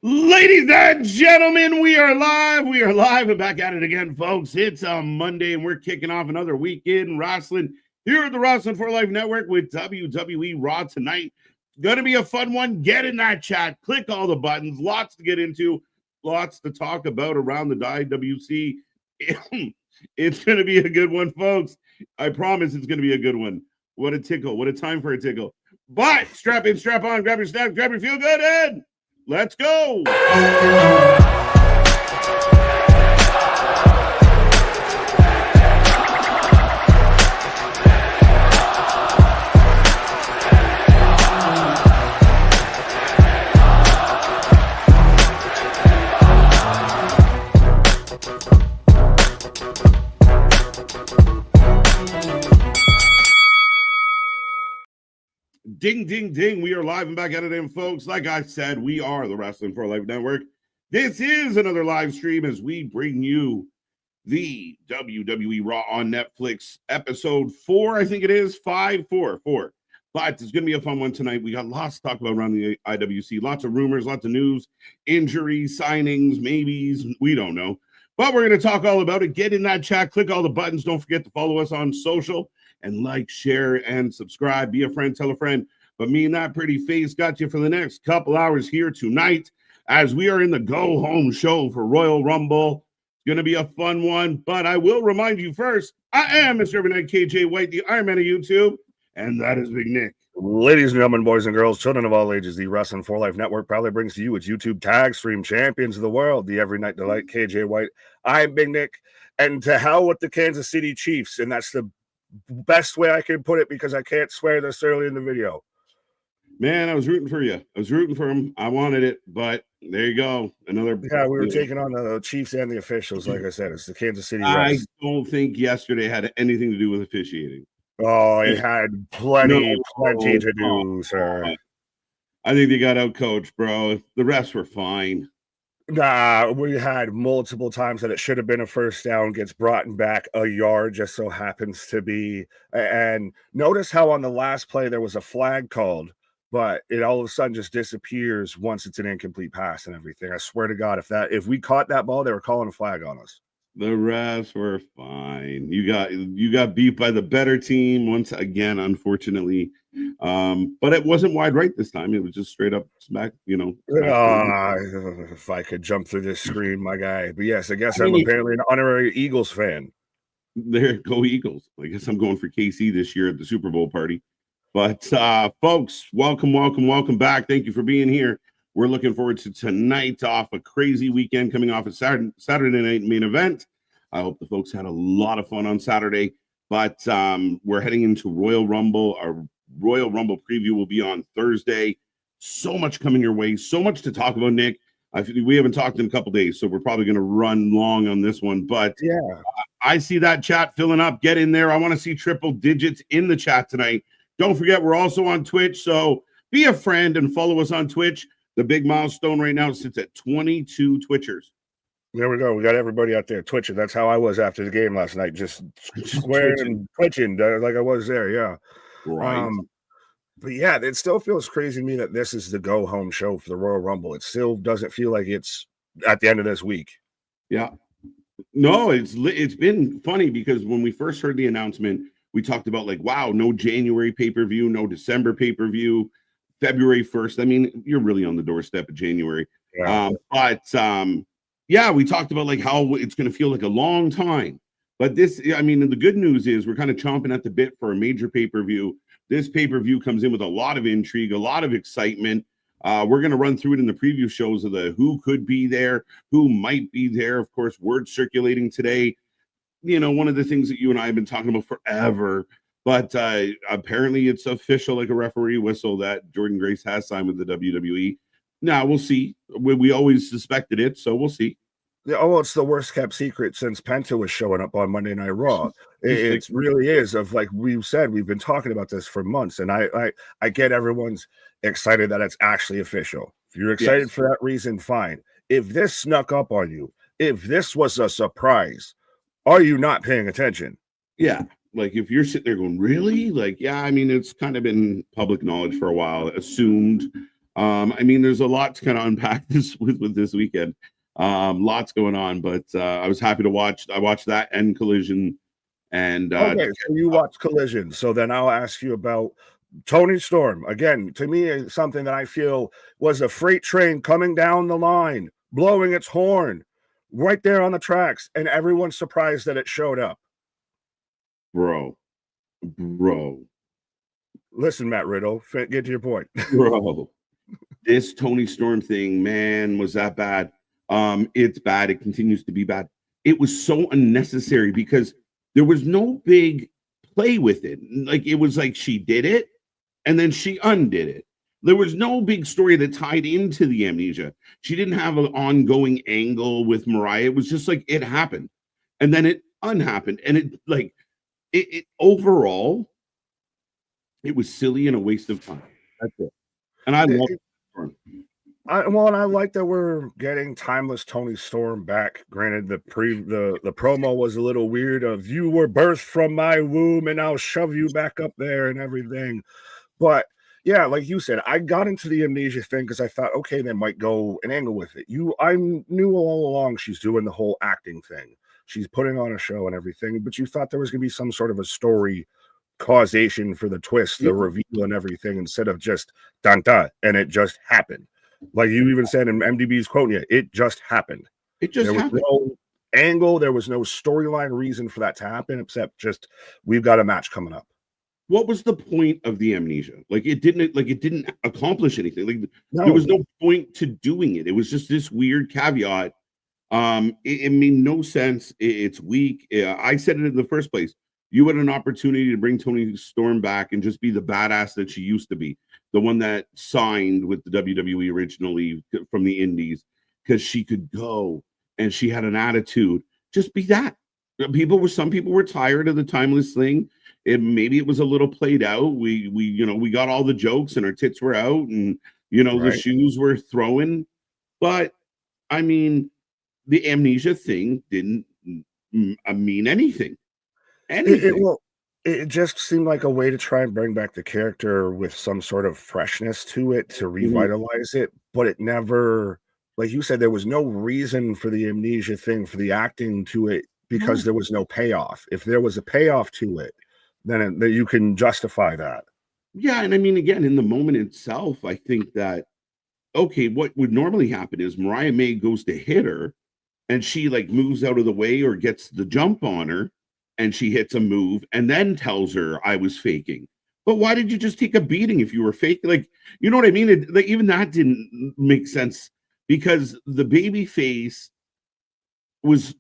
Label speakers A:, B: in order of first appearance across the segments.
A: Ladies and gentlemen, we are live. We are live and back at it again, folks. It's a Monday, and we're kicking off another week in wrestling here at the Wrestling for Life Network with WWE RAW tonight. Going to be a fun one. Get in that chat. Click all the buttons. Lots to get into. Lots to talk about around the IWC. It's going to be a good one, folks. I promise it's going to be a good one. What a tickle. What a time for a tickle. But strap in, strap on, grab your snacks, grab your feel good, and let's go. Ding, ding, ding. We are live and back at it, and folks, like I said, we are the Wrestling for Life Network. This is another live stream as we bring you the WWE RAW on Netflix episode 4, I think it is, 4. But it's going to be a fun one tonight. We got lots to talk about around the IWC, lots of rumors, lots of news, injuries, signings, maybes, we don't know. But we're going to talk all about it. Get in that chat, click all the buttons. Don't forget to follow us on social and like, share, and subscribe. Be a friend, tell a friend. But me and that pretty face got you for the next couple hours here tonight as we are in the go-home show for Royal Rumble. It's going to be a fun one, but I will remind you first, I am Mr. Evernight KJ White, the Iron Man of YouTube, and that is Big Nick.
B: Ladies and gentlemen, boys and girls, children of all ages, the Wrestling for Life Network proudly brings to you its YouTube tag stream champions of the world, the Every Night Delight, KJ White. I'm Big Nick, and to hell with the Kansas City Chiefs, and that's the best way I can put it because I can't swear this early in the video.
A: Man, I was rooting for you. I was rooting for him. I wanted it, but there you go. Another.
B: Yeah, we were taking on the Chiefs and the officials. Like I said, it's the Kansas City refs.
A: I don't think yesterday had anything to do with officiating.
B: Oh, it had plenty to do, sir.
A: I think they got out coached, bro. The refs were fine.
B: Nah, we had multiple times that it should have been a first down, gets brought back a yard, just so happens to be. And notice how on the last play there was a flag called, but it all of a sudden just disappears once it's an incomplete pass and everything. I swear to God, if we caught that ball, they were calling a flag on us.
A: The refs were fine. You got beat by the better team once again, unfortunately. But it wasn't wide right this time. It was just straight up smack,
B: if I could jump through this screen, my guy. But yes, I guess I'm apparently an honorary Eagles fan.
A: There go Eagles. I guess I'm going for KC this year at the Super Bowl party. But folks, welcome back. Thank you for being here. We're looking forward to tonight off a crazy weekend coming off a Saturday night main event. I hope the folks had a lot of fun on Saturday. But we're heading into Royal Rumble. Our Royal Rumble preview will be on Thursday. So much coming your way. So much to talk about, Nick. We haven't talked in a couple days, so we're probably going to run long on this one. But
B: yeah,
A: I see that chat filling up. Get in there. I want to see triple digits in the chat tonight. Don't forget, we're also on Twitch. So be a friend and follow us on Twitch. The big milestone right now sits at 22 Twitchers.
B: There we go. We got everybody out there twitching. That's how I was after the game last night, just squaring and twitching like I was there. Yeah.
A: Right.
B: But yeah, it still feels crazy to me that this is the go-home show for the Royal Rumble. It still doesn't feel like it's at the end of this week.
A: Yeah. No, it's been funny because when we first heard the announcement, we talked about like, wow, no January pay-per-view, no December pay-per-view, February 1st. I mean, you're really on the doorstep of January.
B: Yeah.
A: Yeah, we talked about like how it's going to feel like a long time. But this, I mean, the good news is we're kind of chomping at the bit for a major pay-per-view. This pay-per-view comes in with a lot of intrigue, a lot of excitement. We're going to run through it in the preview shows of the who could be there, who might be there. Of course, word circulating today. You know, one of the things that you and I have been talking about forever, but apparently it's official, like a referee whistle, that Jordan Grace has signed with the WWE. Now, we'll see. We always suspected it, so we'll see.
B: Yeah, oh, it's the worst kept secret since Penta was showing up on Monday Night Raw. It really is. Of like we said, we've been talking about this for months, and I get everyone's excited that it's actually official. If you're excited for that reason, fine. If this snuck up on you, if this was a surprise, are you not paying attention?
A: Yeah. Like if you're sitting there going, really? Like, yeah, I mean, it's kind of been public knowledge for a while, assumed. I mean, there's a lot to kind of unpack this with this weekend. Lots going on, but I was happy to watch. I watched that and Collision, and
B: Okay, so you watch Collision. So then I'll ask you about Tony Storm. Again, to me, it's something that I feel was a freight train coming down the line, blowing its horn right there on the tracks, and everyone's surprised that it showed up.
A: bro.
B: Listen, Matt Riddle, get to your point.
A: Bro, this Tony Storm thing, man, was that bad? It's bad. It continues to be bad. It was so unnecessary because there was no big play with it. Like, it was like she did it and then she undid it. There was no big story that tied into the amnesia. She didn't have an ongoing angle with Mariah. It was just like it happened and then it unhappened. And it overall, it was silly and a waste of time. That's it. And I love it.
B: I like that we're getting timeless Tony Storm back. Granted, the promo was a little weird of you were birthed from my womb and I'll shove you back up there and everything. But yeah, like you said, I got into the amnesia thing because I thought, okay, they might go an angle with it. I knew all along she's doing the whole acting thing. She's putting on a show and everything, but you thought there was going to be some sort of a story causation for the twist, the reveal and everything, instead of just dun dun, and it just happened. Like you even said in MDB's quote, yeah, it just happened.
A: There was
B: no angle, there was no storyline reason for that to happen, except just we've got a match coming up.
A: What was the point of the amnesia? It didn't accomplish anything. There was no point to doing it. It was just this weird caveat. It made no sense. It's weak. I said it in the first place. You had an opportunity to bring Tony Storm back and just be the badass that she used to be, the one that signed with the WWE originally from the Indies, because she could go and she had an attitude. Just be that. Some people were tired of the timeless thing. Maybe it was a little played out. We got all the jokes and our tits were out and the shoes were throwing. But I mean, the amnesia thing didn't mean anything.
B: It just seemed like a way to try and bring back the character with some sort of freshness to it, to revitalize it, but it never, like you said, there was no reason for the amnesia thing, for the acting to it, because there was no payoff. If there was a payoff to it, then you can justify that.
A: Yeah, and I mean, again, in the moment itself, I think that, okay, what would normally happen is Mariah May goes to hit her, and she moves out of the way or gets the jump on her, and she hits a move and then tells her I was faking. But why did you just take a beating if you were faking? You know what I mean? Even that didn't make sense, because the baby face was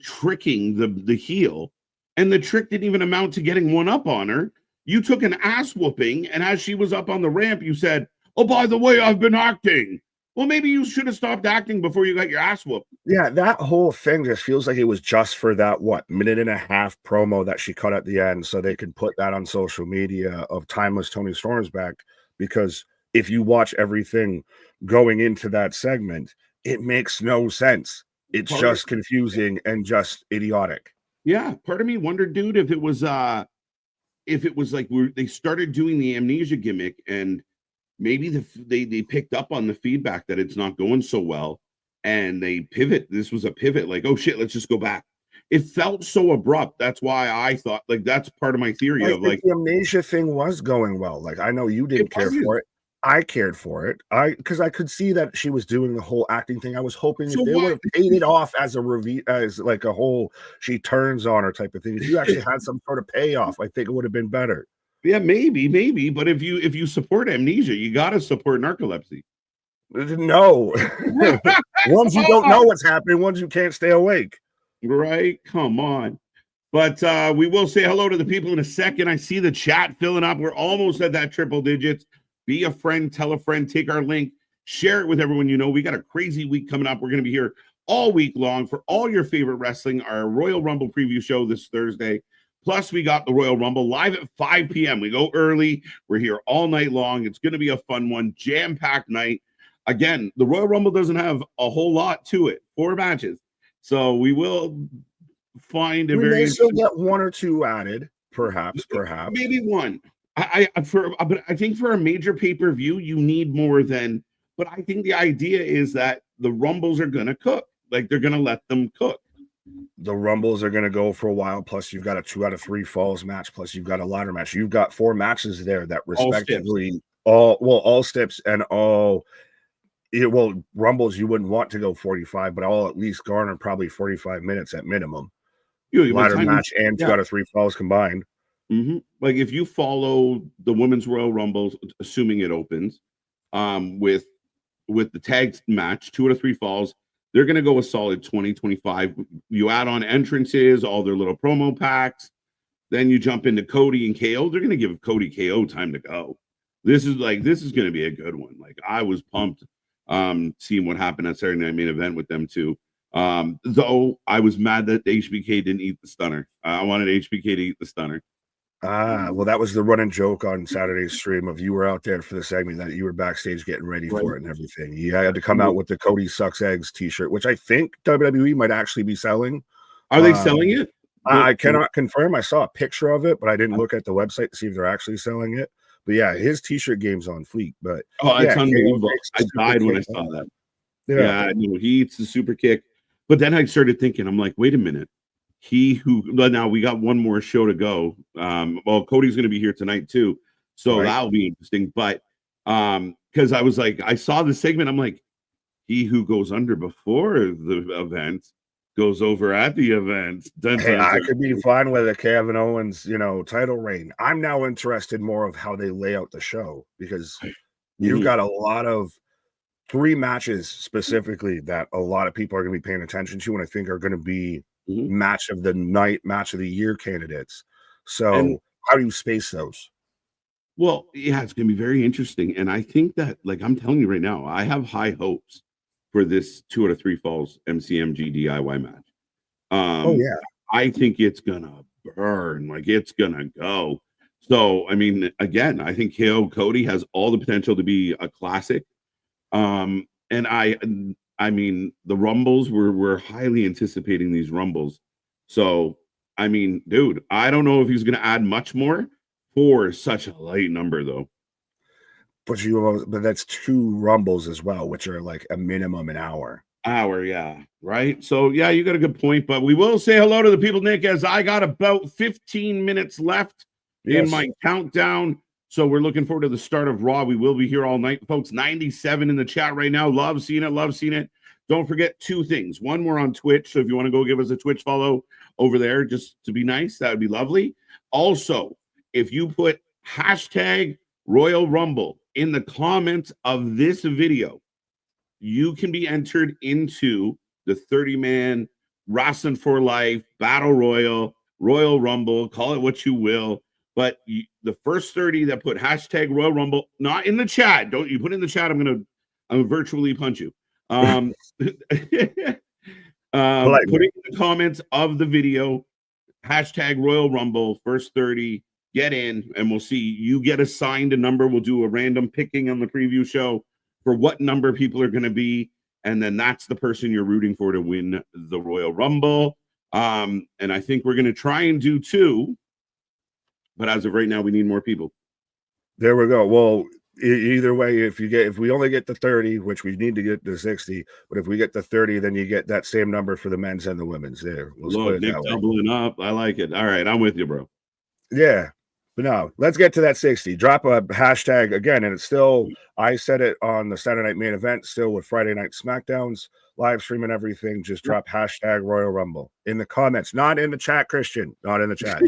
A: tricking the heel, and the trick didn't even amount to getting one up on her. You took an ass whooping, and as she was up on the ramp, you said, "Oh, by the way, I've been acting." Well, maybe you should have stopped acting before you got your ass whooped.
B: Yeah, that whole thing just feels like it was just for that, minute and a half promo that she cut at the end so they could put that on social media of timeless Tony Storm's back. Because if you watch everything going into that segment, it makes no sense. It's just confusing and just idiotic.
A: Yeah, part of me wondered, dude, if it was they started doing the amnesia gimmick and maybe they picked up on the feedback that it's not going so well, and they pivot. This was a pivot, oh shit, let's just go back. It felt so abrupt. That's why I thought that's part of my theory of
B: the amnesia thing was going well. I know you didn't care for it. I cared for it. Because I could see that she was doing the whole acting thing. I was hoping if they would have paid it off as a review, as a whole she turns on her type of thing. If you actually had some sort of payoff, I think it would have been better.
A: Yeah, maybe. But if you support amnesia, you got to support narcolepsy.
B: No. Ones you don't know what's happening, ones you can't stay awake.
A: Right? Come on. But we will say hello to the people in a second. I see the chat filling up. We're almost at that triple digits. Be a friend, tell a friend, take our link, share it with everyone you know. We got a crazy week coming up. We're going to be here all week long for all your favorite wrestling. Our Royal Rumble preview show this Thursday. Plus, we got the Royal Rumble live at 5 p.m. We go early. We're here all night long. It's going to be a fun one, jam-packed night. Again, the Royal Rumble doesn't have a whole lot to it. 4 matches. So we will find a very...
B: We may still get 1 or 2 added, perhaps.
A: Maybe 1. But I think for a major pay-per-view, you need more than But I think the idea is that the Rumbles are going to cook. Like, they're going to let them cook.
B: The Rumbles are going to go for a while. Plus, you've got a 2 out of 3 falls match. Plus, you've got a ladder match. You've got 4 matches there that respectively all steps and all. Rumbles you wouldn't want to go 45, but I'll at least garner probably 45 minutes at minimum. Ladder match and 2 out of 3 falls combined.
A: Mm-hmm. Like, if you follow the Women's Royal Rumbles, assuming it opens, with the tag match, 2 out of 3 falls, they're going to go a solid 20, 25. You add on entrances, all their little promo packs. Then you jump into Cody and KO. They're going to give Cody KO time to go. This is going to be a good one. Like, I was pumped seeing what happened at Saturday Night Main Event with them too. Though I was mad that HBK didn't eat the stunner. I wanted HBK to eat the stunner.
B: Well, that was the running joke on Saturday's stream of you were out there for the segment that you were backstage getting ready for it and everything. You had to come out with the Cody Sucks Eggs t-shirt, which I think WWE might actually be selling.
A: Are they selling it?
B: I cannot confirm. I saw a picture of it, but I didn't look at the website to see if they're actually selling it. But yeah, his t-shirt game's on fleek. But
A: it's unbelievable. I died when I saw that. Yeah, I know he eats the super kick. But then I started thinking, I'm like, wait a minute. Now we got one more show to go. Cody's going to be here tonight too, so that'll be interesting. But because I was like, I saw the segment, I'm like, he who goes under before the event goes over at the event.
B: I could be fine with a Kevin Owens, title reign. I'm now interested more of how they lay out the show, because you've got a lot of 3 matches specifically that a lot of people are going to be paying attention to, and I think are going to be match of the night, match of the year candidates. So how do you space those?
A: Well, yeah, it's going to be very interesting. And I think that, like, I'm telling you right now, I have high hopes for this 2 out of 3 falls MCMG DIY match. I think it's going to burn. Like, it's going to go. So, I mean, again, I think KO Cody has all the potential to be a classic. And I mean, the Rumbles, we're highly anticipating these Rumbles. So, I mean, dude, I don't know if he's going to add much more for such a light number, though.
B: But that's 2 Rumbles as well, which are like a minimum an hour.
A: Yeah, right? So, yeah, you got a good point. But we will say hello to the people, Nick, as I got about 15 minutes left in my countdown. So we're looking forward to the start of Raw. We will be here all night, folks. 97 in the chat right now. Love seeing it. Don't forget 2 things. One, we're on Twitch. So if you want to go give us a Twitch follow over there, just to be nice, that would be lovely. Also, if you put hashtag Royal Rumble in the comments of this video, you can be entered into the 30-man Wrestling for Life Battle Royal Rumble. Call it what you will. But the first 30 that put hashtag Royal Rumble, not in the chat. Don't you put in the chat. I'm gonna virtually punch you. Put it in the comments of the video. Hashtag Royal Rumble. First 30, get in, and we'll see. You get assigned a number. We'll do a random picking on the preview show for what number people are going to be, and then that's the person you're rooting for to win the Royal Rumble. And I think we're going to try and do 2. But as of right now, we need more people.
B: There we go. Well, either way, if we only get the 30, which we need to get to 60, but if we get the 30, then you get that same number for the men's and the women's. There,
A: Look, Nick doubling up. I like it. All right, I'm with you, bro.
B: Yeah, but no, let's get to that 60. Drop a hashtag again, and it's still. I said it on the Saturday Night Main Event, still with Friday Night SmackDowns live stream and everything. Just drop hashtag Royal Rumble in the comments, not in the chat, Christian, not in the chat.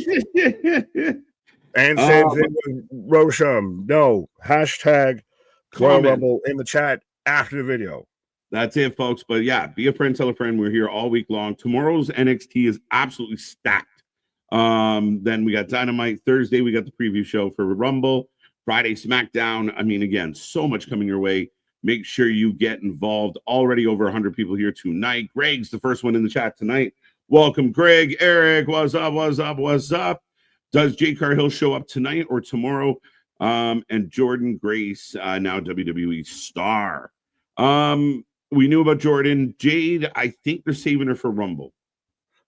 B: And same thing with Rosham. No, hashtag Royal Rumble in the chat after the video.
A: That's it, folks. But yeah, be a friend, tell a friend. We're here all week long. Tomorrow's NXT is absolutely stacked. Then we got Dynamite. Thursday, we got the preview show for Rumble. Friday, SmackDown. I mean, again, so much coming your way. Make sure you get involved. Already over 100 people here tonight. Greg's the first one in the chat tonight. Welcome, Greg. Eric, what's up? Does Jay Carhill show up tonight or tomorrow? And Jordan Grace, now WWE star. We knew about Jordan. Jade, I think they're saving her for Rumble.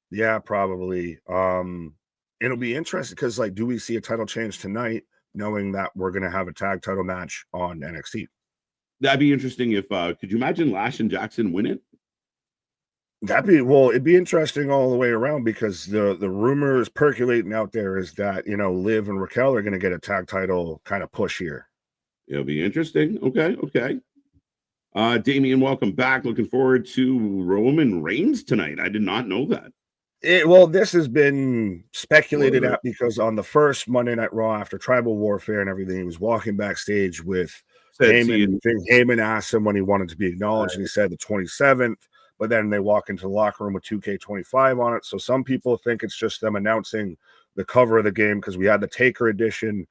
B: Yeah, probably. It'll be interesting because, like, do we see a title change tonight, knowing that we're going to have a tag title match on NXT?
A: That'd be interesting if could you imagine Lash and Jackson win it?
B: It'd be interesting all the way around because the rumors percolating out there is that Liv and Raquel are going to get a tag title kind of push here.
A: It'll be interesting. Okay. Damian, welcome back. Looking forward to Roman Reigns tonight. I did not know that.
B: This has been speculated at because on the first Monday Night Raw after Tribal Warfare and everything, he was walking backstage with Heyman. Heyman asked him when he wanted to be acknowledged, and he said the 27th. But then they walk into the locker room with 2K25 on it. So some people think it's just them announcing the cover of the game because we had the Taker edition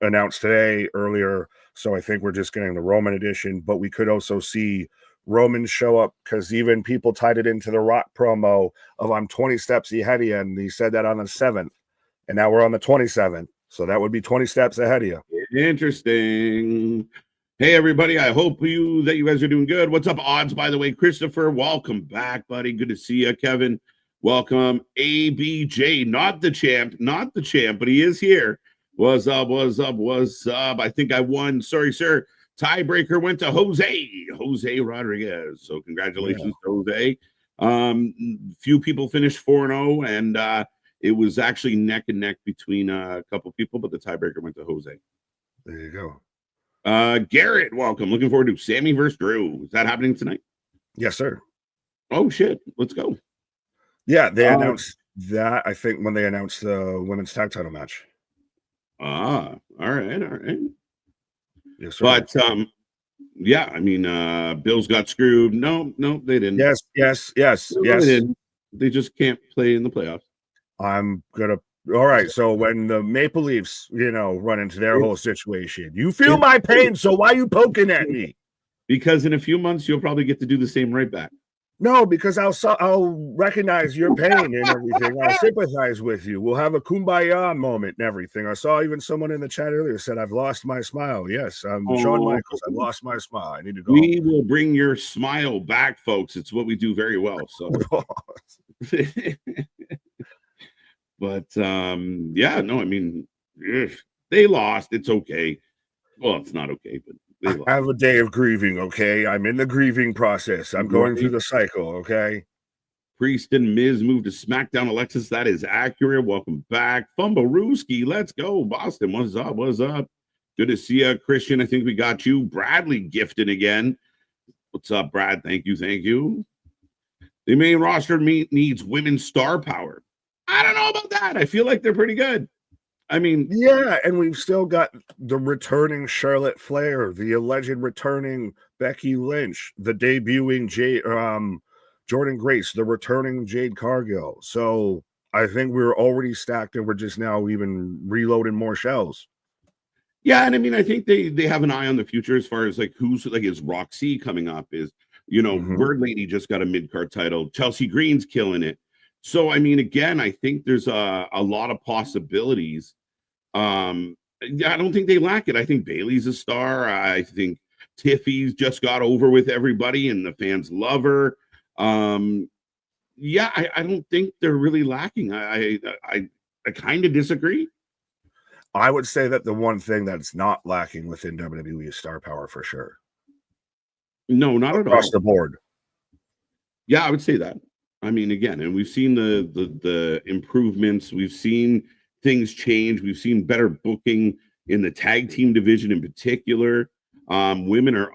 B: announced today earlier. So I think we're just getting the Roman edition. But we could also see Roman show up because even people tied it into the Rock promo of I'm 20 steps ahead of you. And he said that on the 7th. And now we're on the 27th. So that would be 20 steps ahead of you.
A: Interesting. Hey, everybody. I hope that you guys are doing good. What's up, Odds, by the way? Christopher, welcome back, buddy. Good to see you. Kevin, welcome. ABJ, not the champ, but he is here. What's up? I think I won. Sorry, sir. Tiebreaker went to Jose Rodriguez. So congratulations to Jose. Few people finished 4-0, and it was actually neck and neck between a couple people, but the tiebreaker went to Jose.
B: There you go.
A: Garrett, welcome. Looking forward to Sammy versus Drew. Is that happening tonight?
B: Yes, sir.
A: Oh, shit. Let's go.
B: Yeah, they announced that, I think, when they announced the women's tag title match.
A: All right.
B: Yes, sir.
A: But, yeah, I mean, Bills got screwed. No, they didn't.
B: Yes.
A: They didn't. They just can't play in the playoffs.
B: All right, so when the Maple Leafs, run into their whole situation, you feel my pain, so why are you poking at me?
A: Because in a few months, you'll probably get to do the same right back.
B: No, because I'll recognize your pain and everything. I'll sympathize with you. We'll have a kumbaya moment and everything. I saw even someone in the chat earlier said, I've lost my smile. Yes, I'm Shawn Michaels. I lost my smile. I need to go.
A: We will bring your smile back, folks. It's what we do very well. So. But I mean, they lost. It's okay. Well, it's not okay, but they lost.
B: I have a day of grieving, okay? I'm in the grieving process. I'm going through the cycle, okay?
A: Priest and Miz moved to SmackDown. Alexis, that is accurate. Welcome back. Fumbarooski, let's go. Boston, what's up? Good to see you. Christian, I think we got you. Bradley gifted again. What's up, Brad? Thank you. The main roster needs women's star power. I don't know about that. I feel like they're pretty good. I mean,
B: yeah, and we've still got the returning Charlotte Flair, the alleged returning Becky Lynch, the debuting Jordan Grace, the returning Jade Cargill. So I think we're already stacked, and we're just now even reloading more shells.
A: Yeah, and I mean, I think they have an eye on the future as far as like who's like is Roxy coming up, is Bird Lady just got a mid-card title, Chelsea Green's killing it. So, I mean, again, I think there's a lot of possibilities. I don't think they lack it. I think Bailey's a star. I think Tiffy's just got over with everybody and the fans love her. I don't think they're really lacking. I kind of disagree.
B: I would say that the one thing that's not lacking within WWE is star power for sure.
A: No, not at all.
B: Across the board.
A: Yeah, I would say that. I mean, again, and we've seen the improvements. We've seen things change. We've seen better booking in the tag team division in particular. Women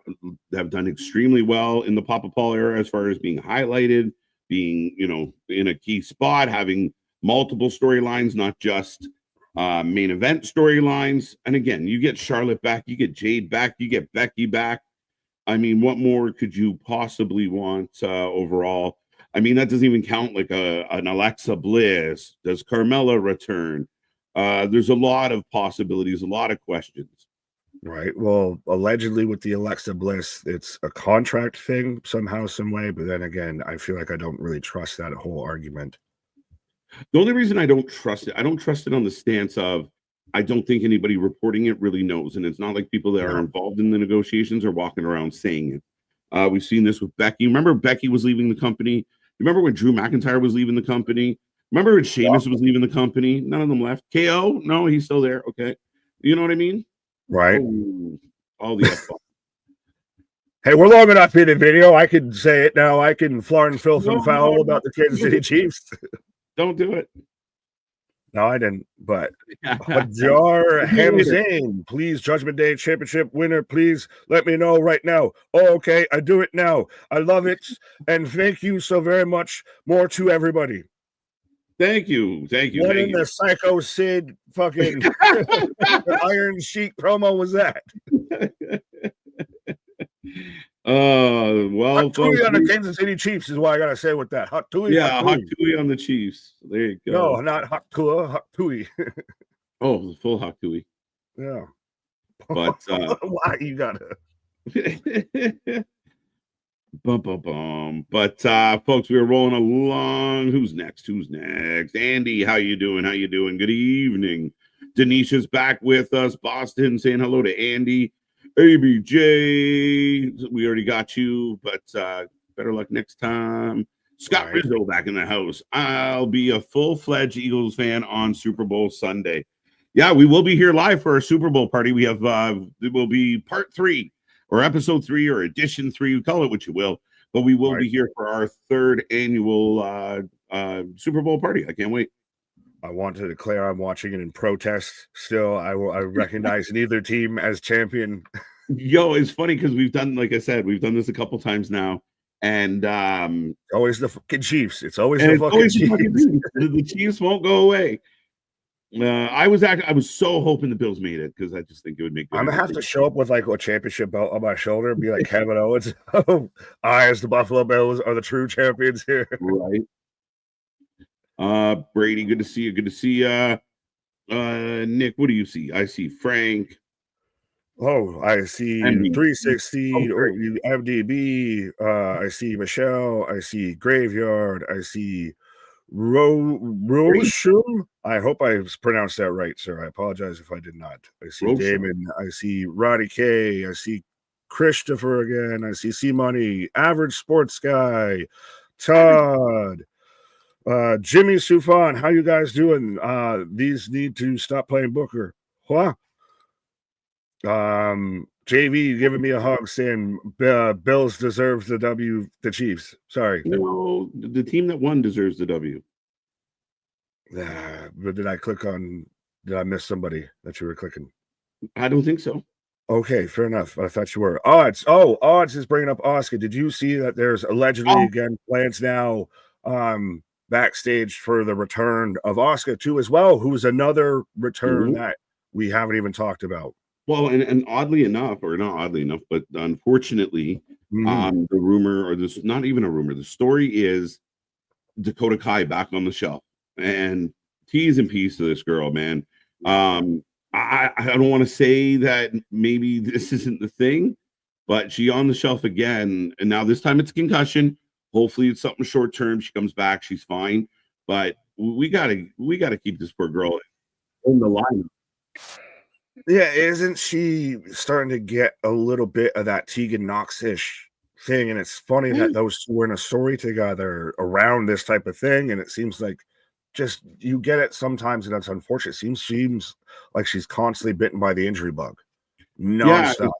A: have done extremely well in the Papa Paul era as far as being highlighted, being, in a key spot, having multiple storylines, not just main event storylines. And again, you get Charlotte back, you get Jade back, you get Becky back. I mean, what more could you possibly want overall? I mean, that doesn't even count like an Alexa Bliss. Does Carmella return? There's a lot of possibilities, a lot of questions.
B: Right. Well, allegedly with the Alexa Bliss, it's a contract thing somehow, some way. But then again, I feel like I don't really trust that whole argument.
A: The only reason I don't trust it on the stance of I don't think anybody reporting it really knows. And it's not like people that are involved in the negotiations are walking around saying it. We've seen this with Becky. Remember Becky was leaving the company? Remember when Drew McIntyre was leaving the company? Remember when Sheamus was leaving the company? None of them left. KO? No, he's still there. Okay. You know what I mean?
B: Right.
A: Oh, all the F-bombs.
B: Hey, we're long enough in the video. I can say it now. I can flarn, filth, and foul
A: No,
B: about the Kansas City Chiefs.
A: don't do it.
B: No, I didn't. But
A: We'll
B: Hajar
A: do it later.
B: Hamzain, please, Judgment Day Championship winner, please let me know right now. Oh, okay, I do it now. I love it. And thank you so very much. More to everybody.
A: Thank you.
B: What in the Psycho Sid fucking Iron Sheik promo was that?
A: Well,
B: hot tui on the Kansas City Chiefs is what I gotta say with that. Hot tui,
A: yeah,
B: hot
A: hot
B: tui.
A: tui on the Chiefs. There you go.
B: No, not hot tua, hot tui.
A: Oh, the full hot tui.
B: Yeah.
A: But
B: why you gotta
A: bum. But folks, we're rolling along. Who's next? Andy, how you doing? Good evening. Denisha's back with us. Boston saying hello to Andy. ABJ, we already got you, but better luck next time. Scott Rizzo back in the house. I'll be a full-fledged Eagles fan on Super Bowl Sunday. Yeah, we will be here live for our Super Bowl party. We have it will be part 3 or episode 3 or edition 3, you call it what you will, but we will be here for our 3rd annual Super Bowl party. I can't wait.
B: I want to declare I'm watching it in protest. Still, I recognize neither team as champion.
A: Yo, it's funny because we've done, like I said, we've done this a couple times now, and
B: always the fucking Chiefs. It's always the fucking Chiefs.
A: The Chiefs won't go away. I was so hoping the Bills made it because I just think it would make.
B: I'm gonna have to show up with like a championship belt on my shoulder and be like Kevin Owens. I, as the Buffalo Bills, are the true champions here.
A: Right. Brady, good to see you. Good to see Nick, what do you see? I see Frank.
B: Oh, I see MD. 360. MDB. I see Michelle. I see Graveyard. I see Roshum. I hope I pronounced that right, sir. I apologize if I did not. I see Roshum. Damon. I see Roddy K. I see Christopher again. I see C Money. Average Sports Guy. Todd. Jimmy Sufan. How you guys doing? These need to stop playing Booker. What? JV giving me a hug saying Bills deserves the W, the Chiefs. Sorry.
A: No, the team that won deserves the W.
B: But did I miss somebody that you were clicking?
A: I don't think so.
B: Okay, fair enough. I thought you were. Odds is bringing up Oscar. Did you see that there's allegedly again plans now backstage for the return of Oscar too as well, who's another return that we haven't even talked about.
A: Well, and oddly enough, or not oddly enough, but unfortunately, the rumor, or this, not even a rumor, the story is Dakota Kai back on the shelf. And T's and P's to this girl, man. I don't want to say that maybe this isn't the thing, but she on the shelf again. And now this time it's a concussion. Hopefully it's something short term. She comes back, she's fine. But we gotta keep this poor girl in the lineup.
B: Yeah, isn't she starting to get a little bit of that Tegan Knox-ish thing? And it's funny that those two were in a story together around this type of thing. And it seems like just you get it sometimes, and that's unfortunate. It seems like she's constantly bitten by the injury bug. Nonstop.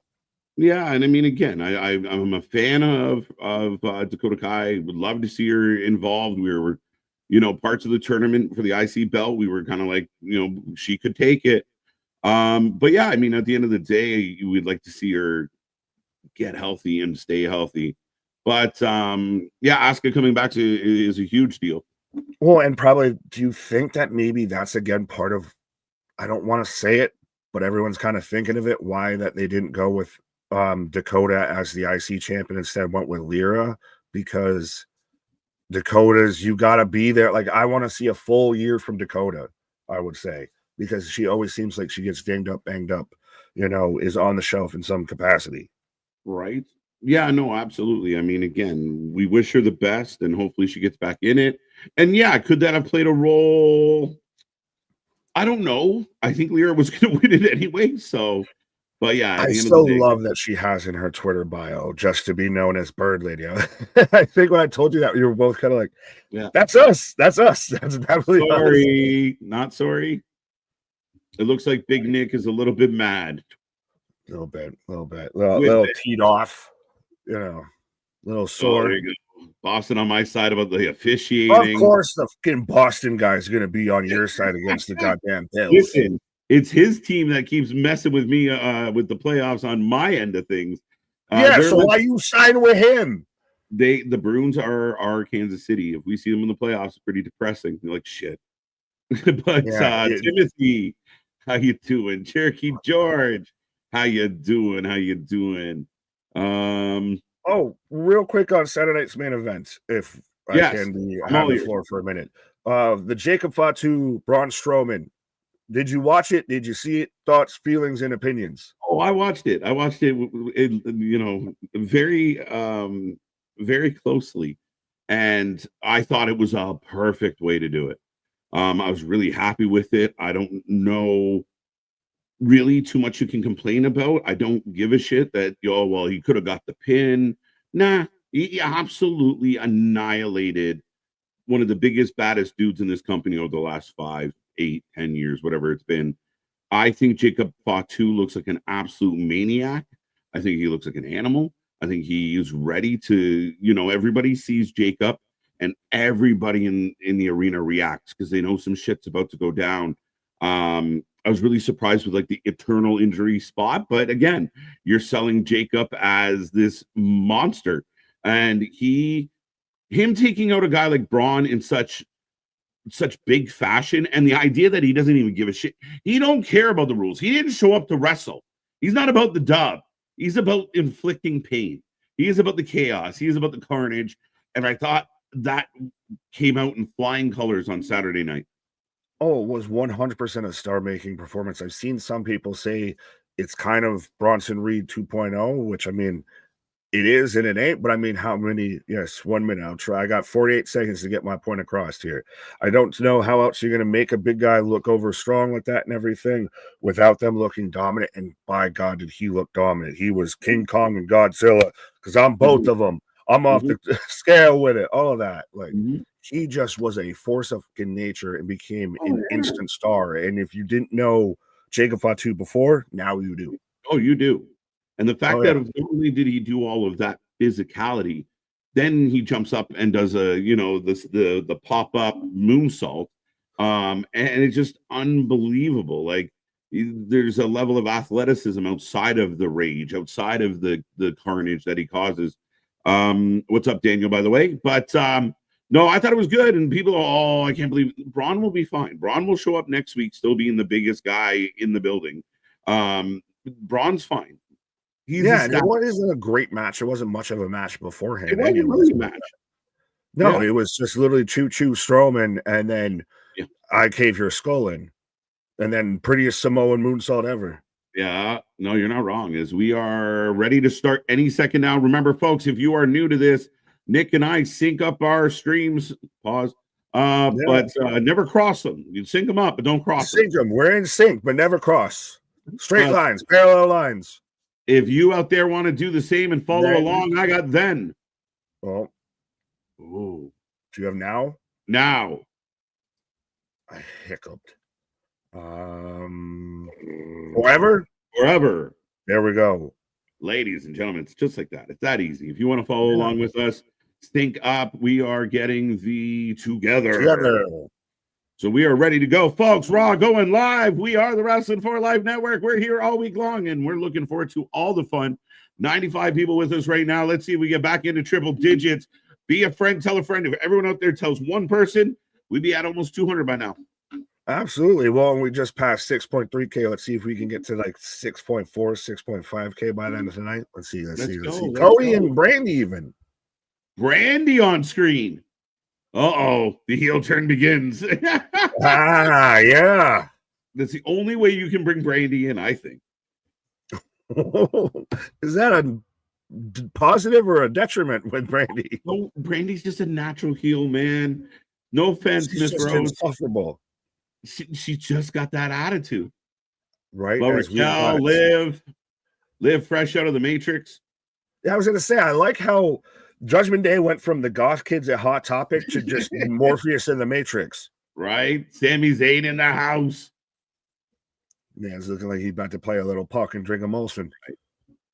A: Yeah, and I mean, again, I'm a fan of Dakota Kai. Would love to see her involved. We were, parts of the tournament for the IC belt. We were kind of like, she could take it. But yeah, I mean, at the end of the day, we'd like to see her get healthy and stay healthy. But yeah, Asuka coming back is a huge deal.
B: Well, and probably, do you think that maybe that's again part of, I don't want to say it, but everyone's kind of thinking of it, why that they didn't go with Dakota as the IC champion, instead went with Lyra, because Dakota's, you got to be there. Like, I want to see a full year from Dakota, I would say, because she always seems like she gets banged up, is on the shelf in some capacity.
A: Right. Yeah, no, absolutely. I mean, again, we wish her the best and hopefully she gets back in it. And yeah, could that have played a role? I don't know. I think Lyra was going to win it anyway. So, but yeah,
B: I still love that she has in her Twitter bio just to be known as Bird Lady. I think when I told you that, you were both kind of like, yeah, that's us. That's us. That's definitely
A: sorry. Us. Not sorry. It looks like Big Nick is a little bit mad.
B: A little bit. Little teed off. you know, little
A: Oh,
B: sore.
A: there you go. Boston on my side about the
B: Of
A: officiating.
B: course, the fucking Boston guy is going to be on your side against the goddamn Bills.
A: Listen, it's his team that keeps messing with me with the playoffs on my end of things.
B: Yeah, so why you sign with him?
A: The Bruins are Kansas City. If we see them in the playoffs, it's pretty depressing. You're like, shit. But Timothy, how you doing? Cherokee George, how you doing? How you doing?
B: Oh, real quick on Saturday night's main event, if I can have the floor for a minute. The Jacob Fatu, Braun Strowman. Did you watch it? Did you see it? Thoughts, feelings, and opinions?
A: Oh, I watched it. You know, very closely, and I thought it was a perfect way to do it. I was really happy with it. I don't know really too much you can complain about. I don't give a shit that, well, he could have got the pin. Nah, he absolutely annihilated one of the biggest, baddest dudes in this company over the last 5, 8, 10 years, whatever it's been. I think Jacob Fatu looks like an absolute maniac. I think he looks like an animal. I think he is ready to, everybody sees Jacob and everybody in the arena reacts because they know some shit's about to go down. I was really surprised with like the eternal injury spot, but again, you're selling Jacob as this monster, and him taking out a guy like Braun in such big fashion, and the idea that he doesn't even give a shit. He don't care about the rules. He didn't show up to wrestle. He's not about the dub. He's about inflicting pain. He is about the chaos. He is about the carnage. And I thought that came out in flying colors on Saturday night.
B: Oh, it was 100% a star-making performance. I've seen some people say it's kind of Bronson Reed 2.0, which I mean, it is and it ain't, but I mean, how many? Yes, 1 minute. I'll try. I got 48 seconds to get my point across here. I don't know how else you're going to make a big guy look over strong like that and everything without them looking dominant. And by God, did he look dominant? He was King Kong and Godzilla because I'm both of them. I'm off the scale with it. All of that. Like, he just was a force of nature and became an instant star. And if you didn't know Jacob Fatu before, now you do.
A: Oh, you do. And the fact that not only did he do all of that physicality, then he jumps up and does the pop-up moonsault. And it's just unbelievable. Like, there's a level of athleticism outside of the rage, outside of the carnage that he causes. What's up, Daniel, by the way? But no, I thought it was good. And people are, I can't believe Braun will be fine. Braun will show up next week, still being the biggest guy in the building. Braun's fine.
B: It wasn't a great match. It wasn't much of a match beforehand.
A: It wasn't really a match.
B: No, it was just literally choo-choo Strowman, and then I cave your skull in, and then prettiest Samoan moonsault ever.
A: Yeah, no, you're not wrong. As we are ready to start any second now. Remember, folks, if you are new to this, Nick and I sync up our streams. Pause. But never cross them. You sync them up, but don't cross them.
B: Sync them. We're in sync, but never cross. Straight lines, parallel lines.
A: If you out there want to do the same and follow along, I got then.
B: Oh.
A: Ooh.
B: Do you have now?
A: Now.
B: I hiccuped. Forever?
A: Forever.
B: There we go.
A: Ladies and gentlemen, it's just like that. It's that easy. If you want to follow along with us, sync up. We are getting the together. So we are ready to go, folks. Raw going live. We are the Wrestling for Life Network. We're here all week long, and we're looking forward to all the fun. 95 people with us right now. Let's see if we get back into triple digits. Be a friend, tell a friend. If everyone out there tells one person, we'd be at almost 200 by now.
B: Absolutely. Well, we just passed 6.3K. Let's see if we can get to like 6.4, 6.5K by the end of tonight. Let's see. Let's see. Cody and Brandy even.
A: Brandy on screen. Uh-oh, the heel turn begins.
B: Yeah.
A: That's the only way you can bring Brandy in, I think.
B: Is that a positive or a detriment with Brandy?
A: No, Brandy's just a natural heel, man. No offense, Miss Rose.
B: Insufferable.
A: She just got that attitude.
B: Right.
A: Well, Raquel, live fresh out of the Matrix.
B: Yeah, I was going to say, I like how Judgment Day went from the goth kids at Hot Topic to just Morpheus in the Matrix.
A: Right? Sami Zayn in the house.
B: Yeah, it's looking like he's about to play a little puck and drink a Molson.
A: Right.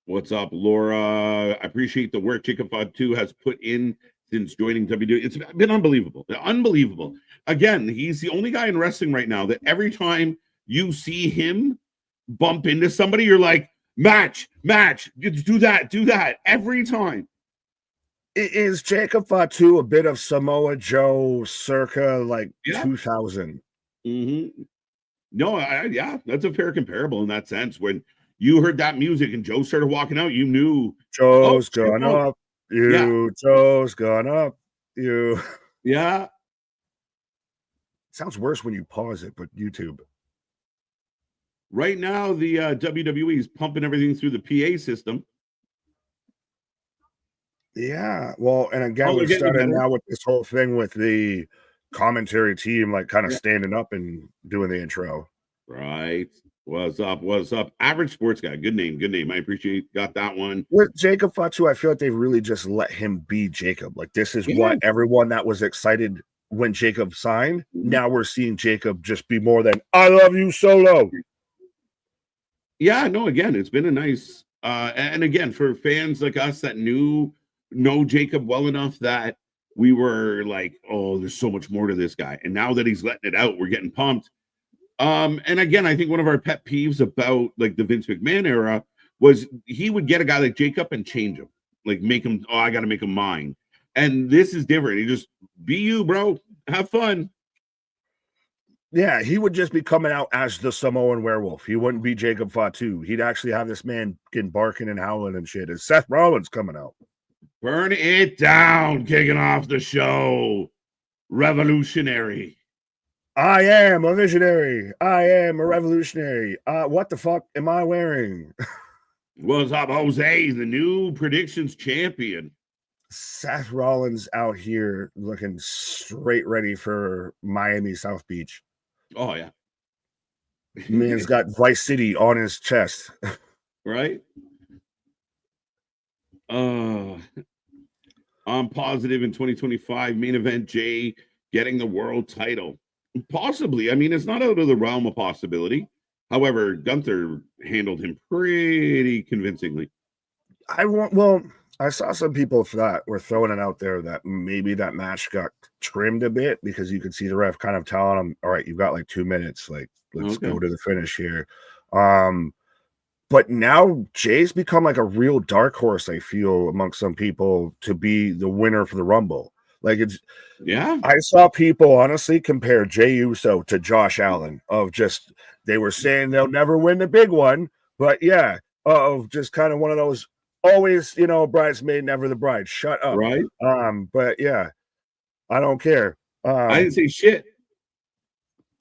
A: What's up, Laura? I appreciate the work Jacob Fatu has put in since joining WWE. It's been unbelievable. Unbelievable. Again, he's the only guy in wrestling right now that every time you see him bump into somebody, you're like, match, do that every time.
B: Is Jacob Fatu a bit of Samoa Joe circa like 2000?
A: Mm-hmm. No, yeah, that's a fair comparable in that sense. When you heard that music and Joe started walking out, you knew
B: Joe's gone up. Joe's gone up.
A: Yeah.
B: Sounds worse when you pause it, but YouTube.
A: Right now, the WWE is pumping everything through the PA system.
B: Yeah. Well, and again, we've started now with this whole thing with the commentary team, like kind of standing up and doing the intro.
A: Right. What's up? What's up? Average Sports Guy. Good name. Good name. I appreciate got that one.
B: With Jacob Fatu, I feel like they've really just let him be Jacob. Like this is what everyone that was excited when Jacob signed. Now we're seeing Jacob just be more than I love you solo.
A: Yeah, no, again, it's been a nice and again for fans like us that know Jacob well enough that we were like, oh, there's so much more to this guy. And now that he's letting it out, we're getting pumped. And again, I think one of our pet peeves about like the Vince McMahon era was he would get a guy like Jacob and change him, like make him, oh, I got to make him mine. And this is different. He just be you, bro. Have fun.
B: Yeah, he would just be coming out as the Samoan werewolf. He wouldn't be Jacob Fatu. He'd actually have this man getting barking and howling and shit. Is Seth Rollins coming out?
A: Burn it down, kicking off the show. Revolutionary.
B: I am a visionary. I am a revolutionary. What the fuck am I wearing?
A: What's up, Jose? The new predictions champion.
B: Seth Rollins out here looking straight ready for Miami South Beach.
A: Oh, yeah.
B: Man's got Vice City on his chest.
A: Right? I'm positive in 2025 main event Jay getting the world title. Possibly. I mean, it's not out of the realm of possibility. However, Gunther handled him pretty convincingly.
B: I saw some people that were throwing it out there that maybe that match got trimmed a bit because you could see the ref kind of telling him, all right, you've got like 2 minutes. Like, let's go to the finish here. But now Jay's become like a real dark horse, I feel, amongst some people to be the winner for the Rumble. Like I saw people honestly compare Jey Uso to Josh Allen of just, they were saying they'll never win the big one, but of just kind of one of those always, bridesmaid, never the bride. Shut up.
A: Right.
B: But yeah, I don't care.
A: I didn't say shit.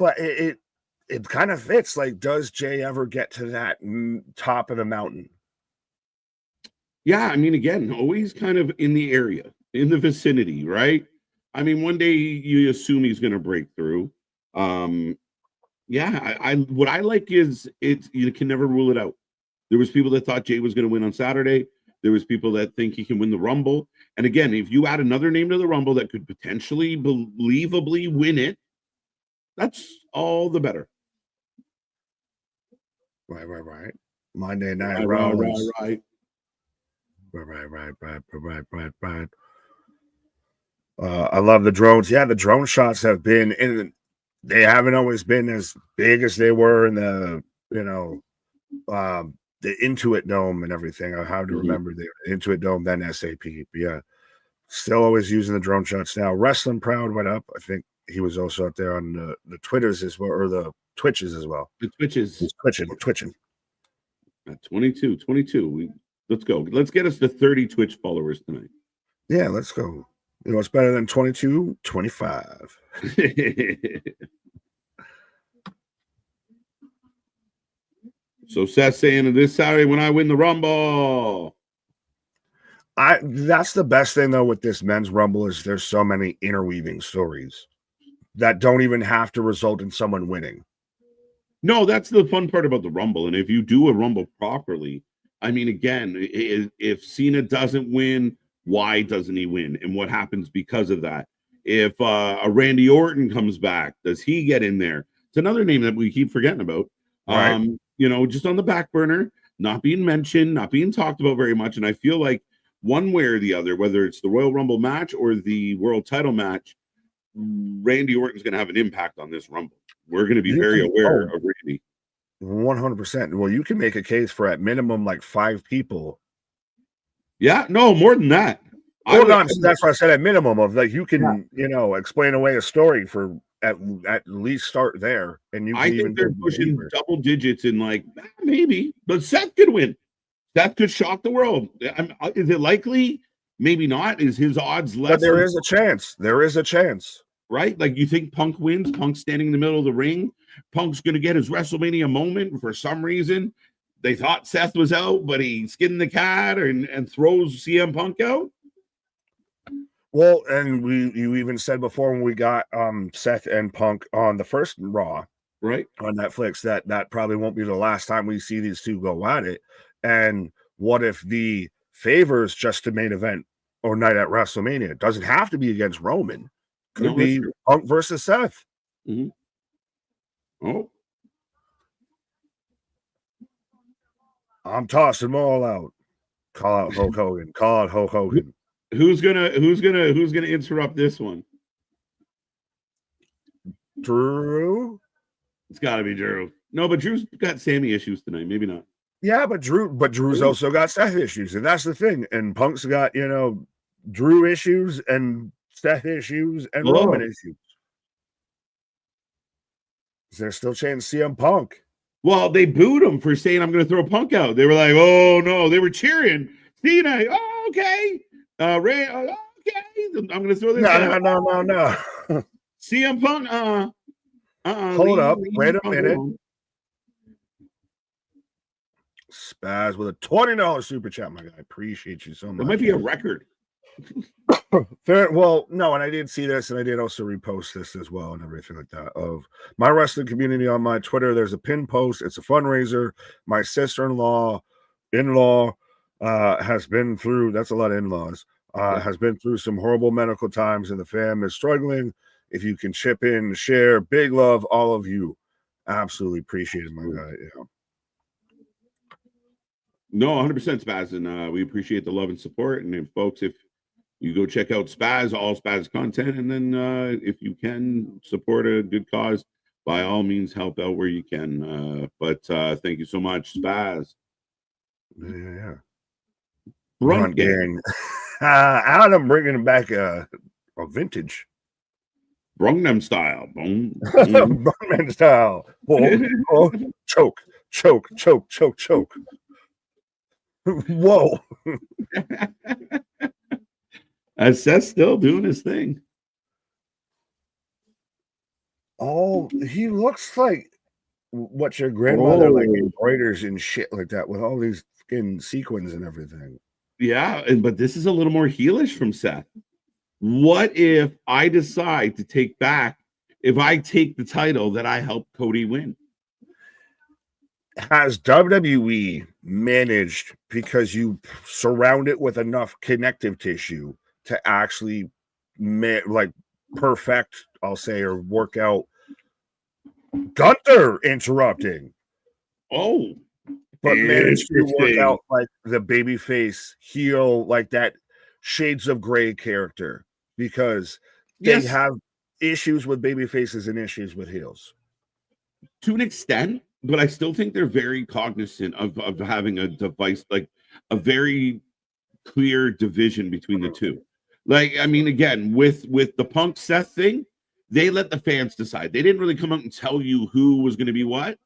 B: But it kind of fits. Like, does Jay ever get to that top of the mountain?
A: Yeah, I mein, again, always kind of in the area, in the vicinity, right? I mean, one day you assume he's going to break through. What I like is you can never rule it out. There was people that thought Jay was going to win on Saturday. There was people that think he can win the Rumble. And again, if you add another name to the Rumble that could potentially believably win it, that's all the better.
B: Right. Monday Night
A: Raw.
B: Right. I love the drones. Yeah, the drone shots have been they haven't always been as big as they were in the Intuit Dome and everything. I have to remember the Intuit Dome, then SAP. But yeah, still always using the drone shots now. Wrestling Proud went up. I think he was also out there on the Twitters as well, or the Twitches as well.
A: The Twitches.
B: He's twitching.
A: At 22. Let's go. Let's get us to 30 Twitch followers tonight.
B: Yeah, let's go. You know, it's better than 22, 25.
A: So Seth saying this Saturday when I win the Rumble.
B: That's the best thing though with this men's Rumble is there's so many interweaving stories that don't even have to result in someone winning.
A: No, that's the fun part about the Rumble. And if you do a Rumble properly, I mean, again, if Cena doesn't win, why doesn't he win? And what happens because of that? If a Randy Orton comes back, does he get in there? It's another name that we keep forgetting about.
B: Right.
A: Just on the back burner. not being mentioned, not being talked about very much. And I feel like one way or the other, whether it's the Royal Rumble match or the world title match, Randy Orton's going to have an impact on this Rumble. We're going to be very aware of Randy.
B: 100%. Well, you can make a case for at minimum like 5 people.
A: Yeah, no, more than that.
B: That's what I said, at minimum of like you can, explain away a story for at least start there. And you can
A: I think they're pushing double digits in like maybe, but Seth could win. Seth could shock the world. Is it likely? Maybe not. Is his odds less?
B: But there is a chance. There is a chance.
A: Right? Like you think Punk wins? Punk's standing in the middle of the ring. Punk's going to get his WrestleMania moment for some reason. They thought Seth was out, but he skinned the cat and throws CM Punk out.
B: Well, and you even said before when we got Seth and Punk on the first Raw,
A: right,
B: on Netflix, that probably won't be the last time we see these two go at it. And what if the favor is just a main event or night at WrestleMania? It doesn't have to be against Roman. Could be Punk versus Seth.
A: Mm-hmm. Oh,
B: I'm tossing them all out. Call out Hulk Hogan. Call out Hulk Hogan.
A: Who's gonna interrupt this one?
B: Drew?
A: It's gotta be Drew. No, but Drew's got Sammy issues tonight. Maybe not.
B: Yeah, but Drew's also got Seth issues, and that's the thing. And Punk's got, Drew issues and Seth issues and Roman issues. They're still chanting CM Punk.
A: Well, they booed him for saying I'm gonna throw Punk out. They were like, oh no, they were cheering. Cena, oh, okay. Ray, okay, I'm gonna throw this.
B: No.
A: CM Punk,
B: Hold up, wait a minute. Spaz with a $20 super chat, my guy. Appreciate you so much.
A: It might be a record.
B: Well, no, and I did see this, and I did also repost this as well, and everything like that. Of my wrestling community on my Twitter, there's a pin post. It's a fundraiser. My sister-in-law has been through. That's a lot of in-laws. Has been through some horrible medical times, and the fam is struggling. If you can chip in, share, big love, all of you. Absolutely appreciate it, my guy. Yeah.
A: No, 100% Spaz, and we appreciate the love and support. And then, folks, if you go check out Spaz, all Spaz content, and then if you can support a good cause, by all means, help out where you can. But thank you so much, Spaz.
B: Yeah.
A: Brunt gang.
B: Adam bringing back a vintage.
A: Brungnam style. Boom.
B: Brungnam style. Oh, choke. Whoa.
A: As Seth's still doing his thing.
B: Oh, he looks like what your grandmother like embroiders and shit like that with all these fucking sequins and everything.
A: Yeah, but this is a little more heelish from Seth. What if I decide to take back, if I take the title that I helped Cody win?
B: Has WWE managed, because you surround it with enough connective tissue to actually perfect, I'll say, or work out Gunther interrupting?
A: Oh,
B: but managed to work out like the babyface heel, like that shades of gray character, because they have issues with baby faces and issues with heels
A: to an extent, but I still think they're very cognizant of having a device, like a very clear division between the two. Like, I mean, again, with the Punk Seth thing, they let the fans decide. They didn't really come out and tell you who was going to be what,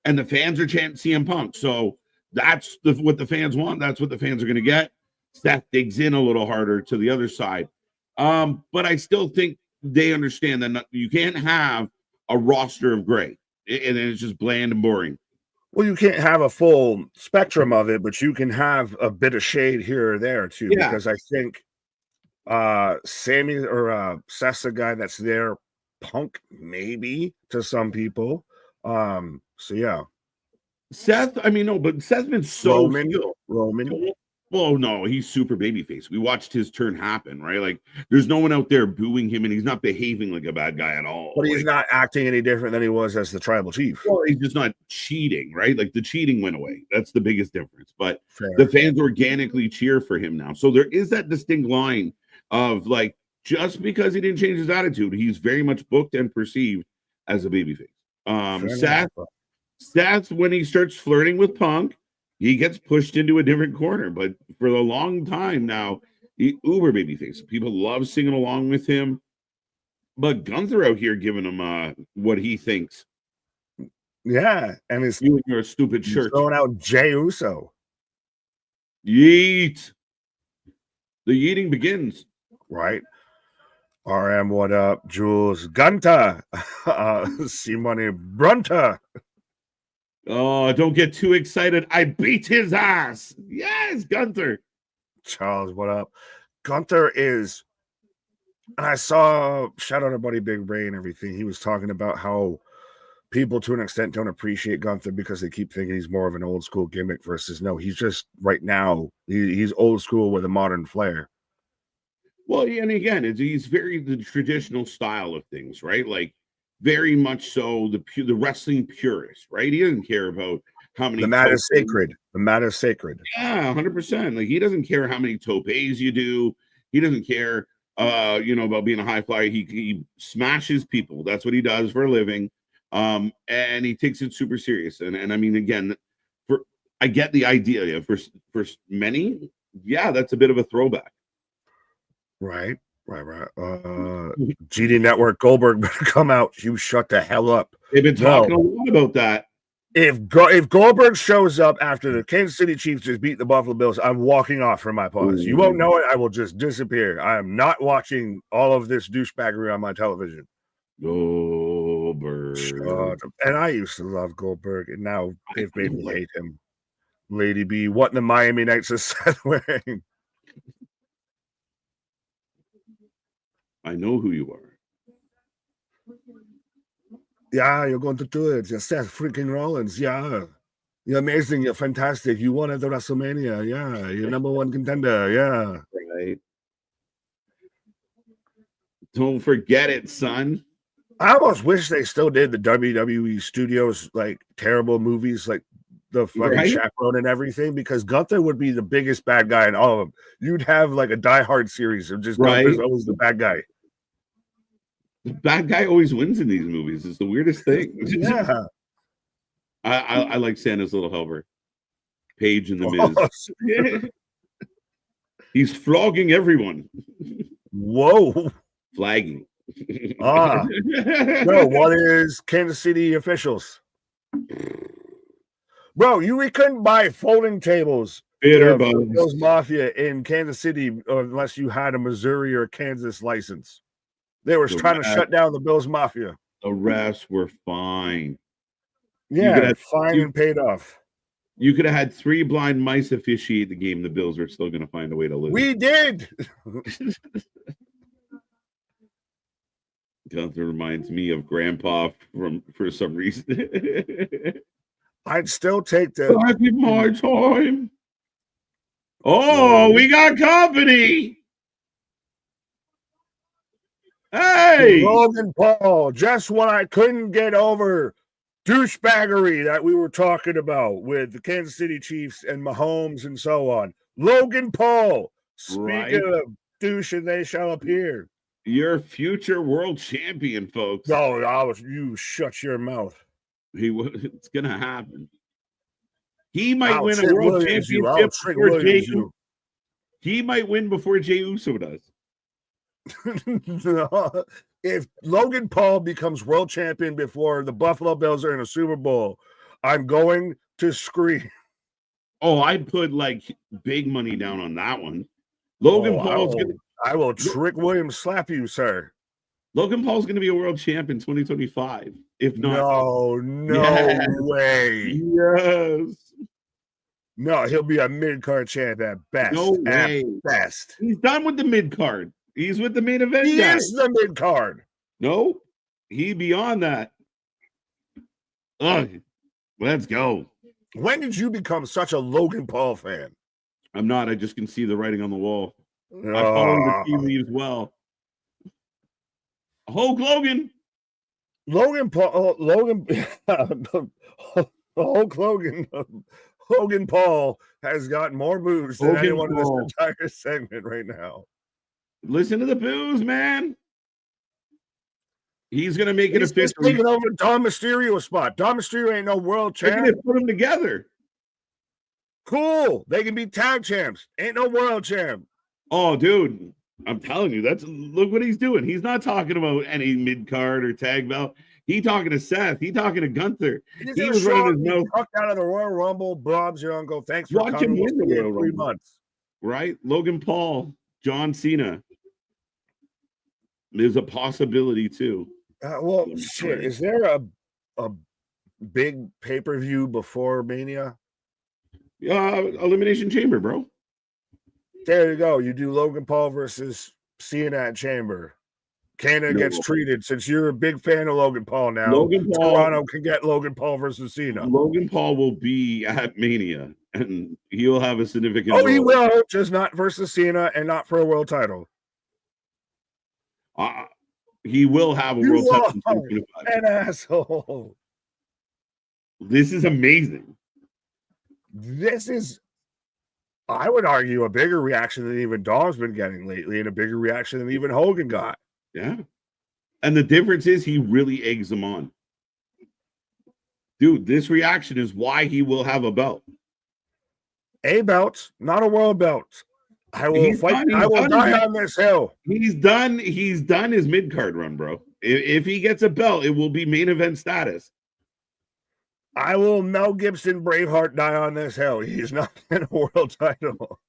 A: and the fans are chanting CM Punk. So that's what the fans want. That's what the fans are going to get. Seth digs in a little harder to the other side. But I still think they understand that you can't have a roster of gray, and it's just bland and boring.
B: Well, you can't have a full spectrum of it, but you can have a bit of shade here or there too. Yeah. Because I think Sammy or Seth's a guy that's there. Punk maybe to some people. So yeah.
A: Seth, I mean, no, but Seth's been so
B: Roman.
A: Well, no, he's super babyface. We watched his turn happen, right? Like, there's no one out there booing him, and he's not behaving like a bad guy at all.
B: But he's
A: like,
B: not acting any different than he was as the tribal chief.
A: Well, he's just not cheating, right? Like, the cheating went away. That's the biggest difference. But
B: Fair.
A: the fans organically cheer for him now. So there is that distinct line of, like, just because he didn't change his attitude, he's very much booked and perceived as a babyface. Seth, when he starts flirting with Punk, he gets pushed into a different corner. But for a long time now, he uber babyface. People love singing along with him. But Gunther out here giving him what he thinks.
B: Yeah, and it's
A: you and your stupid shirt.
B: Throwing out Jey Uso.
A: Yeet. The yeeting begins.
B: Right. RM, what up? Jules Gunter. C-Money Brunter.
A: Oh, don't get too excited. I beat his ass. Yes, Gunther.
B: Charles, what up? Gunther is, and I saw, shout out our buddy Big Ray and everything. He was talking about how people to an extent don't appreciate Gunther because they keep thinking he's more of an old school gimmick versus no, he's just right now, he's old school with a modern flair.
A: Well, and again, he's very the traditional style of things, right? Like, very much so the wrestling purist, right? He doesn't care about how many.
B: The mat is sacred. The mat is sacred.
A: Yeah, 100%. Like, he doesn't care how many topes you do. He doesn't care, about being a high flyer. He smashes people. That's what he does for a living. And he takes it super serious. And I mean, again, I get the idea. For many, yeah, that's a bit of a throwback.
B: Right. GD Network Goldberg better come out. You shut the hell up.
A: They've been talking a lot about that.
B: If Goldberg shows up after the Kansas City Chiefs just beat the Buffalo Bills, I'm walking off from my pause. You won't know it. I will just disappear. I am not watching all of this douchebaggery on my television.
A: Goldberg.
B: And I used to love Goldberg, and now they've made me hate him. Lady B, what in the Miami Nights is Seth wearing?
A: I know who you are.
B: Yeah, you're going to do it. You're Seth freaking Rollins. Yeah. You're amazing. You're fantastic. You won at the WrestleMania. Yeah. You're number one contender. Yeah.
A: Right. Don't forget it, son.
B: I almost wish they still did the WWE Studios, like, terrible movies, like the fucking Chaperone and everything, because Gunther would be the biggest bad guy in all of them. You'd have like a Die Hard series of just Gunther's always the bad guy.
A: The bad guy always wins in these movies. It's the weirdest thing.
B: Yeah.
A: I like Santa's little helper. Page in the Miz. He's flogging everyone.
B: Whoa.
A: Flagging.
B: No, what is Kansas City officials? Bro, we couldn't buy folding tables
A: for
B: Bills Mafia in Kansas City unless you had a Missouri or Kansas license. They were trying to shut down the Bills Mafia.
A: The refs were fine.
B: Yeah, fine and paid off.
A: You could have had 3 blind mice officiate the game. The Bills were still going to find a way to lose.
B: We did.
A: Gunther reminds me of Grandpa for some reason.
B: I'd still take the.
A: Back in my time. Oh, we got company. Hey,
B: Logan Paul, just when I couldn't get over douchebaggery that we were talking about with the Kansas City Chiefs and Mahomes and so on. Logan Paul, speaking of douche, and they shall appear.
A: Your future world champion, folks.
B: No, you shut your mouth.
A: It's gonna happen. He might win a world championship before Jey. He might win before Jey Uso does.
B: No. If Logan Paul becomes world champion before the Buffalo Bills are in a Super Bowl, I'm going to scream.
A: Oh, I'd put like big money down on that one. Logan Paul's gonna.
B: I will Trick Williams slap you, sir.
A: Logan Paul's going to be a world champ in 2025. If not,
B: no way.
A: Yes.
B: No, he'll be a mid-card champ at best.
A: No way.
B: At best.
A: He's done with the mid-card. He's with the main event.
B: He is the mid-card.
A: No, he beyond that. Ugh. Let's go.
B: When did you become such a Logan Paul fan?
A: I'm not. I just can see the writing on the wall. I follow the tea leaves well. Hulk Hogan.
B: Logan Paul. Logan. Hulk Hogan. Logan Paul has got more moves than
A: Logan
B: anyone
A: Paul.
B: in this entire segment right now.
A: Listen to the boos, man. He's gonna make it
B: He's
A: official.
B: taking over Dom Mysterio spot. Dom Mysterio ain't no world
A: They're
B: champ.
A: gonna put them together.
B: Cool. They can be tag champs. Ain't no world champ.
A: Oh, dude, I'm telling you, look what he's doing. He's not talking about any mid card or tag belt. He talking to Seth. He talking to Gunther. He was running his mouth.
B: Tucked out of the Royal Rumble. Bob's your uncle. Thanks for
A: Watch
B: coming.
A: him win the
B: We'll see you
A: Royal
B: in 3
A: Rumble.
B: months.
A: Right? Logan Paul, John Cena. There's a possibility too.
B: Well, shit. Is there a big pay-per-view before Mania?
A: Elimination Chamber, bro.
B: There you go. You do Logan Paul versus Cena at Chamber. Canada gets treated since you're a big fan of Logan Paul now.
A: Logan Paul,
B: Toronto can get Logan Paul versus Cena.
A: Logan Paul will be at Mania and he'll have a significant
B: role. He will, just not versus Cena and not for a world title.
A: He will have a world title.
B: An asshole.
A: This is amazing.
B: This is, I would argue, a bigger reaction than even Dom's been getting lately, and a bigger reaction than even Hogan got.
A: Yeah. And the difference is he really eggs him on. Dude, this reaction is why he will have a belt.
B: A belt, not a world belt. I will fight. I will die on this hill.
A: He's done his mid-card run, bro. If he gets a belt, it will be main event status.
B: I will Mel Gibson Braveheart die on this hill. He's not in a world title.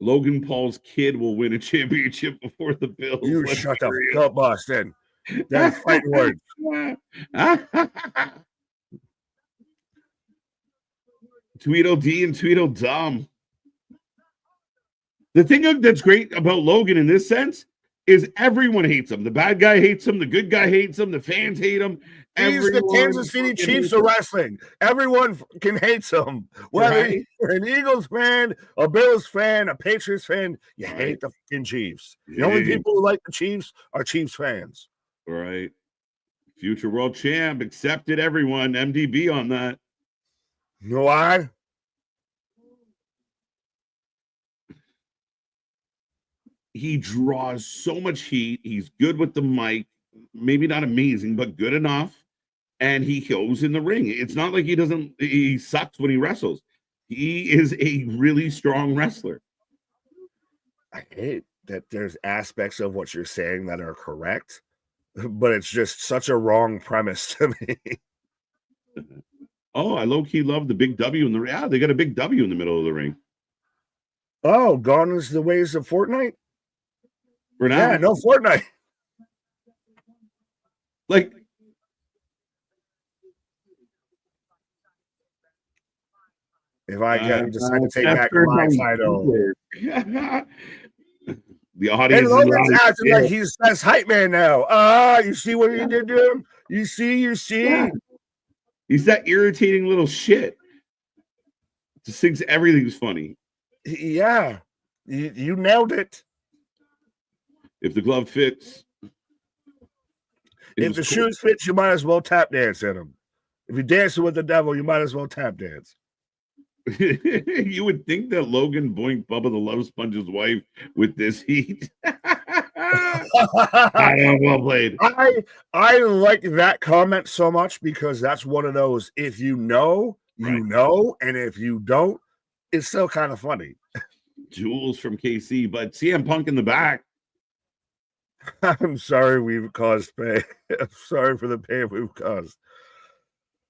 A: Logan Paul's kid will win a championship before the Bills.
B: You shut the fuck up, Boston. That's fighting words.
A: Tweedledee and Tweedledum. The thing that's great about Logan in this sense is everyone hates him. The bad guy hates him. The good guy hates him. The fans hate him.
B: He's the Kansas City Chiefs of wrestling. Everyone can hate him. Whether you're an Eagles fan, a Bills fan, a Patriots fan, you hate the fucking Chiefs. The only people who like the Chiefs are Chiefs fans.
A: Right. Future world champ accepted everyone. MDB on that.
B: You know why?
A: He draws so much heat. He's good with the mic. Maybe not amazing, but good enough. And he goes in the ring. It's not like he sucks when he wrestles. He is a really strong wrestler.
B: I hate that there's aspects of what you're saying that are correct, but it's just such a wrong premise to me.
A: Oh, I low-key love the big W in the ring. Yeah, they got a big W in the middle of the ring.
B: Oh, gone is the ways of Fortnite?
A: For now.
B: Yeah, no Fortnite.
A: Like,
B: if I decide to take back my title.
A: The audience
B: is acting like he's best hype man now. You see what he did to him? You see? Yeah.
A: He's that irritating little shit. Just thinks everything's funny.
B: Yeah. You nailed it.
A: If the glove fits.
B: If the shoes fit, you might as well tap dance in them. If you're dancing with the devil, you might as well tap dance.
A: You would think that Logan boinked Bubba the Love Sponge's wife with this heat. Well played.
B: I like that comment so much because that's one of those, if you know, you know, and if you don't, it's still kind of funny.
A: Jules from KC, but CM Punk in the back.
B: I'm sorry we've caused pain. I'm sorry for the pain we've caused.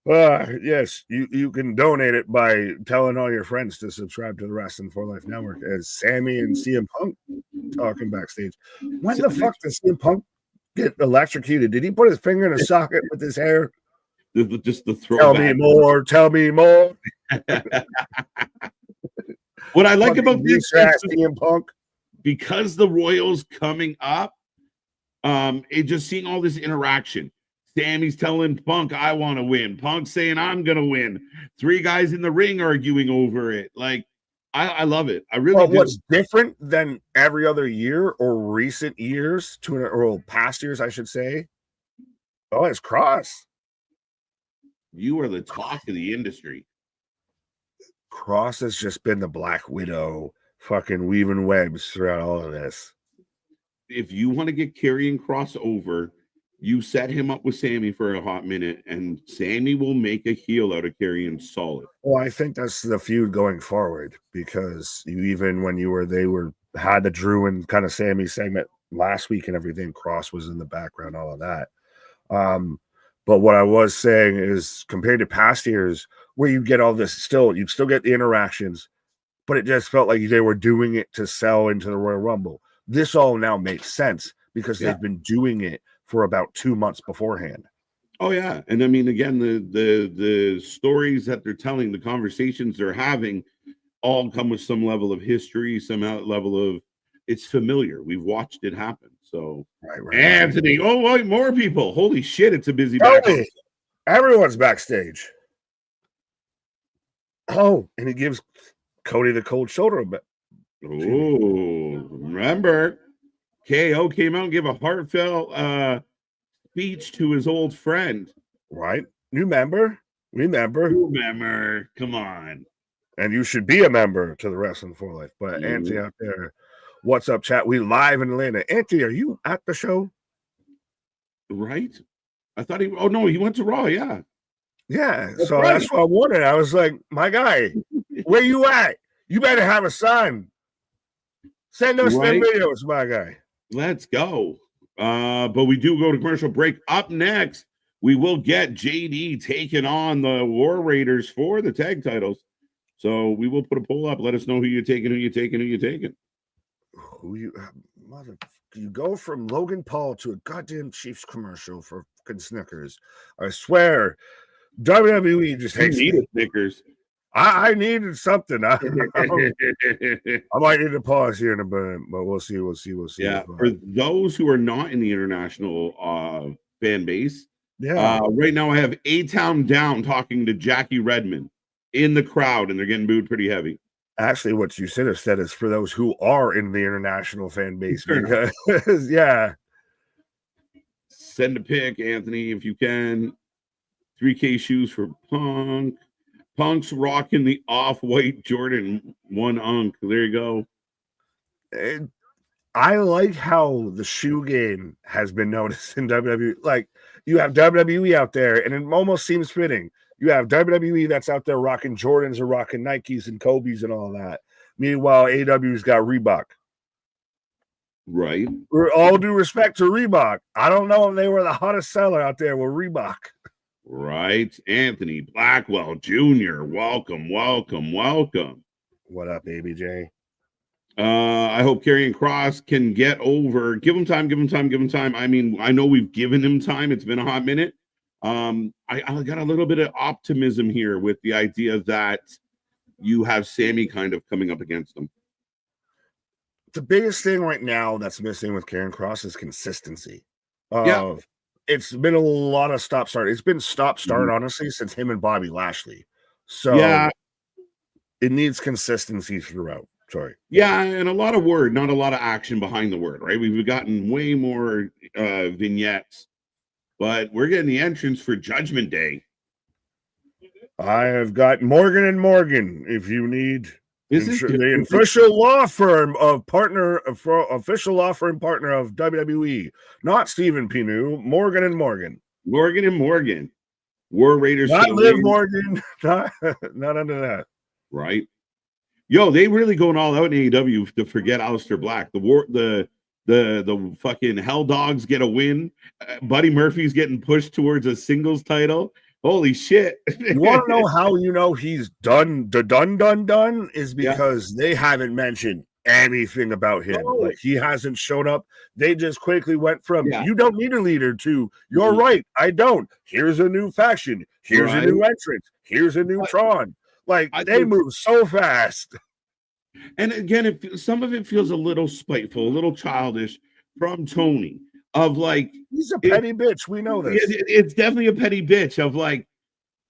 B: Yes, you can donate it by telling all your friends to subscribe to the Wrestling for Life Network as Sammy and CM Punk talking backstage. When the fuck did CM Punk get electrocuted? Did he put his finger in a socket with his hair?
A: Just the throw.
B: Tell me more. Tell me more.
A: What I like about this
B: CM Punk,
A: because the Royals coming up, it just seeing all this interaction. Sammy's telling Punk, I want to win. Punk saying, I'm going to win. 3 guys in the ring arguing over it. Like, I love it. I really
B: But
A: do.
B: what's different than every other year or recent years, or past years, I should say? Oh, it's Cross.
A: You are the talk of the industry.
B: Cross has just been the Black Widow, fucking weaving webs throughout all of this.
A: If you want to get Karrion Kross over, you set him up with Sammy for a hot minute, and Sammy will make a heel out of Karrion solid.
B: Well, I think that's the feud going forward, because even when had the Drew and kind of Sammy segment last week and everything, Cross was in the background, all of that. But what I was saying is, compared to past years where you get all this, you'd still get the interactions, but it just felt like they were doing it to sell into the Royal Rumble. This all now makes sense because they've been doing it for about 2 months beforehand.
A: Oh yeah, and I mean, again, the stories that they're telling, the conversations they're having, all come with some level of history, some level of it's familiar. We've watched it happen. So, right. Anthony, oh, wait, more people! Holy shit, it's a busy backstage.
B: Everyone's backstage. Oh, and he gives Cody the cold shoulder a bit.
A: Oh, remember, KO came out and gave a heartfelt speech to his old friend.
B: Right. Remember.
A: Come on.
B: And you should be a member to the Wrestling for Life. But Anthony out there, what's up, chat? We live in Atlanta. Anthony, are you at the show?
A: Right. I thought he went to Raw. Yeah.
B: Yeah. So that's what I wanted. I was like, my guy, where you at? You better have a sign. Send us them videos, my guy.
A: Let's go. But we do go to commercial break. Up next, we will get JD taking on the War Raiders for the tag titles. So we will put a poll up. Let us know who you're taking.
B: You go from Logan Paul to a goddamn Chiefs commercial for fucking Snickers. I swear, WWE just hates me.
A: Snickers.
B: I needed something. I might need to pause here in a minute, but we'll see.
A: Yeah, for those who are not in the international fan base, right now I have A-Town Down talking to Jackie Redmond in the crowd, and they're getting booed pretty heavy.
B: Actually, what you should have said is for those who are in the international fan base, because
A: send a pic, Anthony, if you can. 3K shoes for Punk. Punk's rocking the off-white Jordan 1 Unk. There you go.
B: I like how the shoe game has been noticed in WWE. Like, you have WWE out there, and it almost seems fitting. You have WWE that's out there rocking Jordans or rocking Nikes and Kobe's and all that. Meanwhile, AEW's got Reebok.
A: Right.
B: With all due respect to Reebok, I don't know if they were the hottest seller out there with Reebok.
A: Right. Anthony Blackwell Jr., welcome.
B: What up, ABJ?
A: I hope Karrion Kross can get over. Give him time. I mean, I know we've given him time. It's been a hot minute. I got a little bit of optimism here with the idea that you have Sammy kind of coming up against him.
B: The biggest thing right now that's missing with Karrion Kross is consistency. It's been a lot of stop-start. It's been stop-start, honestly, since him and Bobby Lashley. So it needs consistency throughout. Sorry.
A: Yeah, and a lot of word, not a lot of action behind the word, right? We've gotten way more vignettes, but we're getting the entrance for Judgment Day.
B: I have got Morgan and Morgan. If you need the official law firm partner of WWE, not Stephen Pinu, Morgan and Morgan. War Raiders. Not Liv Morgan. Not under that.
A: Right. Yo, they really going all out in AEW to forget Aleister Black. The fucking Hell Dogs get a win. Buddy Murphy's getting pushed towards a singles title. Holy shit.
B: You want to know how you know he's done is because they haven't mentioned anything about him. Like, he hasn't shown up. They just quickly went from you don't need a leader to you're right, I don't. Here's a new faction. Here's a new entrance. Here's a new Tron. Like, they move so fast.
A: And again, some of it feels a little spiteful, a little childish from Tony. Of like,
B: he's a petty bitch. We know this.
A: It's definitely a petty bitch of like,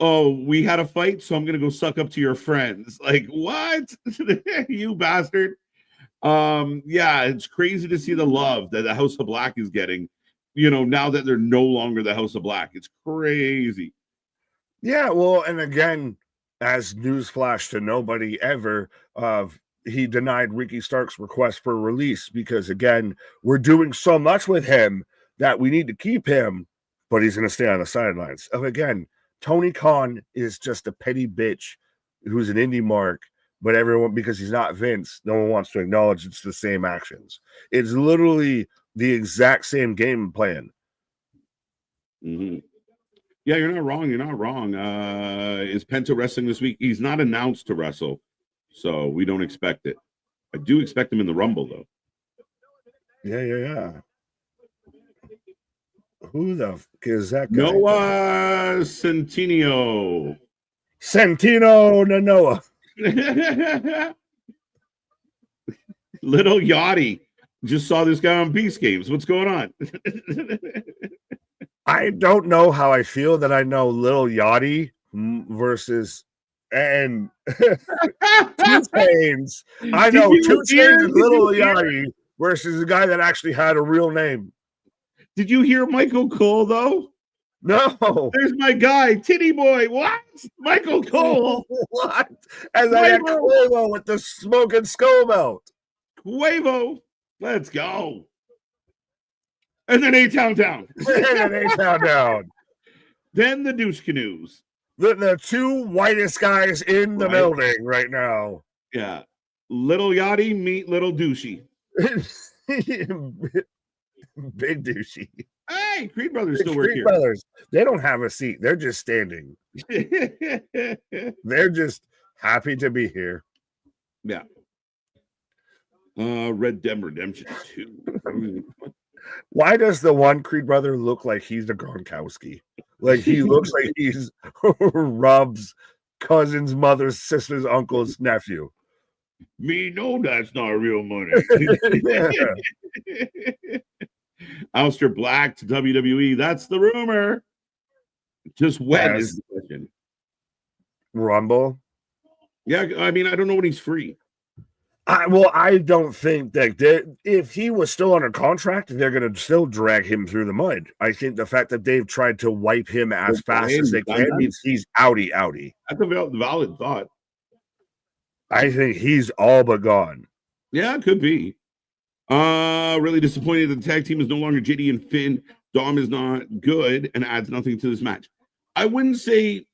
A: oh, we had a fight, so I'm gonna go suck up to your friends. Like, what? You bastard. Yeah, it's crazy to see the love that the House of Black is getting, now that they're no longer the House of Black. It's crazy.
B: Yeah, well, and again, as newsflash to nobody ever, he denied Ricky Stark's request for release because, again, we're doing so much with him that we need to keep him, but he's going to stay on the sidelines. Again, Tony Khan is just a petty bitch who's an indie mark, but everyone, because he's not Vince, no one wants to acknowledge it's the same actions. It's literally the exact same game plan.
A: Mm-hmm. Yeah, you're not wrong. You're not wrong. Is Penta wrestling this week? He's not announced to wrestle, so we don't expect it. I do expect him in the Rumble, though.
B: Yeah. Who the f is that guy?
A: Noah Centineo.
B: Noah.
A: Little Yachty. Just saw this guy on Beast Games. What's going on?
B: I don't know how I feel that I know Little Yachty versus and Two Chains. I know Two Chains and Little Yachty versus a guy that actually had a real name.
A: Did you hear Michael Cole, though?
B: No.
A: There's my guy, Titty Boy. What? Michael Cole.
B: What? And I had Quavo with the smoking skull belt.
A: Quavo. Let's go. And then A-Town Down. Then the Douche Canoes.
B: The two whitest guys in the building right now.
A: Yeah. Little Yachty meet Little Douchey.
B: Big Douchey.
A: Hey, Creed Brothers still work here.
B: Brothers, they don't have a seat. They're just standing. They're just happy to be here.
A: Yeah. Red Dead Redemption 2.
B: Why does the one Creed brother look like he's the Gronkowski? Like he looks like he's Rob's cousin's mother's sister's uncle's nephew.
A: Me know that's not real money. Aleister Black to WWE. That's the rumor. Just when is the question?
B: Rumble?
A: Yeah, I mean, I don't know when he's free.
B: I don't think that if he was still under contract, they're going to still drag him through the mud. I think the fact that they've tried to wipe him as fast as they can means he's outie.
A: That's a valid thought.
B: I think he's all but gone.
A: Yeah, it could be. Really disappointed that the tag team is no longer JD and Finn. Dom is not good and adds nothing to this match. I wouldn't say,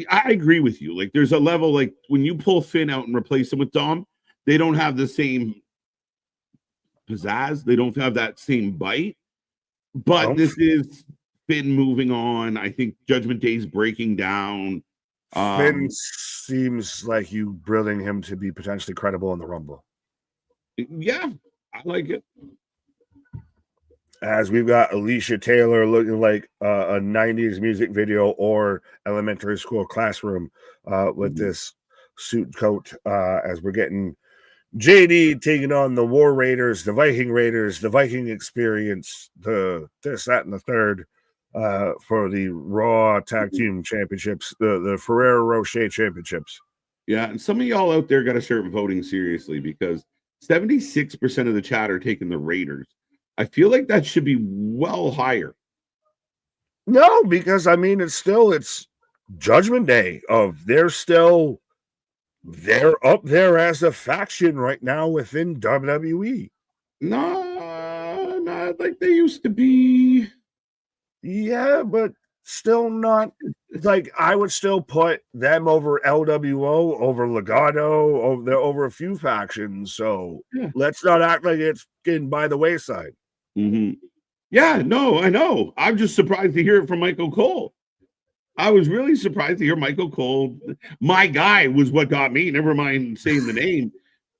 A: I agree with you. Like, there's a level, like, when you pull Finn out and replace him with Dom, they don't have the same pizzazz. They don't have that same bite. But this is Finn moving on. I think Judgment Day's breaking down.
B: Finn seems like you brilling him to be potentially credible in the Rumble.
A: Yeah, I like it.
B: As we've got Alicia Taylor looking like a 90s music video or elementary school classroom with this suit coat as we're getting JD taking on the War Raiders, the Viking Experience, the this, that, and the third for the Raw Tag Team Championships, the Ferrero Rocher Championships.
A: Yeah, and some of y'all out there got to start voting seriously because 76% of the chat are taking the Raiders. I feel like that should be well higher.
B: No, because I mean it's Judgment Day they're up there as a faction right now within WWE.
A: No, not like they used to be.
B: Yeah, but still not. Like I would still put them over LWO, over Legado, over a few factions. So let's not act like it's getting by the wayside.
A: Mm-hmm. Yeah, no, I know. I'm just surprised to hear it from Michael Cole. I was really surprised to hear Michael Cole. My guy was what got me. Never mind saying the name.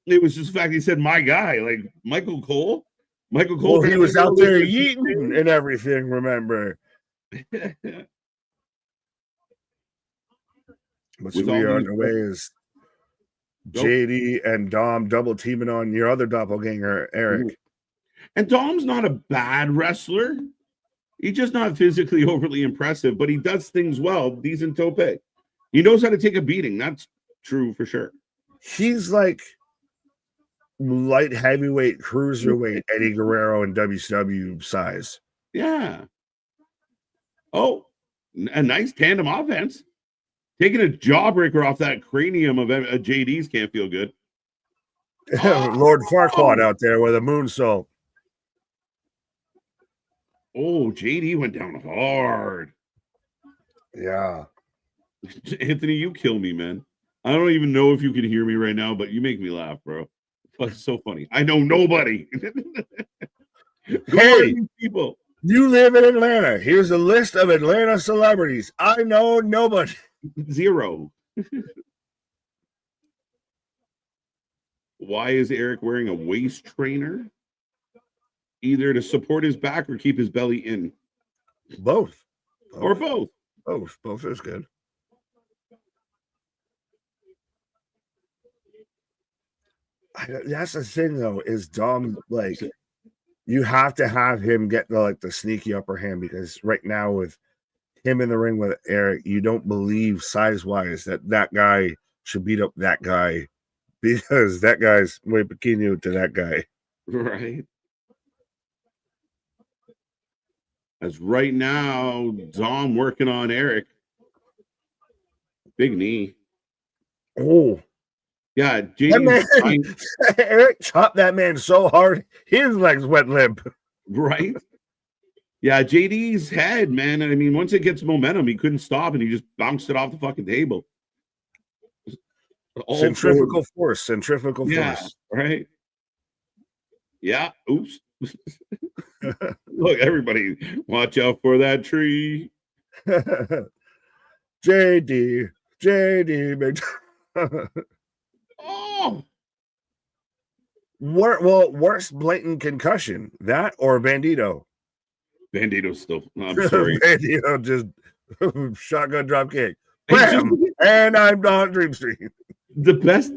A: It was just the fact he said my guy, like Michael Cole. Michael Cole.
B: Well, he was out there eating and everything. Remember. But so we are on the way is JD and Dom double teaming on your other doppelganger, Eric.
A: And Dom's not a bad wrestler. He's just not physically overly impressive, but he does things well. Decent tope. He knows how to take a beating. That's true for sure.
B: He's like light heavyweight, cruiserweight Eddie Guerrero in WCW size.
A: Yeah. Oh, a nice tandem offense. Taking a jawbreaker off that cranium of JD's can't feel good.
B: Lord Farquaad out there with a moonsault.
A: Oh, JD went down hard.
B: Yeah.
A: Anthony, you kill me, man. I don't even know if you can hear me right now, but you make me laugh, bro. That's so funny. I know nobody. Who are these people?
B: You live in Atlanta. Here's a list of Atlanta celebrities. I know nobody.
A: Zero. Why is Eric wearing a waist trainer? Either to support his back or keep his belly in.
B: Both.
A: Or both.
B: Both is good. That's the thing, though, is Dom, like, you have to have him get the sneaky upper hand, because right now with him in the ring with Eric, you don't believe size-wise that guy should beat up that guy, because that guy's way pequeño to that guy.
A: Right. As right now, Dom working on Eric. Big knee.
B: Oh.
A: Yeah,
B: Eric chopped that man so hard, his legs went limp.
A: Right? Yeah, JD's head, man. I mean, once it gets momentum, he couldn't stop, and he just bounced it off the fucking table.
B: Centrifugal force.
A: Yeah, right? Yeah, oops. Look, everybody, watch out for that tree.
B: JD.
A: Oh,
B: worst blatant concussion, that or Bandito?
A: Bandito's still. I'm sorry.
B: Bandito just shotgun drop kick. Bam! And I'm on Dream Street.
A: The best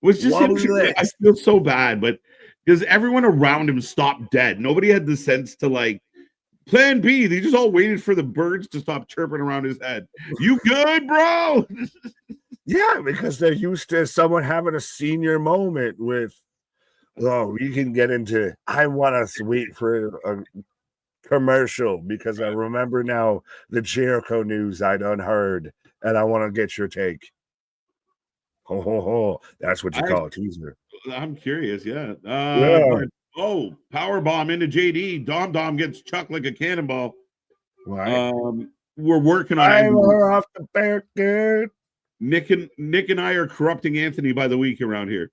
A: was just him. I feel so bad, but because everyone around him stopped dead. Nobody had the sense to like plan B. They just all waited for the birds to stop chirping around his head. You good, bro?
B: Yeah, because they're used to someone having a senior moment with, you can get into, I want to wait for a commercial because I remember now the Jericho news I done heard, and I want to get your take. That's what you call a teaser.
A: I'm curious, yeah.
B: Yeah.
A: Oh, power bomb into JD. Dom gets chucked like a cannonball.
B: Right.
A: We're working on
B: I'm off the barricade.
A: Nick and I are corrupting Anthony by the week around here.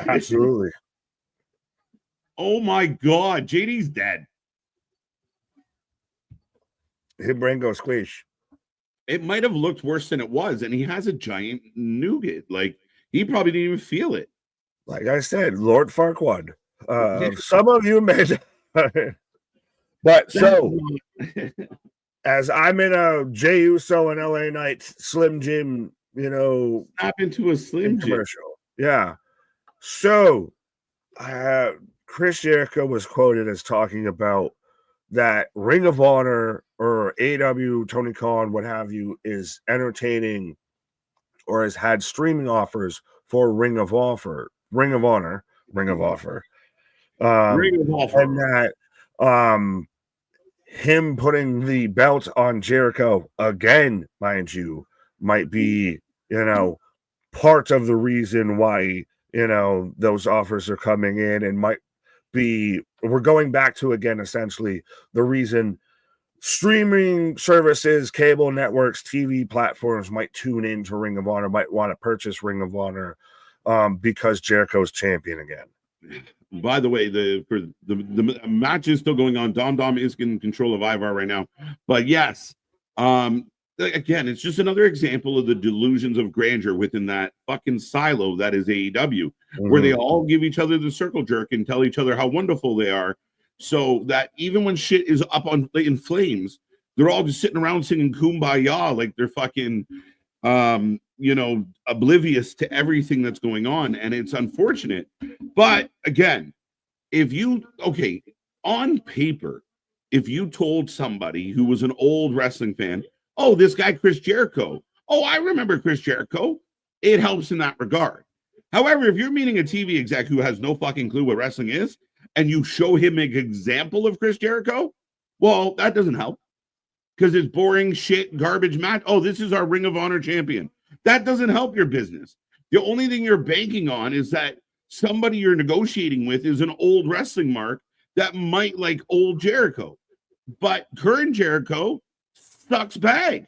B: Absolutely.
A: Oh my God, JD's dead.
B: His brain goes squish.
A: It might have looked worse than it was, and he has a giant nougat. Like, he probably didn't even feel it.
B: Like I said, Lord Farquaad. Some of you may, but so as I'm in a Jey Uso and LA Knight Slim Jim,
A: snap into a Slim Jim
B: commercial. Yeah. So, Chris Jericho was quoted as talking about that Ring of Honor or AEW, Tony Khan, what have you, is entertaining or has had streaming offers for Ring of Honor. And that him putting the belt on Jericho again, mind you, might be, part of the reason why, those offers are coming in, and might be, we're going back to, again, essentially the reason streaming services, cable networks, TV platforms might tune into Ring of Honor, might want to purchase Ring of Honor because Jericho's champion again.
A: By the way, the match is still going on. Dom is in control of Ivar right now. But yes, again, it's just another example of the delusions of grandeur within that fucking silo that is AEW, where they all give each other the circle jerk and tell each other how wonderful they are, so that even when shit is up in flames, they're all just sitting around singing Kumbaya like they're fucking oblivious to everything that's going on. And it's unfortunate. But again, on paper, if you told somebody who was an old wrestling fan, oh, this guy Chris Jericho, Oh, I remember Chris Jericho. It helps in that regard. However, if you're meeting a TV exec who has no fucking clue what wrestling is, and you show him an example of Chris Jericho, well, that doesn't help because it's boring shit, garbage match. Oh, this is our Ring of Honor champion. That doesn't help your business. The only thing you're banking on is that somebody you're negotiating with is an old wrestling mark that might like old Jericho. But current Jericho sucks bag,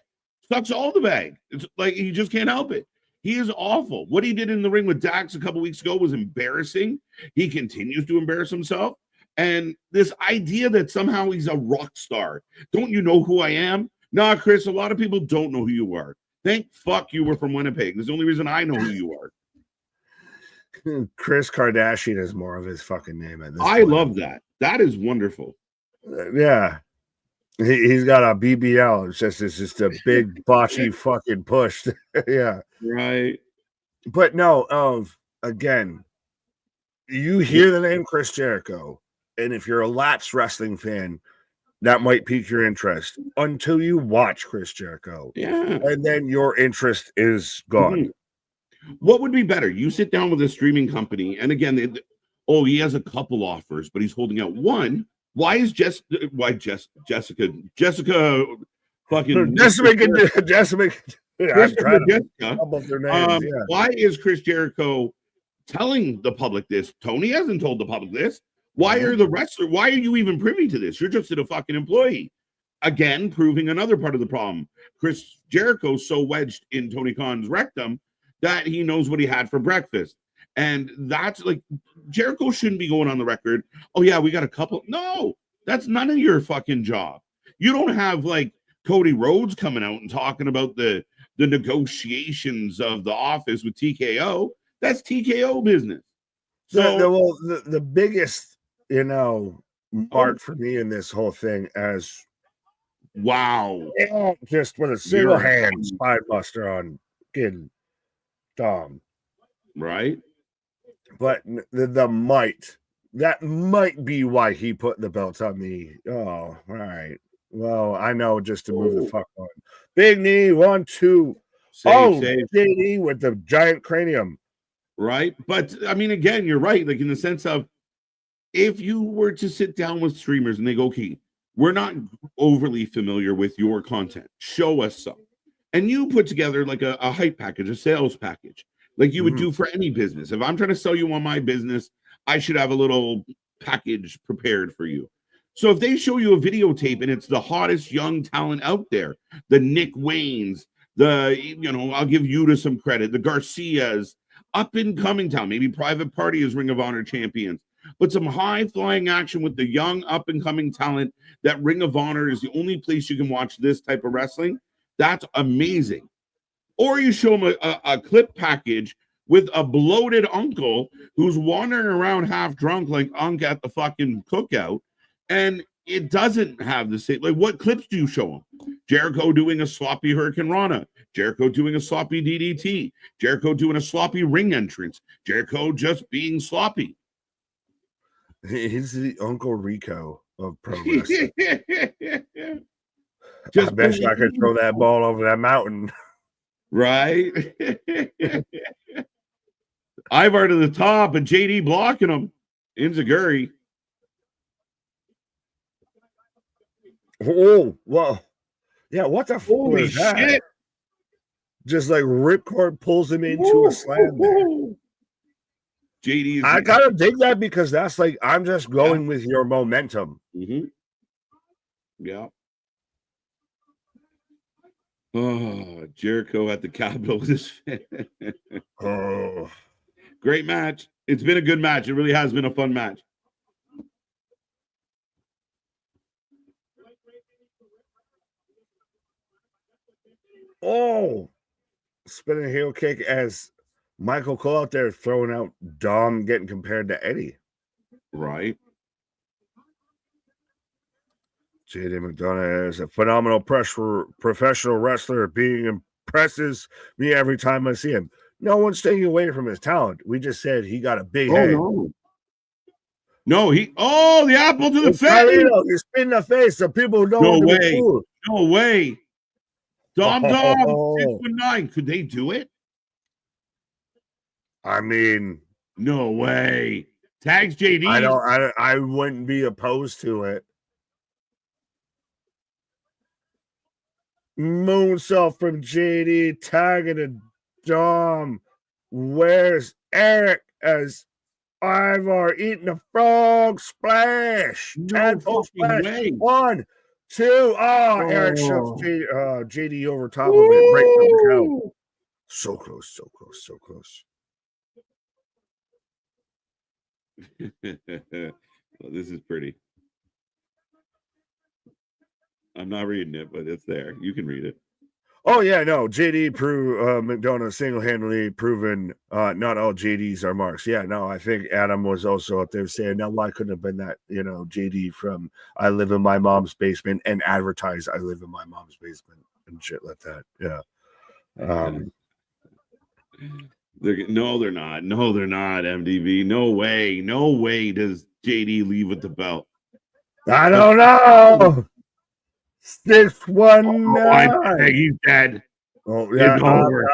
A: sucks all the bag. It's like he just can't help it. He is awful. What he did in the ring with Dax a couple weeks ago was embarrassing. He continues to embarrass himself. And this idea that somehow he's a rock star. Don't you know who I am? Nah, Chris, a lot of people don't know who you are. Thank fuck you were from Winnipeg. That's the only reason I know who you are.
B: Chris Kardashian is more of his fucking name at this
A: I
B: point.
A: love that. That is wonderful.
B: Yeah. He's got a BBL. It's just a big botchy fucking push. Yeah.
A: Right.
B: But no, again, you hear the name Chris Jericho, and if you're a latch wrestling fan, that might pique your interest until you watch Chris Jericho.
A: Yeah.
B: And then your interest is gone.
A: What would be better? You sit down with a streaming company, and again, he has a couple offers, but he's holding out one. Why is Jessica fucking
B: Jessica?
A: Why is Chris Jericho telling the public this? Tony hasn't told the public this. Why are the wrestler? Why are you even privy to this? You're just a fucking employee. Again, proving another part of the problem. Chris Jericho's so wedged in Tony Khan's rectum that he knows what he had for breakfast. And that's like, Jericho shouldn't be going on the record. Oh, yeah, we got a couple. No, that's none of your fucking job. You don't have like Cody Rhodes coming out and talking about the negotiations of the office with TKO. That's TKO business.
B: So the biggest, mark for me in this whole thing as just with a single hand spine buster on fucking Dom.
A: Right.
B: But the might, that might be why he put the belt on me. Oh, all right. Well, I know just to move the fuck on. Big knee, 1, 2. Save. JD with the giant cranium.
A: Right. But I mean, again, you're right. Like in the sense of if you were to sit down with streamers and they go, okay, we're not overly familiar with your content. Show us some. And you put together like a hype package, a sales package, like you would do for any business. If I'm trying to sell you on my business, I should have a little package prepared for you. So if they show you a videotape and it's the hottest young talent out there, the Nick Waynes, I'll give you to some credit, the Garcias, up and coming talent, maybe Private Party is Ring of Honor champions, but some high flying action with the young up and coming talent that Ring of Honor is the only place you can watch this type of wrestling. That's amazing. Or you show them a clip package with a bloated uncle who's wandering around half drunk like Unc at the fucking cookout, and it doesn't have the same. Like, what clips do you show them? Jericho doing a sloppy Hurricane Rana, Jericho doing a sloppy DDT, Jericho doing a sloppy ring entrance, Jericho just being sloppy.
B: He's the Uncle Rico of pro wrestling.
A: I
B: bet you I could throw that ball over that mountain.
A: Right? Ivar to the top and JD blocking him. Inzaguri.
B: Oh, well. Yeah, what the fuck
A: Holy
B: was that?
A: shit.
B: Just like Ripcord pulls him into a slam there.
A: JD,
B: I gotta dig that because that's like, I'm just going with your momentum.
A: Mm-hmm. Yeah. Oh, Jericho at the Capitol.
B: Oh,
A: great match. It's been a good match. It really has been a fun match.
B: Oh, spinning heel kick as Michael Cole out there throwing out Dom getting compared to Eddie.
A: Right.
B: JD McDonough is a phenomenal professional wrestler. Being impresses me every time I see him. No one's taking away from his talent. We just said he got a big head.
A: No, the apple to the face.
B: You spin the face so people don't.
A: No way. Dom
B: 619.
A: 619. Could they do it?
B: I mean,
A: no way. Tags JD.
B: I wouldn't be opposed to it. Moonsault from JD tagging a Dom. Where's Eric as Ivar eating a frog splash?
A: No fucking way.
B: 1, 2. Oh, Eric shoves JD over top of it. Breaks up the count. So close, so close, so close.
A: Well, this is pretty. I'm not reading it, but it's there. You can read it.
B: Oh yeah, no. JD McDonough single-handedly proven not all JDs are marks. Yeah, no. I think Adam was also up there saying, "Now, why couldn't have been that JD from I live in my mom's basement and advertise I live in my mom's basement and shit like that." Yeah.
A: No, they're not. No, they're not. MDB. No way. No way does JD leave with the belt.
B: I don't know. 619.
A: He's dead.
B: Oh yeah,
A: it's over.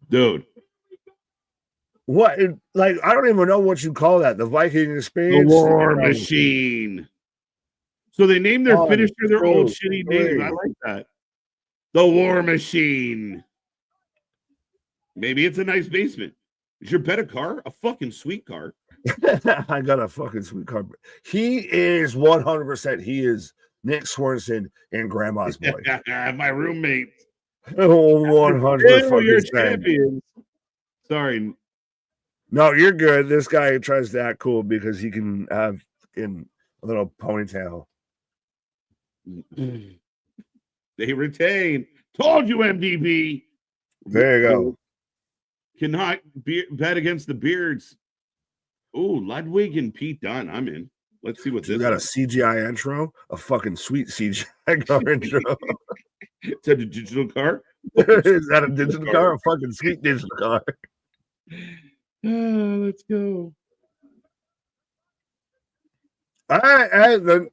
A: Dude.
B: What? Like, I don't even know what you call that. The Viking experience.
A: The War Machine. So they named their finisher their old shitty name. I like that. The War Machine. Maybe it's a nice basement. Is your bet a car? A fucking sweet car.
B: I got a fucking sweet car. He is 100%. He is Nick Swanson and Grandma's boy.
A: My roommate.
B: 100%.
A: You're champions. Sorry.
B: No, you're good. This guy tries to act cool because he can have in a little ponytail.
A: They retain. Told you, MDB.
B: There you go.
A: Cannot bet against the Beards. Oh, Ludwig and Pete Dunne. I'm in. Let's see what this
B: got. A CGI intro, a fucking sweet CGI car intro.
A: Is that a digital car?
B: Is that a digital car? A fucking sweet digital car.
A: Let's go.
B: The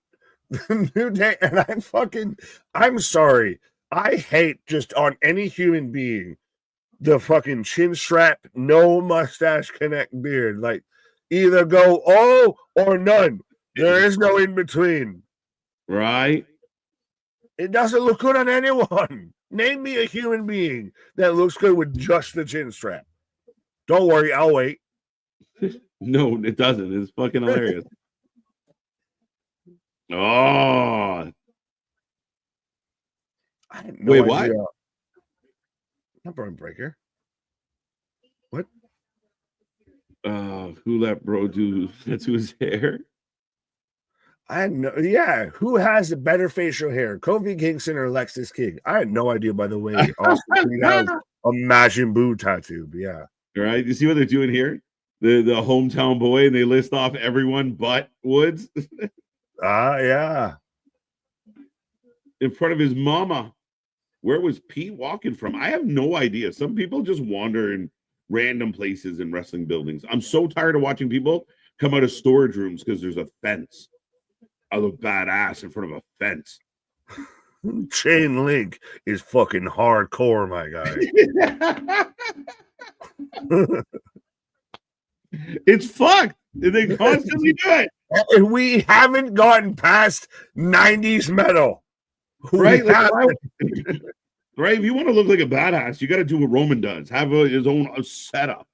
B: New Day, and I'm sorry. I hate just on any human being the fucking chin strap, no mustache connect beard. Like, either go all or none. There is no in between.
A: Right?
B: It doesn't look good on anyone. Name me a human being that looks good with just the chin strap. Don't worry, I'll wait.
A: No, it doesn't. It's fucking hilarious. Oh.
B: I had no
A: Wait,
B: idea.
A: what?
B: Not Burn Breaker. What?
A: Who let bro do that to his hair?
B: I had no, yeah. Who has the better facial hair, Kofi Kingston or Lexis King? I had no idea, by the way. Austin Creed has a Majin Buu tattoo, but yeah.
A: All right, you see what they're doing here? The hometown boy, and they list off everyone but Woods.
B: Yeah.
A: In front of his mama. Where was Pete walking from? I have no idea. Some people just wander in random places in wrestling buildings. I'm so tired of watching people come out of storage rooms because there's a fence. I look badass in front of a fence.
B: Chain link is fucking hardcore, my guy.
A: It's fucked. They constantly do it.
B: And we haven't gotten past 90s metal.
A: Right? Right? If you want to look like a badass, you got to do what Roman does. Have his own setup.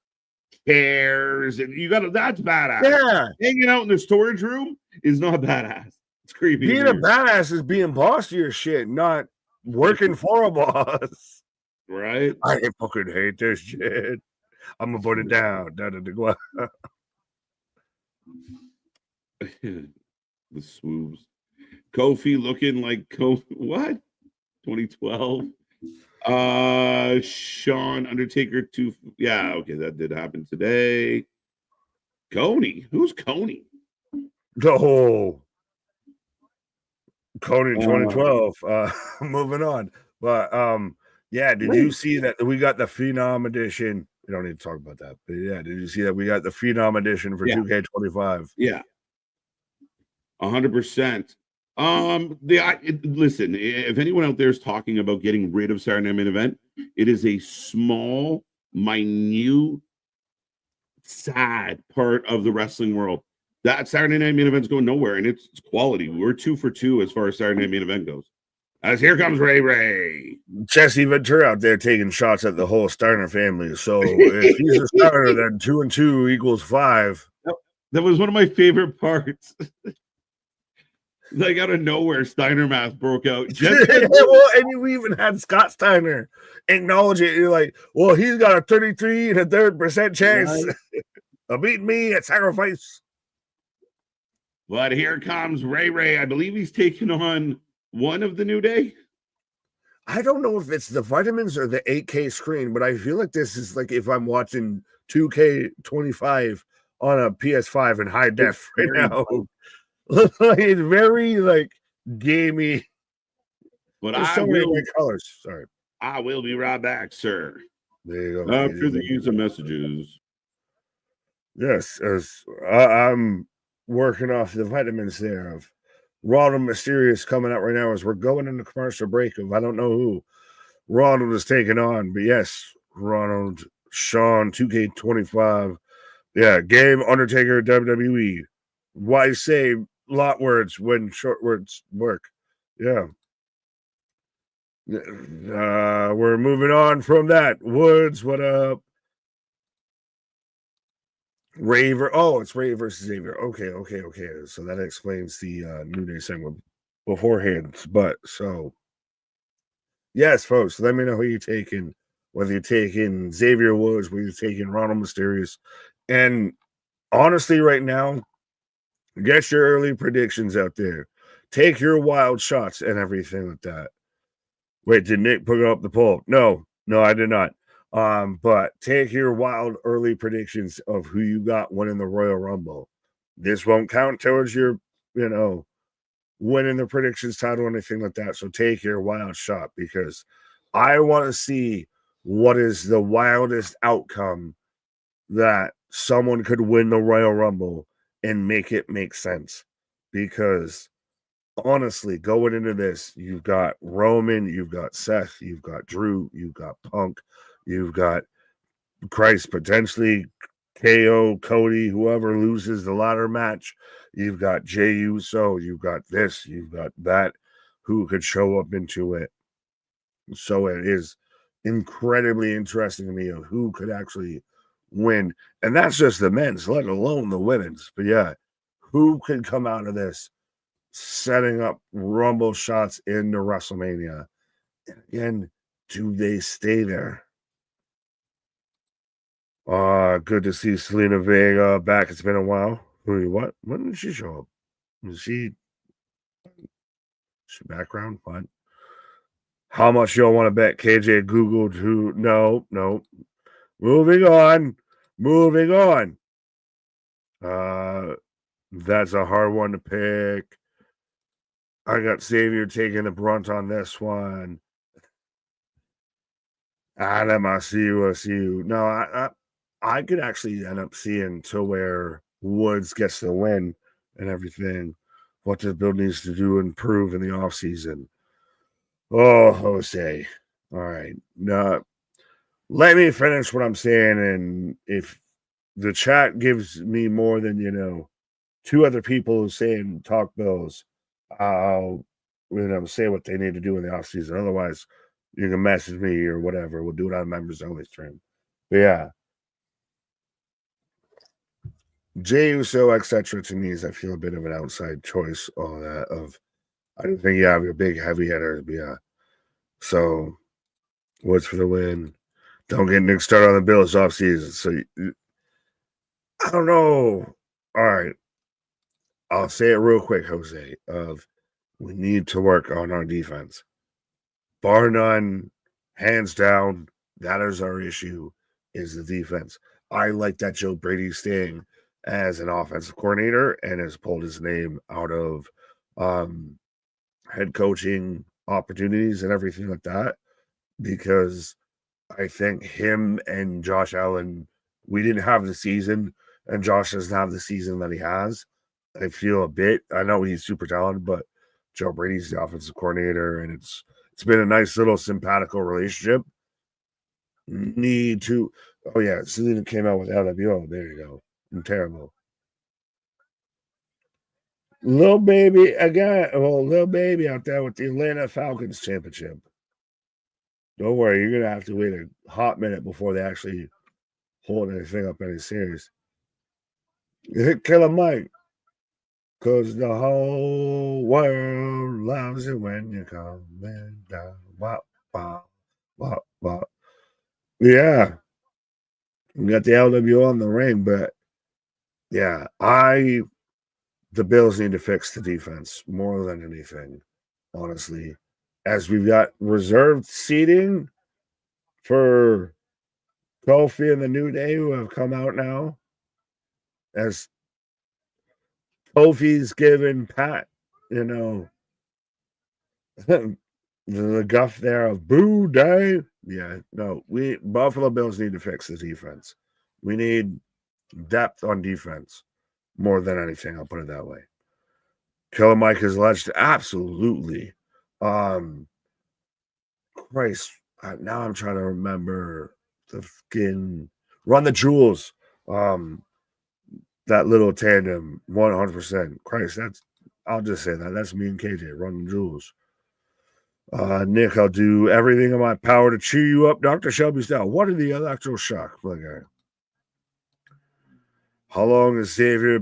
A: Chairs. And you got to, that's badass.
B: Yeah.
A: Hanging out in the storage room is not badass. It's creepy.
B: Being a badass is being boss to your shit, not working for a boss.
A: Right?
B: I fucking hate this shit. I'm gonna put it down.
A: The swoobs. Kofi looking like what? 2012. Sean Undertaker 2. Yeah, okay, that did happen today. Coney. Who's Coney?
B: Oh, Coney 2012. Moving on. But yeah, did you see that we got the Phenom edition? We don't need to talk about that. But yeah, did you see that we got the Phenom edition for 2K25?
A: Yeah. 100%. Listen, if anyone out there is talking about getting rid of Saturday Night Main Event, it is a small, minute, sad part of the wrestling world. That Saturday Night Main Event's going nowhere, and it's quality. We're 2 for 2 as far as Saturday Night Main Event goes. As here comes Ray Ray.
B: Jesse Ventura out there taking shots at the whole Steiner family. So if he's a starter, then 2 and 2 equals 5.
A: That was one of my favorite parts. Like out of nowhere, Steiner math broke out.
B: Well, and we even had Scott Steiner acknowledge it. You're like, well, he's got a 33 and a 3% chance of beating me at sacrifice.
A: But here comes Ray Ray. I believe he's taking on one of the New Day.
B: I don't know if it's the vitamins or the 8K screen, but I feel like this is like if I'm watching 2K25 on a PS5 in high def right now. It's very like gamey.
A: But
B: there's so many great colors. Sorry.
A: I will be right back, sir.
B: There you go.
A: After the user messages.
B: Yes, as I'm working off the vitamins there of Ronald Mysterious coming out right now as we're going into commercial break of I don't know who Ronald is taking on, but yes, Ronald, Sean, 2K25. Yeah, game Undertaker, WWE. Why say lot words when short words work? Yeah. We're moving on from that. Woods, what up? Ray it's Ray versus Xavier. Okay. So that explains the New Day segment beforehand. But so yes, folks, let me know who you're taking. Whether you're taking Xavier Woods, whether you're taking Ronald Mysterious. And honestly, right now, get your early predictions out there. Take your wild shots and everything like that. Wait, did Nick put up the poll? No, I did not. But take your wild early predictions of who you got winning the Royal Rumble. This won't count towards your, winning the predictions title or anything like that. So take your wild shot because I want to see what is the wildest outcome that someone could win the Royal Rumble and make it make sense. Because honestly, going into this, you've got Roman, you've got Seth, you've got Drew, you've got Punk, you've got Christ, potentially KO, Cody, whoever loses the ladder match. You've got Jey Uso, you've got this, you've got that, who could show up into it. So it is incredibly interesting to me of who could actually win. And that's just the men's, let alone the women's. But yeah, who could come out of this setting up Rumble shots into WrestleMania? And again, do they stay there? Good to see Selena Vega back. It's been a while. What? When did she show up? Was she background? What? How much y'all want to bet KJ Googled who? No. Moving on. That's a hard one to pick. I got Xavier taking the brunt on this one. Adam, I see you. No, I could actually end up seeing to where Woods gets the win and everything. What the build needs to do improve in the offseason. Oh, Jose. All right. Now, let me finish what I'm saying. And if the chat gives me more than, 2 other people saying talk Bills, I'll say what they need to do in the offseason. Otherwise, you can message me or whatever. We'll do it on members only stream. But yeah. Jey Uso, etc. to me is I feel a bit of an outside choice. All that of I don't think you have your big heavy hitters, but yeah. So Woods for the win. Don't get Nick started on the Bills off season. So I don't know. All right. I'll say it real quick, Jose, of we need to work on our defense. Bar none, hands down, that is our issue, is the defense. I like that Joe Brady's staying as an offensive coordinator and has pulled his name out of head coaching opportunities and everything like that, because I think him and Josh Allen, we didn't have the season, and Josh doesn't have the season that he has. I feel a bit, I know he's super talented, but Joe Brady's the offensive coordinator, and it's been a nice little simpatico relationship. Need to, oh yeah, Selena came out with LWO. There you go. I'm terrible. Little baby again. Well, little baby out there with the Atlanta Falcons championship. Don't worry, you're gonna have to wait a hot minute before they actually hold anything up any series. Killer Mike, cause the whole world loves it when you come down. Wop, wop, wop, wop. Yeah, we got the LWO on the ring, but yeah, the Bills need to fix the defense more than anything, honestly. As we've got reserved seating for Kofi and the New Day, who have come out now, as Kofi's given Pat, the guff there of Boo Day. Yeah, no, Buffalo Bills need to fix the defense. We need depth on defense more than anything. I'll put it that way. Killer Mike is alleged absolutely. Christ, now I'm trying to remember the fucking Run the Jewels. That little tandem, 100%. Christ, I'll just say that's me and KJ, Run the Jewels. Nick, I'll do everything in my power to cheer you up, Dr. Shelby style. What are the electroshock? Okay. How long has Xavier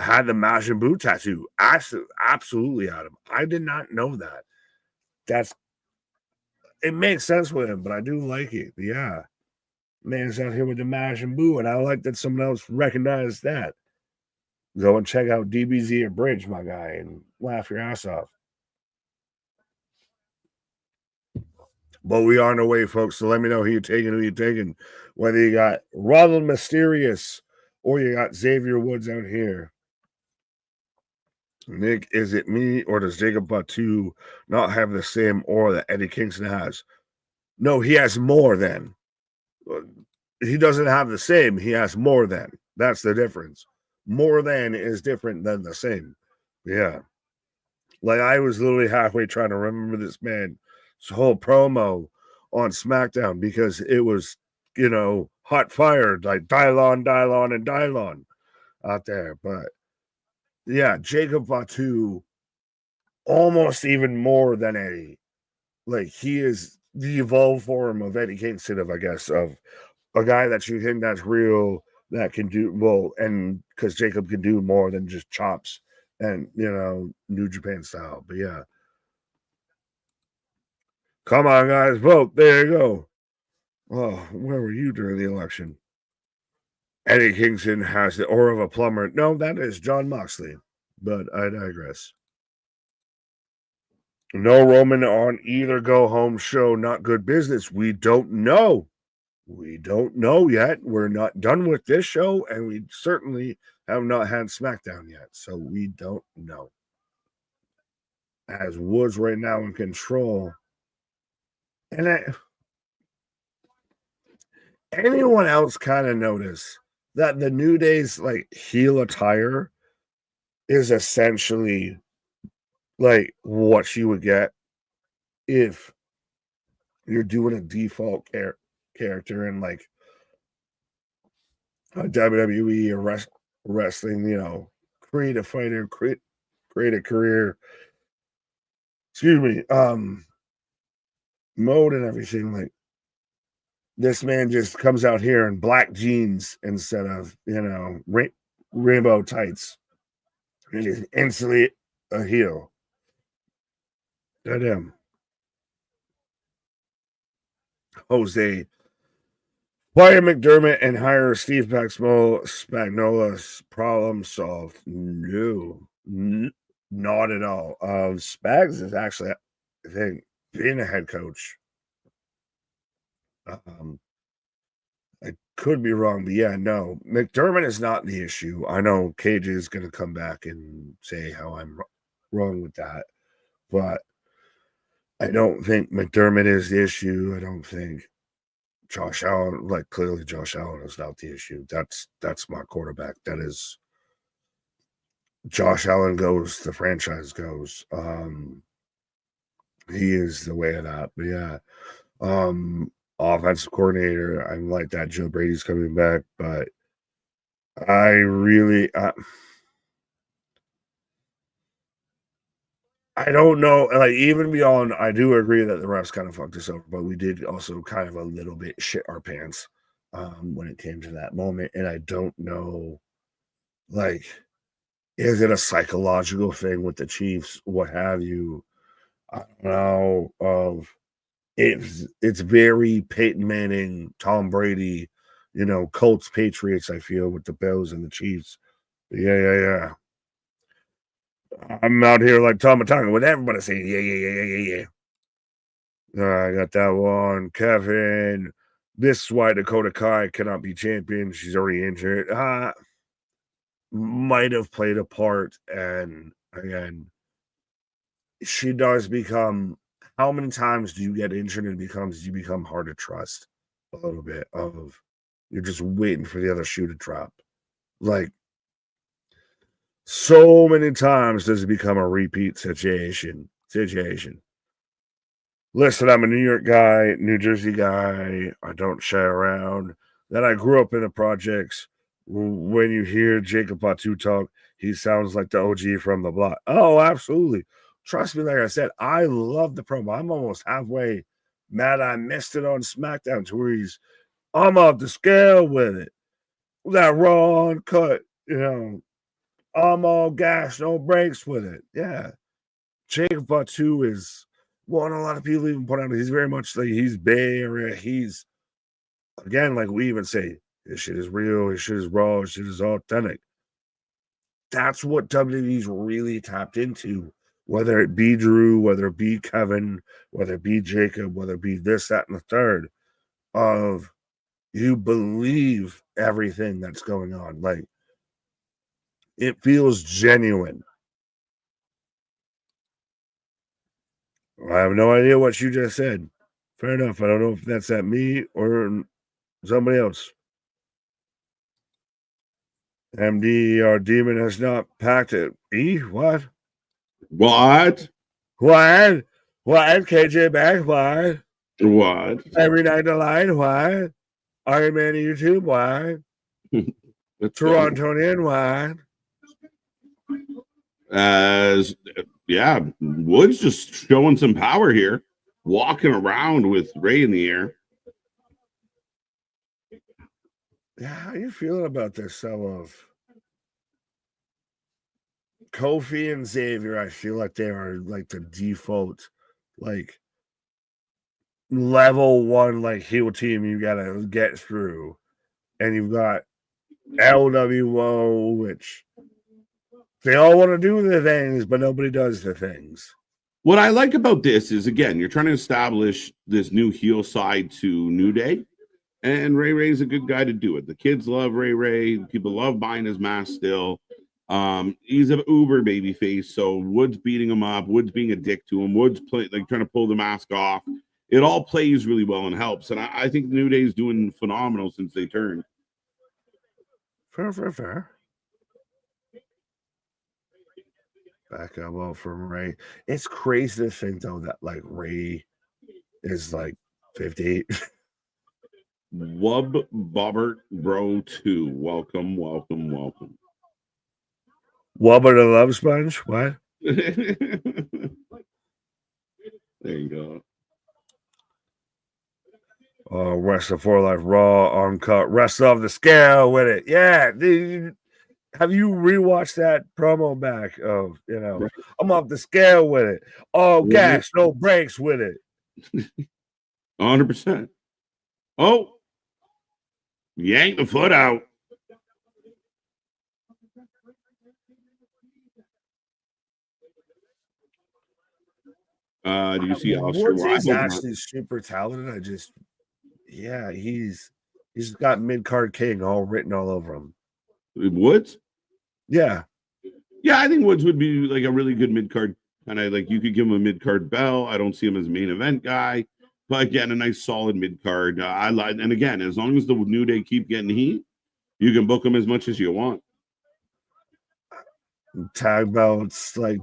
B: had the Mash and Boot tattoo? Absolutely, Adam. I did not know that. It makes sense with him, but I do like it. Yeah. Man's out here with the Mash and Boo, and I like that someone else recognized that. Go and check out DBZ at Bridge, my guy, and laugh your ass off. But we are on the way, folks, so let me know who you're taking. Whether you got Ronald Mysterious or you got Xavier Woods out here. Nick, is it me or does Jacob Batu not have the same aura that Eddie Kingston has? No, he has more than. He doesn't have the same. He has more than. That's the difference. More than is different than the same. Yeah. Like I was literally halfway trying to remember this man's whole promo on SmackDown because it was, hot fire, like Dylon, and Dylon out there. But yeah, Jacob Batu almost even more than Eddie. Like he is the evolved form of Eddie Kingston, I guess, of a guy that you think that's real, that can do well, and because Jacob can do more than just chops and New Japan style. But yeah, come on, guys, vote. There you go. Oh, where were you during the election? Eddie Kingston has the aura of a plumber. No, that is John Moxley, but I digress. No Roman on either go home show. Not good business. We don't know. We don't know yet. We're not done with this show, and we certainly have not had SmackDown yet, so we don't know. As Woods right now in control. And anyone else kind of notice that the New Day's like heel attire is essentially like what you would get if you're doing a default character in like a WWE or wrestling, create a fighter, create a career, mode and everything. Like this man just comes out here in black jeans instead of, rainbow tights. And he's instantly a heel. Goddamn. Jose, fire McDermott and hire Steve Spagnuolo. Problem solved. No, not at all. Spags is actually, I think, being a head coach. I could be wrong, but yeah, no. McDermott is not the issue. I know KJ is going to come back and say how I'm wrong with that, but I don't think McDermott is the issue. I don't think Josh Allen, clearly Josh Allen is not the issue. That's my quarterback. That is Josh Allen goes, the franchise goes. He is the way of that. But yeah, offensive coordinator, I'm like that. Joe Brady's coming back, but I really, I don't know. Like, even beyond, I do agree that the refs kind of fucked us over, but we did also kind of a little bit shit our pants when it came to that moment. And I don't know, like, is it a psychological thing with the Chiefs? What have you? I don't know. It's very Peyton Manning, Tom Brady, Colts, Patriots. I feel with the Bills and the Chiefs. Yeah. I'm out here like Tom Tonga with everybody saying yeah. I got that one, Kevin. This is why Dakota Kai cannot be champion. She's already injured. Might have played a part, and again, she does become. How many times do you get injured and you become hard to trust a little bit of you're just waiting for the other shoe to drop. Like so many times does it become a repeat situation. Listen, I'm a New York guy, New Jersey guy. I don't shy around. Then I grew up in the projects. When you hear Jacob Batu talk, he sounds like the OG from the block. Oh, absolutely. Trust me, like I said, I love the promo. I'm almost halfway mad I missed it on SmackDown to where I'm off the scale with it. That raw uncut, I'm all gas, no brakes with it. Yeah. Jacob Batu is one a lot of people even point out. He's very much like he's Bay Area. He's, again, like we even say, this shit is real, this shit is raw, this shit is authentic. That's what WWE's really tapped into, whether it be Drew, whether it be Kevin, whether it be Jacob, whether it be this, that, and the third, of you believe everything that's going on. Like, it feels genuine. I have no idea what you just said. Fair enough. I don't know if that's at me or somebody else. MD, our demon has not packed it. What?
A: What?
B: What? What? KJ back? What?
A: What?
B: Every night the line? What? Iron Man YouTube? What? Torontonian? What?
A: Yeah, Woods just showing some power here, walking around with Ray in the air.
B: Yeah, how you feeling about this, some of Kofi and Xavier? I feel like they are like the default, like level one, like heel team you gotta get through, and you've got LWO, which they all want to do the things, but nobody does the things.
A: What I like about this is, again, you're trying to establish this new heel side to New Day, and Ray Ray's a good guy to do it. The kids love Ray Ray. People love buying his mask still. He's an uber baby face, so Woods beating him up, Woods being a dick to him, Woods trying to pull the mask off. It all plays really well and helps. And I think New Day's doing phenomenal since they turned.
B: Fair. Back elbow from Ray. It's crazy to think though that like Ray is like 58.
A: Wub Bobbert Bro 2. Welcome.
B: Wubba the Love Sponge? What?
A: There you go.
B: Rest of 4 Life Raw, uncut, rest of the scale with it. Yeah, dude. Have you rewatched that promo back of, right. I'm off the scale with it. All gas, no brakes with it.
A: 100%. Oh, yank the foot out. Do you see Alistair?
B: He's actually super talented. He's got mid-card king all written all over him.
A: Woods?
B: Yeah.
A: Yeah, I think Woods would be like a really good mid-card. And you could give him a mid-card bell. I don't see him as a main event guy. But again, a nice solid mid-card. I like, and again, as long as the New Day keep getting heat, you can book them as much as you want.
B: tag belts. Like,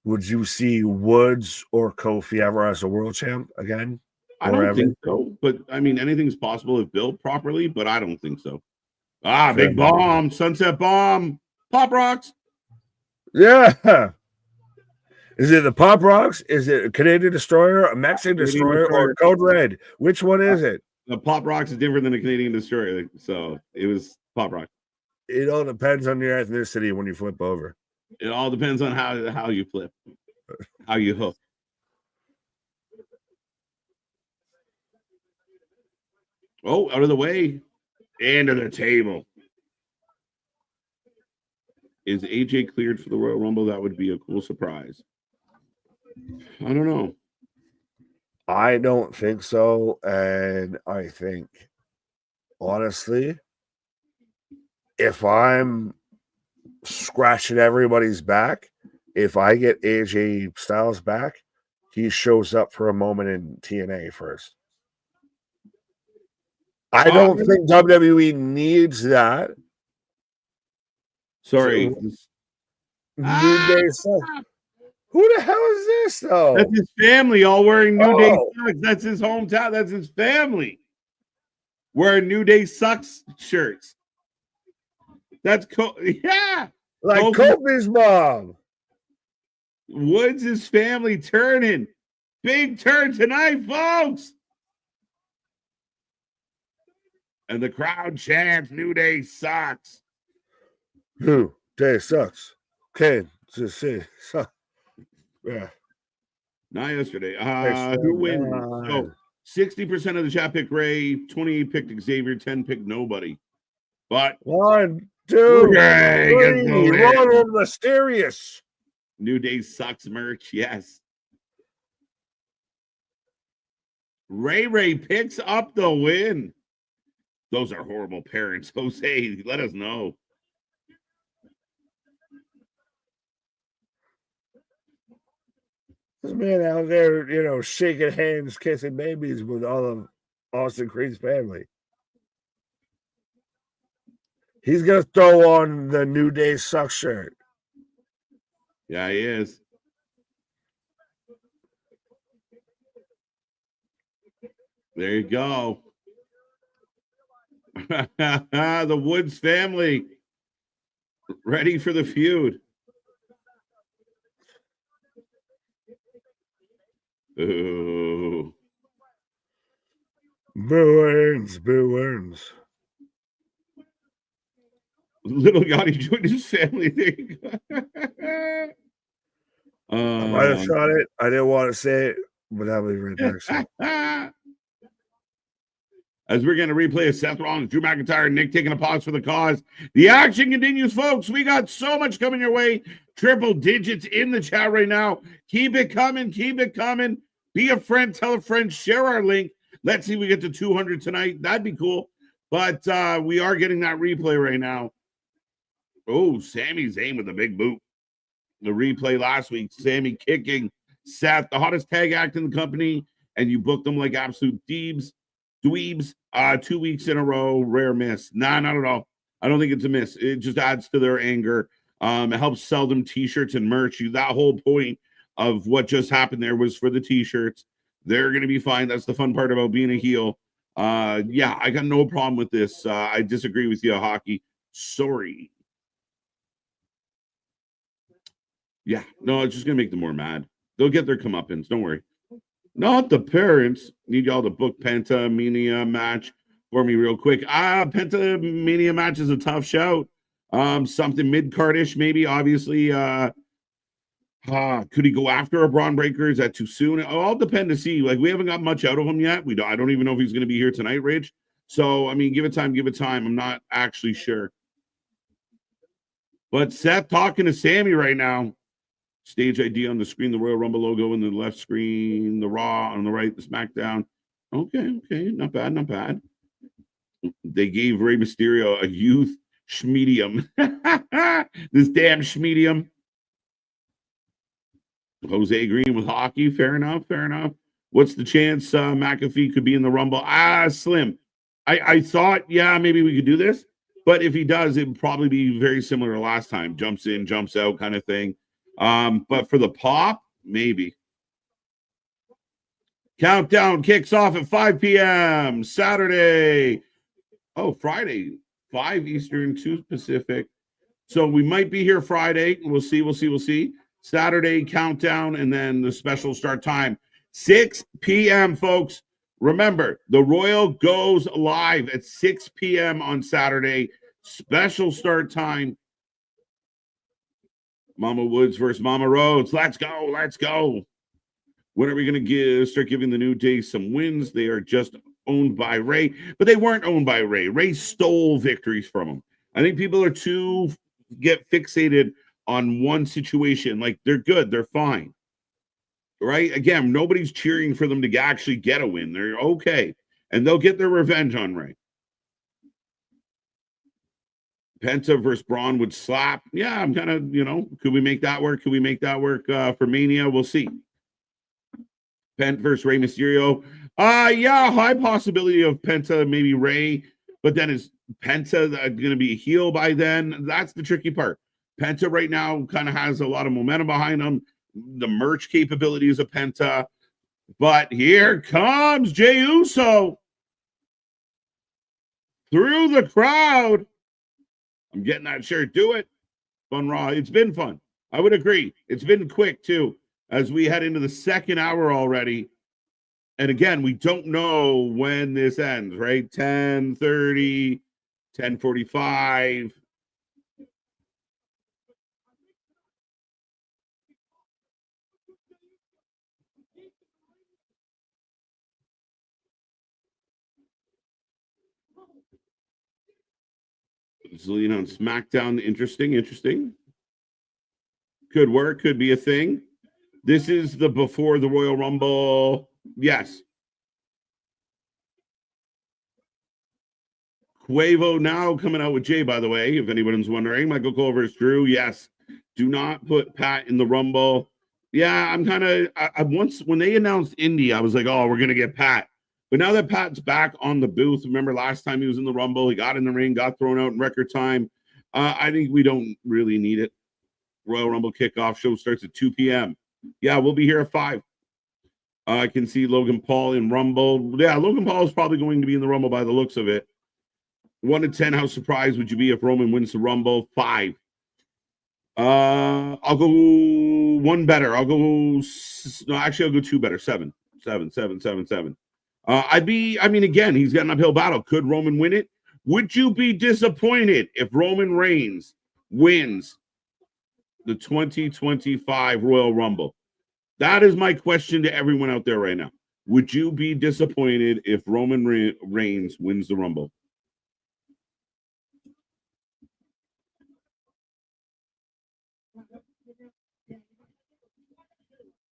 B: would you see Woods or Kofi ever as a world champ again?
A: I don't think so, but I mean, anything's possible if built properly, but I don't think so. Ah,
B: Fair
A: big bomb, sunset bomb, pop rocks.
B: Yeah. Is it the Pop Rocks? Is it a Canadian Destroyer, a Mexican Destroyer, or Code Red? Which one is it?
A: The Pop Rocks is different than a Canadian Destroyer, so it was Pop Rock.
B: It all depends on your ethnicity when you flip over.
A: It all depends on how you flip, how you hook. Oh, out of the way, and to the table. Is AJ cleared for the Royal Rumble? That would be a cool surprise. I don't know.
B: I don't think so. And I think, honestly, if I'm scratching everybody's back, if I get AJ Styles back, he shows up for a moment in TNA first. I don't think WWE needs that.
A: Sorry.
B: New Day sucks. Who the hell is this, though?
A: That's his family, all wearing New Day sucks. That's his hometown. That's his family. Wearing New Day sucks shirts. That's yeah.
B: Like Kofi's mom.
A: Woods' his family turning. Big turn tonight, folks. And the crowd chants, New Day sucks.
B: New Day sucks. Okay, just say sucks. Yeah.
A: Not yesterday. Who wins? So 60% of the chat picked Ray, 28 picked Xavier, 10 picked nobody. But
B: 1, 2,
A: Ray
B: 3, Ronald Mysterious.
A: New Day sucks merch, yes. Ray picks up the win. Those are horrible parents. Jose, let us know.
B: This man out there, shaking hands, kissing babies with all of Austin Creed's family. He's going to throw on the New Day sucks shirt.
A: Yeah, he is. There you go. The Woods family ready for the feud. Ooh.
B: Boo earns.
A: Little Gotti joined his family. There you go.
B: I might have shot it. I didn't want to say it, but I'll be right back.
A: As we're going to replay a Seth Rollins, Drew McIntyre, Nick taking a pause for the cause. The action continues, folks. We got so much coming your way. Triple digits in the chat right now. Keep it coming. Keep it coming. Be a friend. Tell a friend. Share our link. Let's see if we get to 200 tonight. That'd be cool. But we are getting that replay right now. Oh, Sami Zayn with a big boot. The replay last week. Sami kicking Seth, the hottest tag act in the company. And you booked them like absolute dweebs. 2 weeks in a row, rare miss. Nah, not at all. I don't think it's a miss. It just adds to their anger. It helps sell them t-shirts and merch. That whole point of what just happened there was for the t-shirts. They're going to be fine. That's the fun part about being a heel. Yeah, I got no problem with this. I disagree with you, Hockey. Sorry. Yeah, no, it's just going to make them more mad. They'll get their comeuppance. Don't worry. Not the parents. Need y'all to book Pentamania match for me real quick. Pentamania match is a tough shout. Something mid-cardish, maybe. Obviously, could he go after a Braun Breaker? Is that too soon? It'll all depend to see. Like, we haven't got much out of him yet. I don't even know if he's going to be here tonight, Rich. So, I mean, give it time, give it time. I'm not actually sure. But Seth talking to Sami right now. Stage ID on the screen, the Royal Rumble logo in the left screen, the Raw on the right, the SmackDown. Okay, not bad, not bad. They gave Rey Mysterio a youth schmedium. This damn schmedium. Jose Green with Hockey, fair enough. What's the chance McAfee could be in the Rumble? Slim. I thought, yeah, maybe we could do this. But if he does, it would probably be very similar to last time. Jumps in, jumps out kind of thing. But for the pop, maybe. Countdown kicks off at 5 p.m. Saturday. Oh, Friday, 5 Eastern, 2 Pacific. So we might be here Friday. We'll see. Saturday, countdown, and then the special start time, 6 p.m., folks. Remember, the Royal goes live at 6 p.m. on Saturday. Special start time. Mama Woods versus Mama Rhodes. Let's go. When are we going to start giving the New Day some wins? They are just owned by Ray, but they weren't owned by Ray. Ray stole victories from him. I think people are too get fixated on one situation. Like, they're good, they're fine. Right? Again, nobody's cheering for them to actually get a win. They're okay. And they'll get their revenge on Ray. Penta versus Braun would slap. Yeah, I'm kind of, could we make that work? For Mania? We'll see. Penta versus Rey Mysterio. Yeah, high possibility of Penta, maybe Ray. But then is Penta going to be a heel by then? That's the tricky part. Penta right now kind of has a lot of momentum behind him. The merch capabilities of Penta. But here comes Jey Uso through the crowd. I'm getting that shirt. Do it. Fun Raw. It's been fun. I would agree. It's been quick, too, as we head into the second hour already. And again, we don't know when this ends, right? 10:30, 10:45. Zelina on SmackDown. Interesting. Could work. Could be a thing. This is the before the Royal Rumble. Yes. Quavo now coming out with Jay, by the way, if anyone's wondering. Michael Cole versus Drew. Yes. Do not put Pat in the Rumble. Yeah, I'm kind of once when they announced Indy, I was like, oh, we're gonna get Pat. But now that Pat's back on the booth, remember last time he was in the Rumble, he got in the ring, got thrown out in record time. I think we don't really need it. Royal Rumble kickoff show starts at 2 p.m. Yeah, we'll be here at 5. I can see Logan Paul in Rumble. Yeah, Logan Paul is probably going to be in the Rumble by the looks of it. 1 to 10, how surprised would you be if Roman wins the Rumble? 5. I'll go 1 better. I'll go 2 better. 7. Again, he's got an uphill battle. Could Roman win it? Would you be disappointed if Roman Reigns wins the 2025 Royal Rumble? That is my question to everyone out there right now. Would you be disappointed if Roman Reigns wins the Rumble?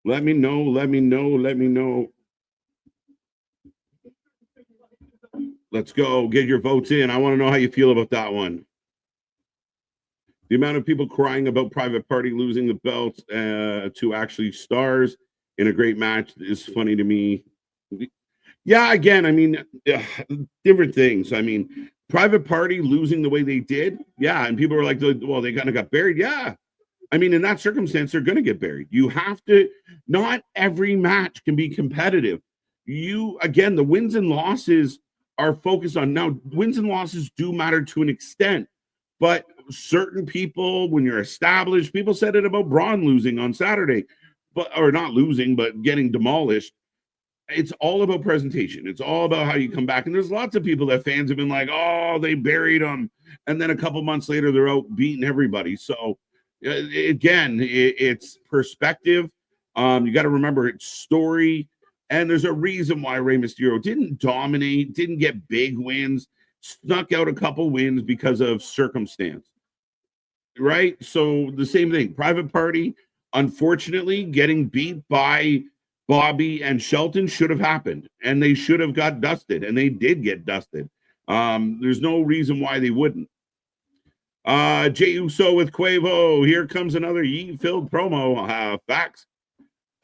A: Let me know. Let's go. Get your votes in. I want to know how you feel about that one. The amount of people crying about Private Party losing the belts to actually stars in a great match is funny to me. Yeah, again, different things. Private Party losing the way they did. Yeah, and people were like, well, they kind of got buried. Yeah. In that circumstance, they're going to get buried. You have to, not every match can be competitive. The wins and losses are focused on. Now, wins and losses do matter to an extent, but certain people, when you're established, people said it about Braun losing on Saturday, or not losing, but getting demolished. It's all about presentation. It's all about how you come back. And there's lots of people that fans have been like, oh, they buried them. And then a couple months later, they're out beating everybody. So, again, it's perspective. You got to remember it's story, and there's a reason why Rey Mysterio didn't dominate, didn't get big wins, snuck out a couple wins because of circumstance, right? So the same thing. Private Party, unfortunately, getting beat by Bobby and Shelton should have happened, and they should have got dusted, and they did get dusted. There's no reason why they wouldn't. Jey Uso with Quavo. Here comes another yeet-filled promo. Facts.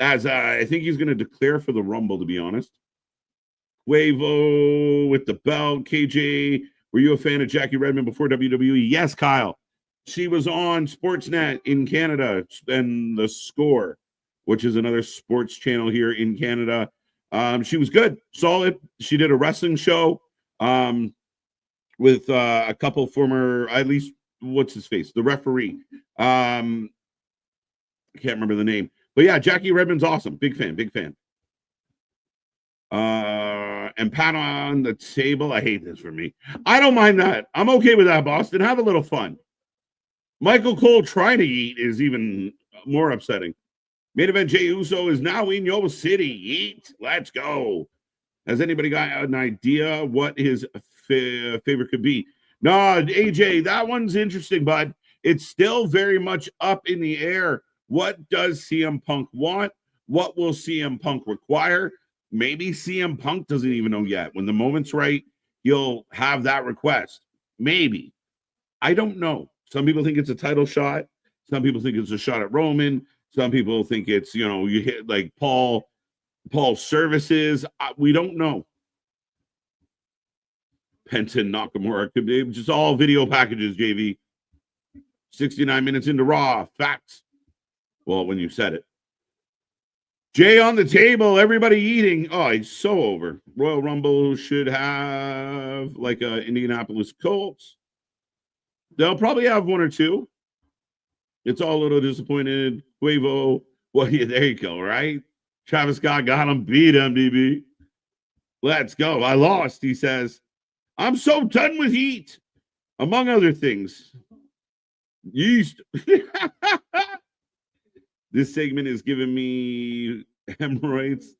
A: As I think he's going to declare for the Rumble, to be honest. Quavo with the belt. KJ Were you a fan of Jackie Redmond before WWE? Yes, Kyle. She was on Sportsnet in Canada and The Score, which is another sports channel here in Canada. She was good, solid. She did a wrestling show with a couple former, at least, what's his face? The referee. I can't remember the name. But yeah, Jackie Redmond's awesome. Big fan, big fan. And pat on the table. I hate this for me. I don't mind that. I'm okay with that, Boston. Have a little fun. Michael Cole trying to eat is even more upsetting. Main event, Jey Uso is now in your city. Eat. Let's go. Has anybody got an idea what his favorite could be? No, AJ, that one's interesting, bud. It's still very much up in the air. What does CM Punk want? What will CM Punk require? Maybe CM Punk doesn't even know yet. When the moment's right, he'll have that request. Maybe. I don't know. Some people think it's a title shot. Some people think it's a shot at Roman. Some people think it's, you hit like Paul's services. We don't know. Penta Nakamura could be just all video packages, JV. 69 minutes into Raw. Facts. Well, when you said it. Jay on the table. Everybody eating. Oh, it's so over. Royal Rumble should have like a Indianapolis Colts. They'll probably have one or two. It's all a little disappointed. Quavo. Well, yeah, there you go, right? Travis Scott got him, beat him, DB. Let's go. I lost, he says. I'm so done with heat, among other things. Yeast. This segment is giving me hemorrhoids.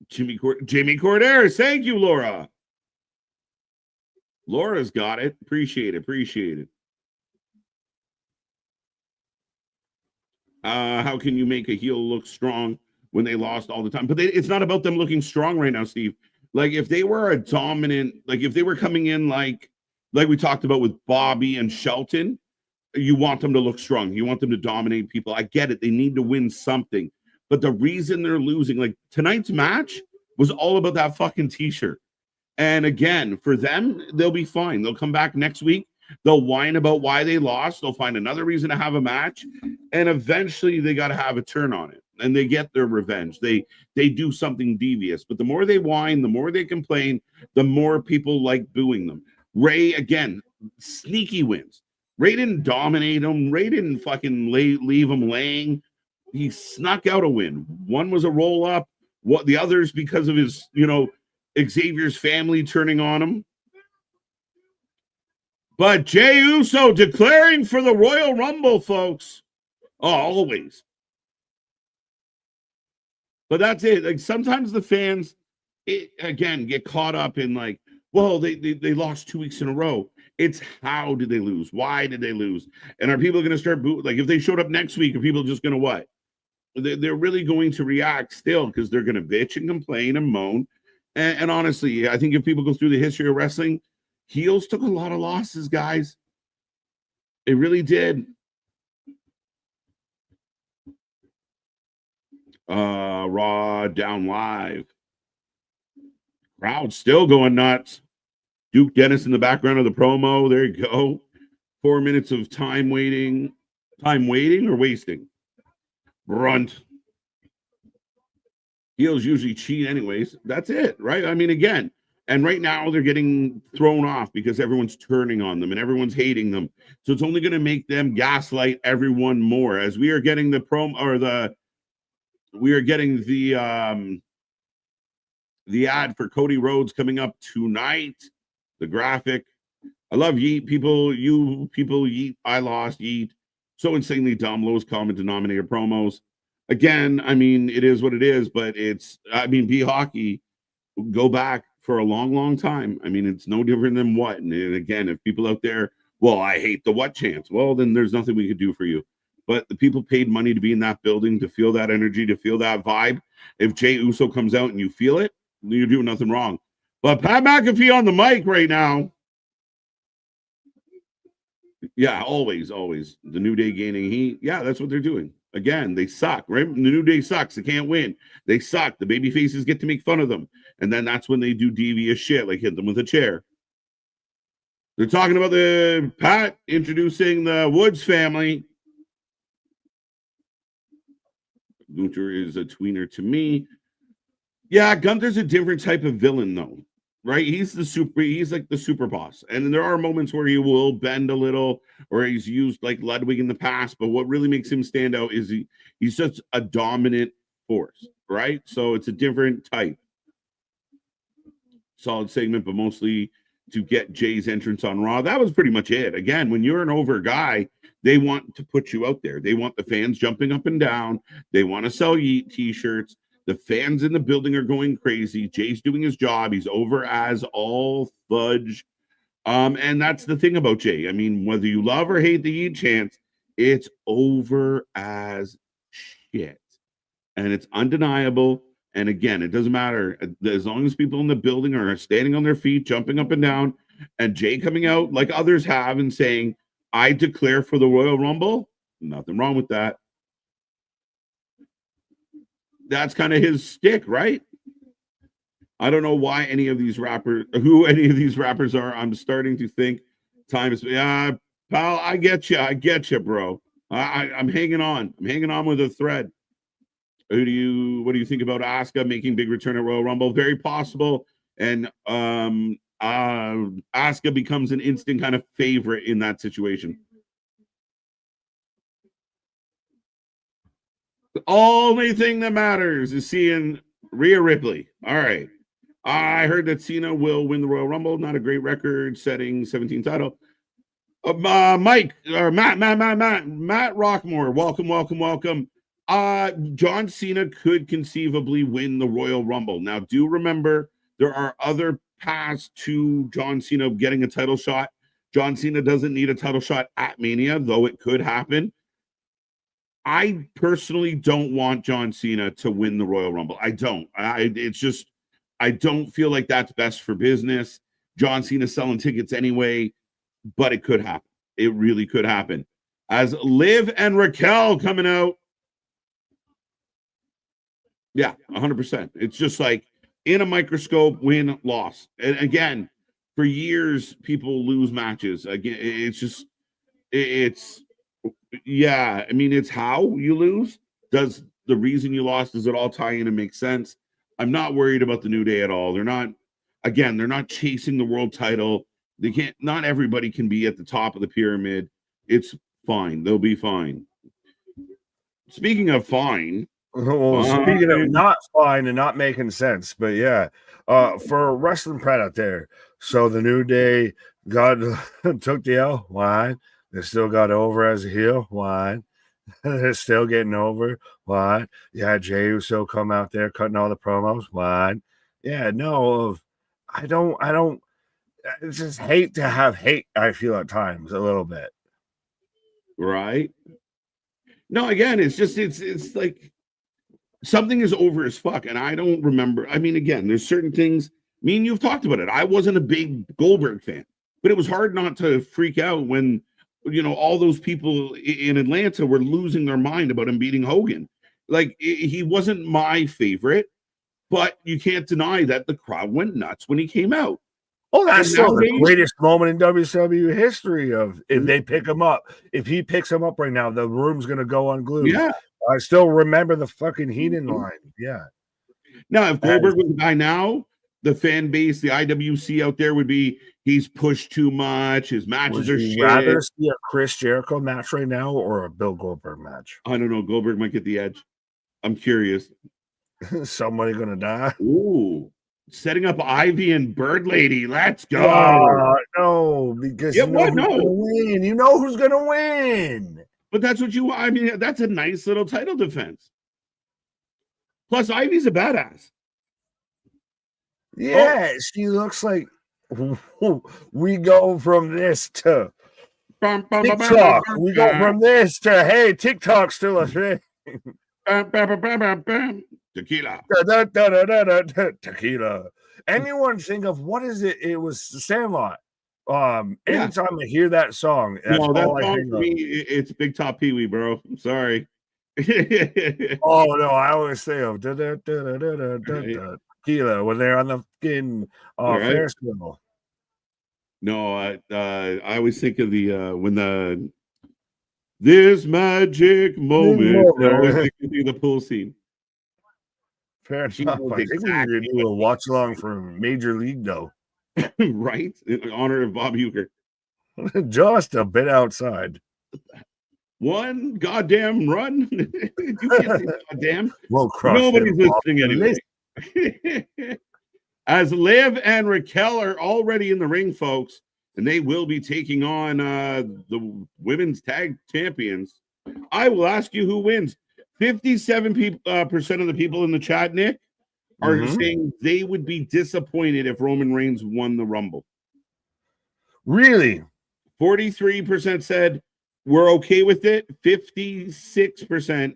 A: Jamie Corderas. Thank you, Laura. Laura's got it. Appreciate it. How can you make a heel look strong when they lost all the time? But it's not about them looking strong right now, Steve. Like if they were a dominant, like if they were coming in like we talked about with Bobby and Shelton, you want them to look strong. You want them to dominate people. I get it. They need to win something. But the reason they're losing, like tonight's match was all about that fucking t-shirt. And again, for them, they'll be fine. They'll come back next week. They'll whine about why they lost. They'll find another reason to have a match. And eventually they got to have a turn on it. And they get their revenge. They do something devious. But the more they whine, the more they complain, the more people like booing them. Ray, again, sneaky wins. Ray didn't dominate him. Ray didn't fucking leave him laying. He snuck out a win. One was a roll up. What the others because of his, Xavier's family turning on him. But Jey Uso declaring for the Royal Rumble, folks. Oh, always. But that's it. Like sometimes the fans, again, get caught up in like, well, they lost 2 weeks in a row. It's how did they lose? Why did they lose? And are people going to start like if they showed up next week, are people just going to what? They're really going to react still because they're going to bitch and complain and moan. And honestly, I think if people go through the history of wrestling, heels took a lot of losses, guys. It really did. Raw down live. Crowd still going nuts. Duke Dennis in the background of the promo. There you go. 4 minutes of time waiting. Time waiting or wasting? Brunt. Heels usually cheat anyways. That's it, right? I mean, again, and right now they're getting thrown off because everyone's turning on them and everyone's hating them. So it's only going to make them gaslight everyone more as we are getting the promo or the ad for Cody Rhodes coming up tonight. The graphic. I love Yeet people. You people Yeet. I lost Yeet. So insanely dumb. Lowest common denominator promos. Again, I mean, it is what it is, but B Hockey, go back for a long, long time. I mean, it's no different than what. And again, if people out there, well, I hate the what chance. Well, then there's nothing we could do for you. But the people paid money to be in that building, to feel that energy, to feel that vibe. If Jey Uso comes out and you feel it, you're doing nothing wrong. But Pat McAfee on the mic right now. Yeah, always. The New Day gaining heat. Yeah, that's what they're doing. Again, they suck, right? The New Day sucks. They can't win. They suck. The baby faces get to make fun of them. And then that's when they do devious shit, like hit them with a chair. They're talking about the Pat introducing the Woods family. Gunther is a tweener to me. Yeah, Gunther's a different type of villain, though, right? He's like the super boss. And there are moments where he will bend a little, or he's used like Ludwig in the past. But what really makes him stand out is he's such a dominant force, right? So it's a different type. Solid segment, but mostly to get Jay's entrance on Raw. That was pretty much it. Again, when you're an over guy, they want to put you out there. They want the fans jumping up and down. They want to sell you t-shirts. The fans in the building are going crazy. Jay's doing his job. He's over as all fudge. And that's the thing about Jay. I mean, whether you love or hate the Yeet chance, it's over as shit. And it's undeniable. And again, it doesn't matter. As long as people in the building are standing on their feet, jumping up and down, and Jay coming out like others have and saying, I declare for the Royal Rumble, nothing wrong with that. That's kind of his stick, right? I don't know why any of these rappers are. I'm starting to think time is, pal, I get you, bro. I'm hanging on. I'm hanging on with a thread. What do you think about Asuka making big return at Royal Rumble? Very possible. And Asuka becomes an instant kind of favorite in that situation. The only thing that matters is seeing Rhea Ripley. All right. I heard that Cena will win the Royal Rumble. Not a great record setting 17 title. Mike or Matt Rockmore. Welcome. John Cena could conceivably win the Royal Rumble. Now, do remember there are other paths to John Cena getting a title shot. John Cena doesn't need a title shot at Mania, though it could happen. I personally don't want John Cena to win the Royal Rumble. I don't. I don't feel like that's best for business. John Cena's selling tickets anyway, but it could happen. It really could happen. As Liv and Raquel coming out. Yeah, 100%. It's just like in a microscope, win, loss. And again, for years, people lose matches. Again, yeah, I mean, it's how you lose. Does the reason you lost, does it all tie in and make sense? I'm not worried about the New Day at all. They're not chasing the world title. Not everybody can be at the top of the pyramid. It's fine. They'll be fine. Speaking of fine.
B: Well, speaking of not fine and not making sense, but yeah, for wrestling Pratt out there. So the New Day took the L. Why? They still got over as a heel. Why? They're still getting over. Why? Yeah, Jey Uso come out there cutting all the promos. Why? Yeah, no. I just hate to have hate. I feel at times a little bit.
A: Right. No, again, it's like something is over as fuck, and I don't remember. I mean, again, there's certain things. Me and you've talked about it. I wasn't a big Goldberg fan, but it was hard not to freak out when all those people in Atlanta were losing their mind about him beating Hogan. Like he wasn't my favorite, but you can't deny that the crowd went nuts when he came out.
B: Oh, that's still the greatest moment in WCW history of if they pick him up. If he picks him up right now, the room's going to go unglued.
A: Yeah.
B: I still remember the fucking Heenan line. Yeah.
A: Now, if Goldberg was a guy now, the fan base, the IWC out there would be, he's pushed too much. His matches are shit. Would you
B: rather see a Chris Jericho match right now or a Bill Goldberg match?
A: I don't know. Goldberg might get the edge. I'm curious.
B: Somebody going to die?
A: Ooh. Setting up Ivy and Bird Lady. Let's go.
B: No, because you know who's going to win. You know who's going to win.
A: But that's what that's a nice little title defense. Plus, Ivy's a badass.
B: Yeah, she looks like we go from this to TikTok. We go from this to, hey, TikTok's still a thing.
A: Tequila.
B: Tequila. Anyone think of what is it? It was the Sandlot. Anytime I hear that song, that's all I think
A: for me, it's Big Top Pee Wee, bro. I'm sorry.
B: Oh no, I always say of tequila when they're on the fucking Ferris wheel.
A: No, I always think of the when the this magic moment. I always think of the pool scene.
B: Fair
A: She
B: enough.
A: knows
B: I think we need to
A: exactly
B: do a watch along for Major League, though.
A: right? In honor of Bob Uecker.
B: Just a bit outside.
A: One goddamn run. You can't say goddamn.
B: Well, CrossFit
A: Nobody's listening
B: Boston
A: anyway. As Liv and Raquel are already in the ring, folks, and they will be taking on the women's tag champions. I will ask you who wins. 57% of the people in the chat, Nick, are saying they would be disappointed if Roman Reigns won the Rumble.
B: Really?
A: 43% said we're okay with it. 56%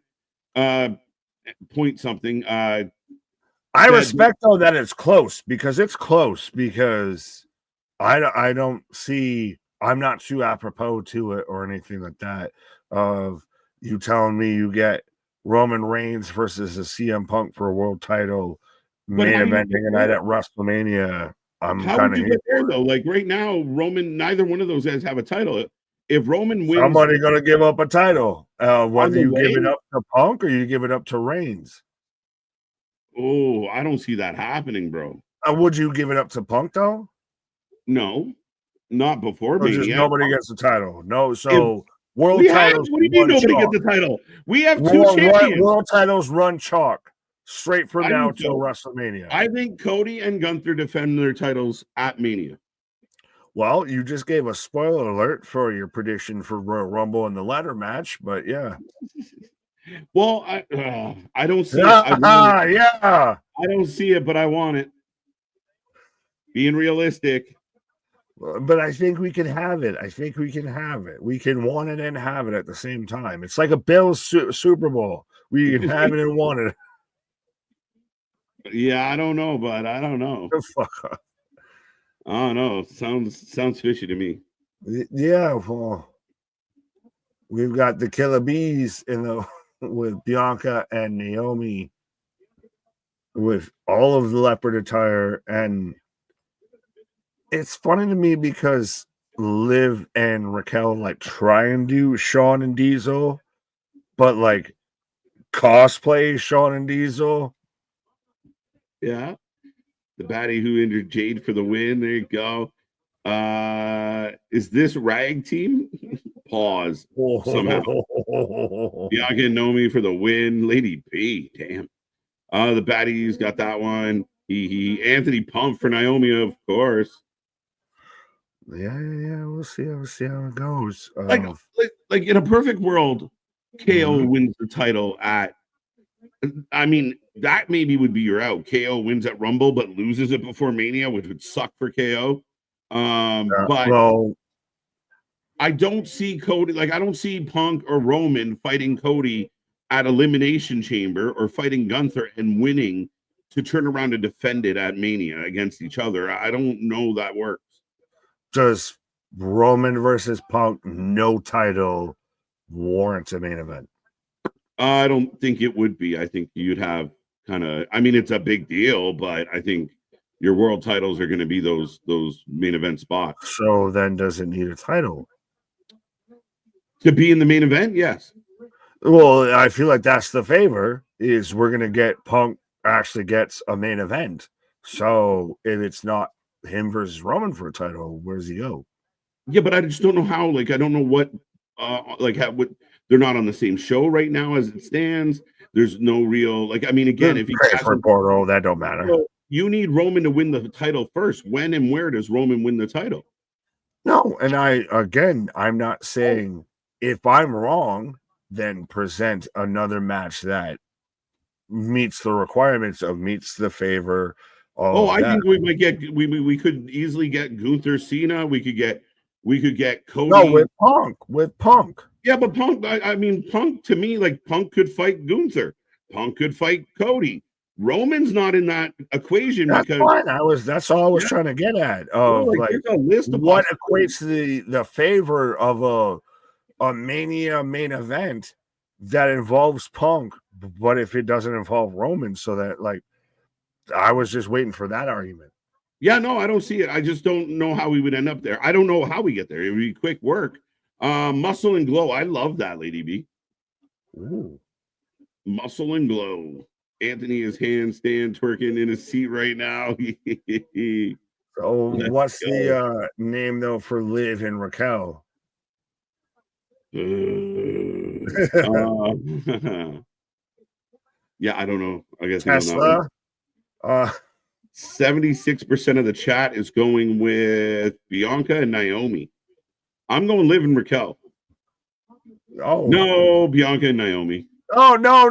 A: point something.
B: I respect though that it's close because I don't see, I'm not too apropos to it or anything like that of you telling me you get Roman Reigns versus a CM Punk for a world title main eventing a night at WrestleMania.
A: How would you get there though? Like right now, Roman, neither one of those guys have a title. If Roman wins,
B: somebody gonna give up a title. Whether you give it up to Punk or you give it up to Reigns.
A: Oh, I don't see that happening, bro.
B: Would you give it up to Punk though?
A: No, not before Mania.
B: Just nobody gets the title. No, so world titles.
A: What do you mean nobody gets the title? We have two champions.
B: World titles run chalk straight from now till WrestleMania.
A: I think Cody and Gunther defend their titles at Mania.
B: Well, you just gave a spoiler alert for your prediction for Royal Rumble in the ladder match, but yeah.
A: Well, I don't see it.
B: I
A: don't see it, but I want it. Being realistic.
B: But I think we can have it. We can want it and have it at the same time. It's like a Bills Super Bowl. We can have it and want it.
A: Yeah, I don't know, but I don't know.
B: Fuck off.
A: I don't know. Sounds fishy to me.
B: Yeah, well, we've got the Killer Bees with Bianca and Naomi with all of the leopard attire, and it's funny to me because Liv and Raquel like try and do Shawn and Diesel, but like cosplay Shawn and Diesel.
A: Yeah. The baddie who injured Jade for the win. There you go. Is this rag team? Pause. Somehow. Bianca and Naomi for the win. Lady B. Damn. The baddie's got that one. He Anthony Pump for Naomi, of course.
B: Yeah. We'll see how it goes.
A: Like in a perfect world, KO wins the title at. I mean, that maybe would be your out. KO wins at Rumble, but loses it before Mania, which would suck for KO. But I don't see Cody. Like, I don't see Punk or Roman fighting Cody at Elimination Chamber or fighting Gunther and winning to turn around and defend it at Mania against each other. I don't know that works.
B: Does Roman versus Punk, no title, warrant a main event?
A: I don't think it would be. I think you'd have kind of. I mean, it's a big deal, but I think your world titles are going to be those main event spots.
B: So then, does it need a title
A: to be in the main event? Yes.
B: Well, I feel like that's the favor. Is we're going to get Punk actually gets a main event. So if it's not him versus Roman for a title, where's he go?
A: Yeah, but I just don't know how. Like, I don't know what. What they're not on the same show right now as it stands. There's no real I mean, again, if he
B: for Portal, that don't matter.
A: So you need Roman to win the title first. When and where does Roman win the title?
B: No, and I'm not saying if I'm wrong, then present another match that meets the requirements of meets the favor.
A: I think we might get we could easily get Gunther Cena. We could get Cody.
B: No, with Punk.
A: Yeah, but Punk, I mean, Punk to me, like Punk could fight Gunther. Punk could fight Cody. Roman's not in that equation because
B: that's all I was trying to get at. There's a list of what equates the favor of a Mania main event that involves Punk, but if it doesn't involve Roman, so that I was just waiting for that argument.
A: Yeah, no, I don't see it. I just don't know how we would end up there. I don't know how we get there. It would be quick work. Muscle and glow. I love that, Lady B.
B: Ooh.
A: Muscle and glow. Anthony is handstand twerking in his seat right now.
B: So
A: Let's
B: what's
A: go.
B: the name though for Liv and Raquel?
A: Yeah, I don't know. I guess
B: Tesla.
A: 76% of the chat is going with Bianca and Naomi. I'm going Liv and Raquel.
B: Oh
A: no, Bianca and Naomi.
B: Oh no.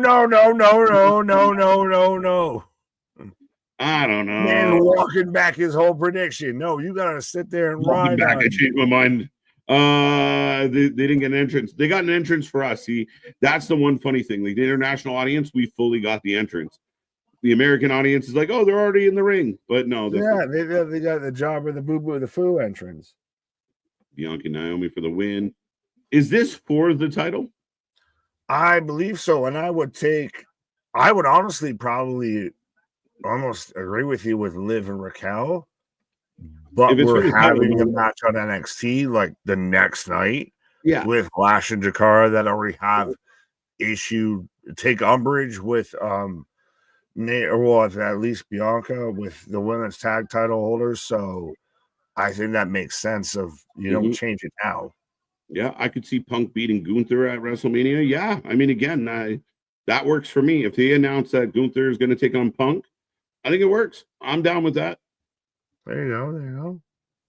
A: I don't know.
B: Man walking back his whole prediction. No, you gotta sit there and ride on.
A: I changed my mind. They didn't get an entrance. They got an entrance for us. See, that's the one funny thing. Like the international audience, we fully got the entrance. The American audience is like, oh, they're already in the ring. But no,
B: they got the job of the Boo Boo the Foo entrance.
A: Bianca and Naomi for the win. Is this for the title?
B: I believe so. And I would honestly probably almost agree with you with Liv and Raquel. But we're having a match on NXT like the next night.
A: Yeah.
B: With Lash and Jakara that already have take umbrage with at least Bianca with the women's tag title holders. So I think that makes sense of you don't change it now.
A: Yeah, I could see Punk beating Gunther at WrestleMania. Yeah, I mean, again, that works for me. If they announce that Gunther is going to take on Punk, I think it works. I'm down with that.
B: There you go.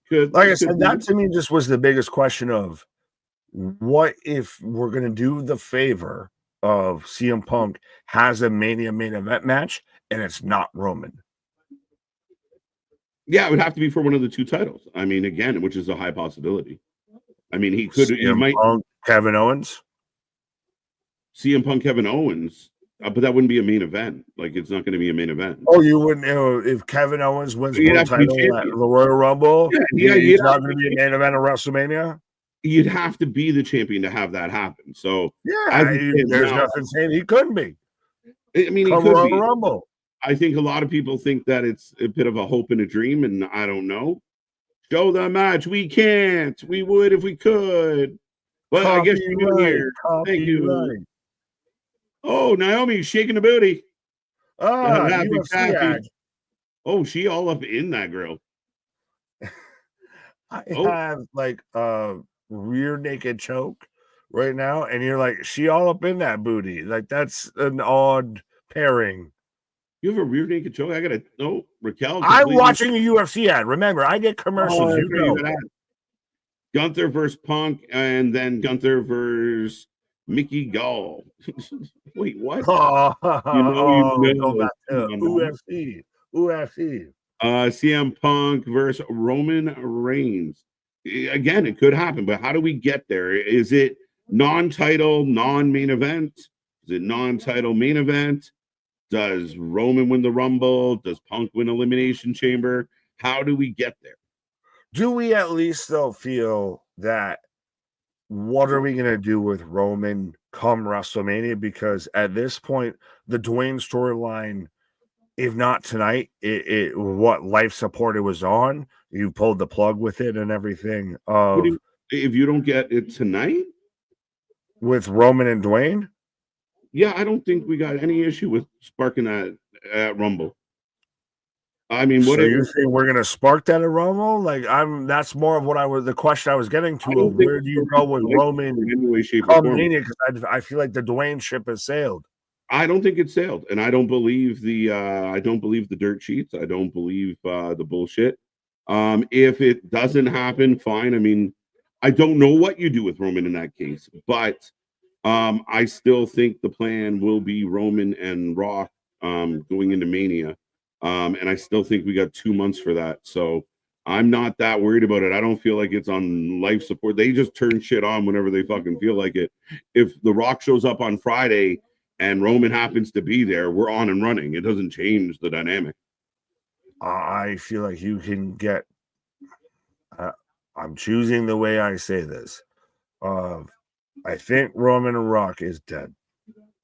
A: Good.
B: Like I said, that to me just was the biggest question of what if we're going to do the favor of CM Punk has a Mania main event match and it's not Roman.
A: Yeah, it would have to be for one of the two titles. I mean, again, which is a high possibility. I mean, he might
B: Punk, Kevin Owens.
A: CM Punk, Kevin Owens, but that wouldn't be a main event. Like, it's not going to be a main event.
B: Oh, you wouldn't if Kevin Owens wins world title at the Royal Rumble? He's not going to be a main event of WrestleMania.
A: You'd have to be the champion to have that happen. So
B: there's nothing saying he couldn't be.
A: I mean, he could
B: Royal
A: be.
B: Rumble.
A: I think a lot of people think that it's a bit of a hope and a dream, and I don't know. Show the match. We can't. We would if we could. But I guess you're here. Thank you. Oh, Naomi's shaking the booty. Oh, she all up in that girl.
B: I have like a rear naked choke right now, and you're like, she all up in that booty. Like, that's an odd pairing.
A: You have a rear naked choke? I gotta Raquel.
B: I'm watching a UFC ad. Remember, I get commercials.
A: Gunther versus Punk, and then Gunther versus Mickey Gall. Wait, what?
B: UFC.
A: CM Punk versus Roman Reigns. Again, it could happen, but how do we get there? Is it non-title, non-main event? Is it non-title main event? Does Roman win the Rumble? Does Punk win Elimination Chamber? How do we get there?
B: Do we at least though feel that what are we going to do with Roman come WrestleMania? Because at this point, the Dwayne storyline, if not tonight, what life support it was on, you pulled the plug with it and everything.
A: If you don't get it tonight
B: with Roman and Dwayne,
A: yeah, I don't think we got any issue with sparking that at Rumble. I mean,
B: what do you think we're gonna spark that at Rumble? Like, that's more of what the question I was getting to of where do you go with Roman in any way, shape, or form? Because I feel like the Dwayne ship has sailed.
A: I don't think it sailed, and I don't believe the dirt sheets. I don't believe the bullshit. If it doesn't happen, fine. I mean, I don't know what you do with Roman in that case, but I still think the plan will be Roman and Rock going into Mania. And I still think we got 2 months for that. So I'm not that worried about it. I don't feel like it's on life support. They just turn shit on whenever they fucking feel like it. If The Rock shows up on Friday and Roman happens to be there, we're on and running. It doesn't change the dynamic.
B: I feel like you can get I'm choosing the way I say this. I think Roman and Rock is dead.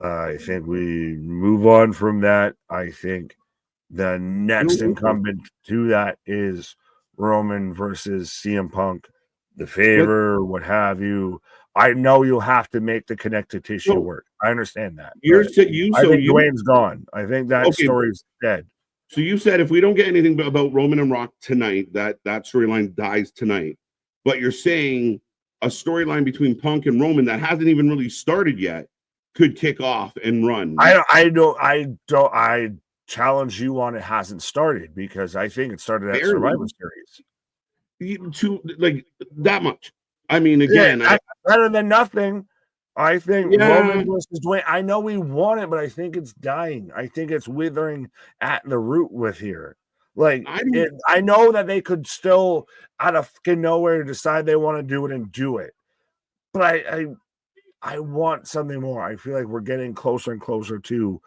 B: I think we move on from that. I think The next incumbent to that is Roman versus CM Punk, the favor, what have you. I know you'll have to make the connective tissue work. I understand that. I think Dwayne's gone. I think that story's dead.
A: So you said if we don't get anything about Roman and Rock tonight, that storyline dies tonight. But you're saying a storyline between Punk and Roman that hasn't even really started yet could kick off and run.
B: I challenge you on it hasn't started, because I think it started at Survivor Series.
A: To like that much. I mean, again,
B: better than nothing. I think Roman versus Dwayne. I know we want it, but I think it's dying. I think it's withering at the root with here. Like, I know that they could still, out of fucking nowhere, decide they want to do it and do it. But I want something more. I feel like we're getting closer and closer to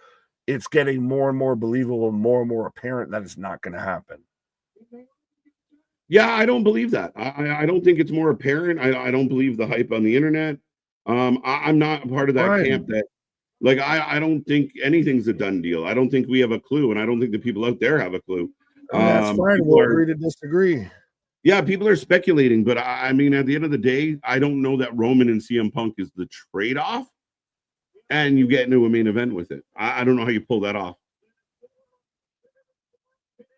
B: it's getting more and more believable, more and more apparent that it's not going to happen.
A: Yeah, I don't believe that. I don't think it's more apparent. I don't believe the hype on the internet. I'm not a part of that camp that, like, I don't think anything's a done deal. I don't think we have a clue, and I don't think the people out there have a clue.
B: That's fine. We'll agree to disagree.
A: Yeah, people are speculating, but I mean, at the end of the day, I don't know that Roman and CM Punk is the trade-off, and you get into a main event with it. I don't know how you pull that off.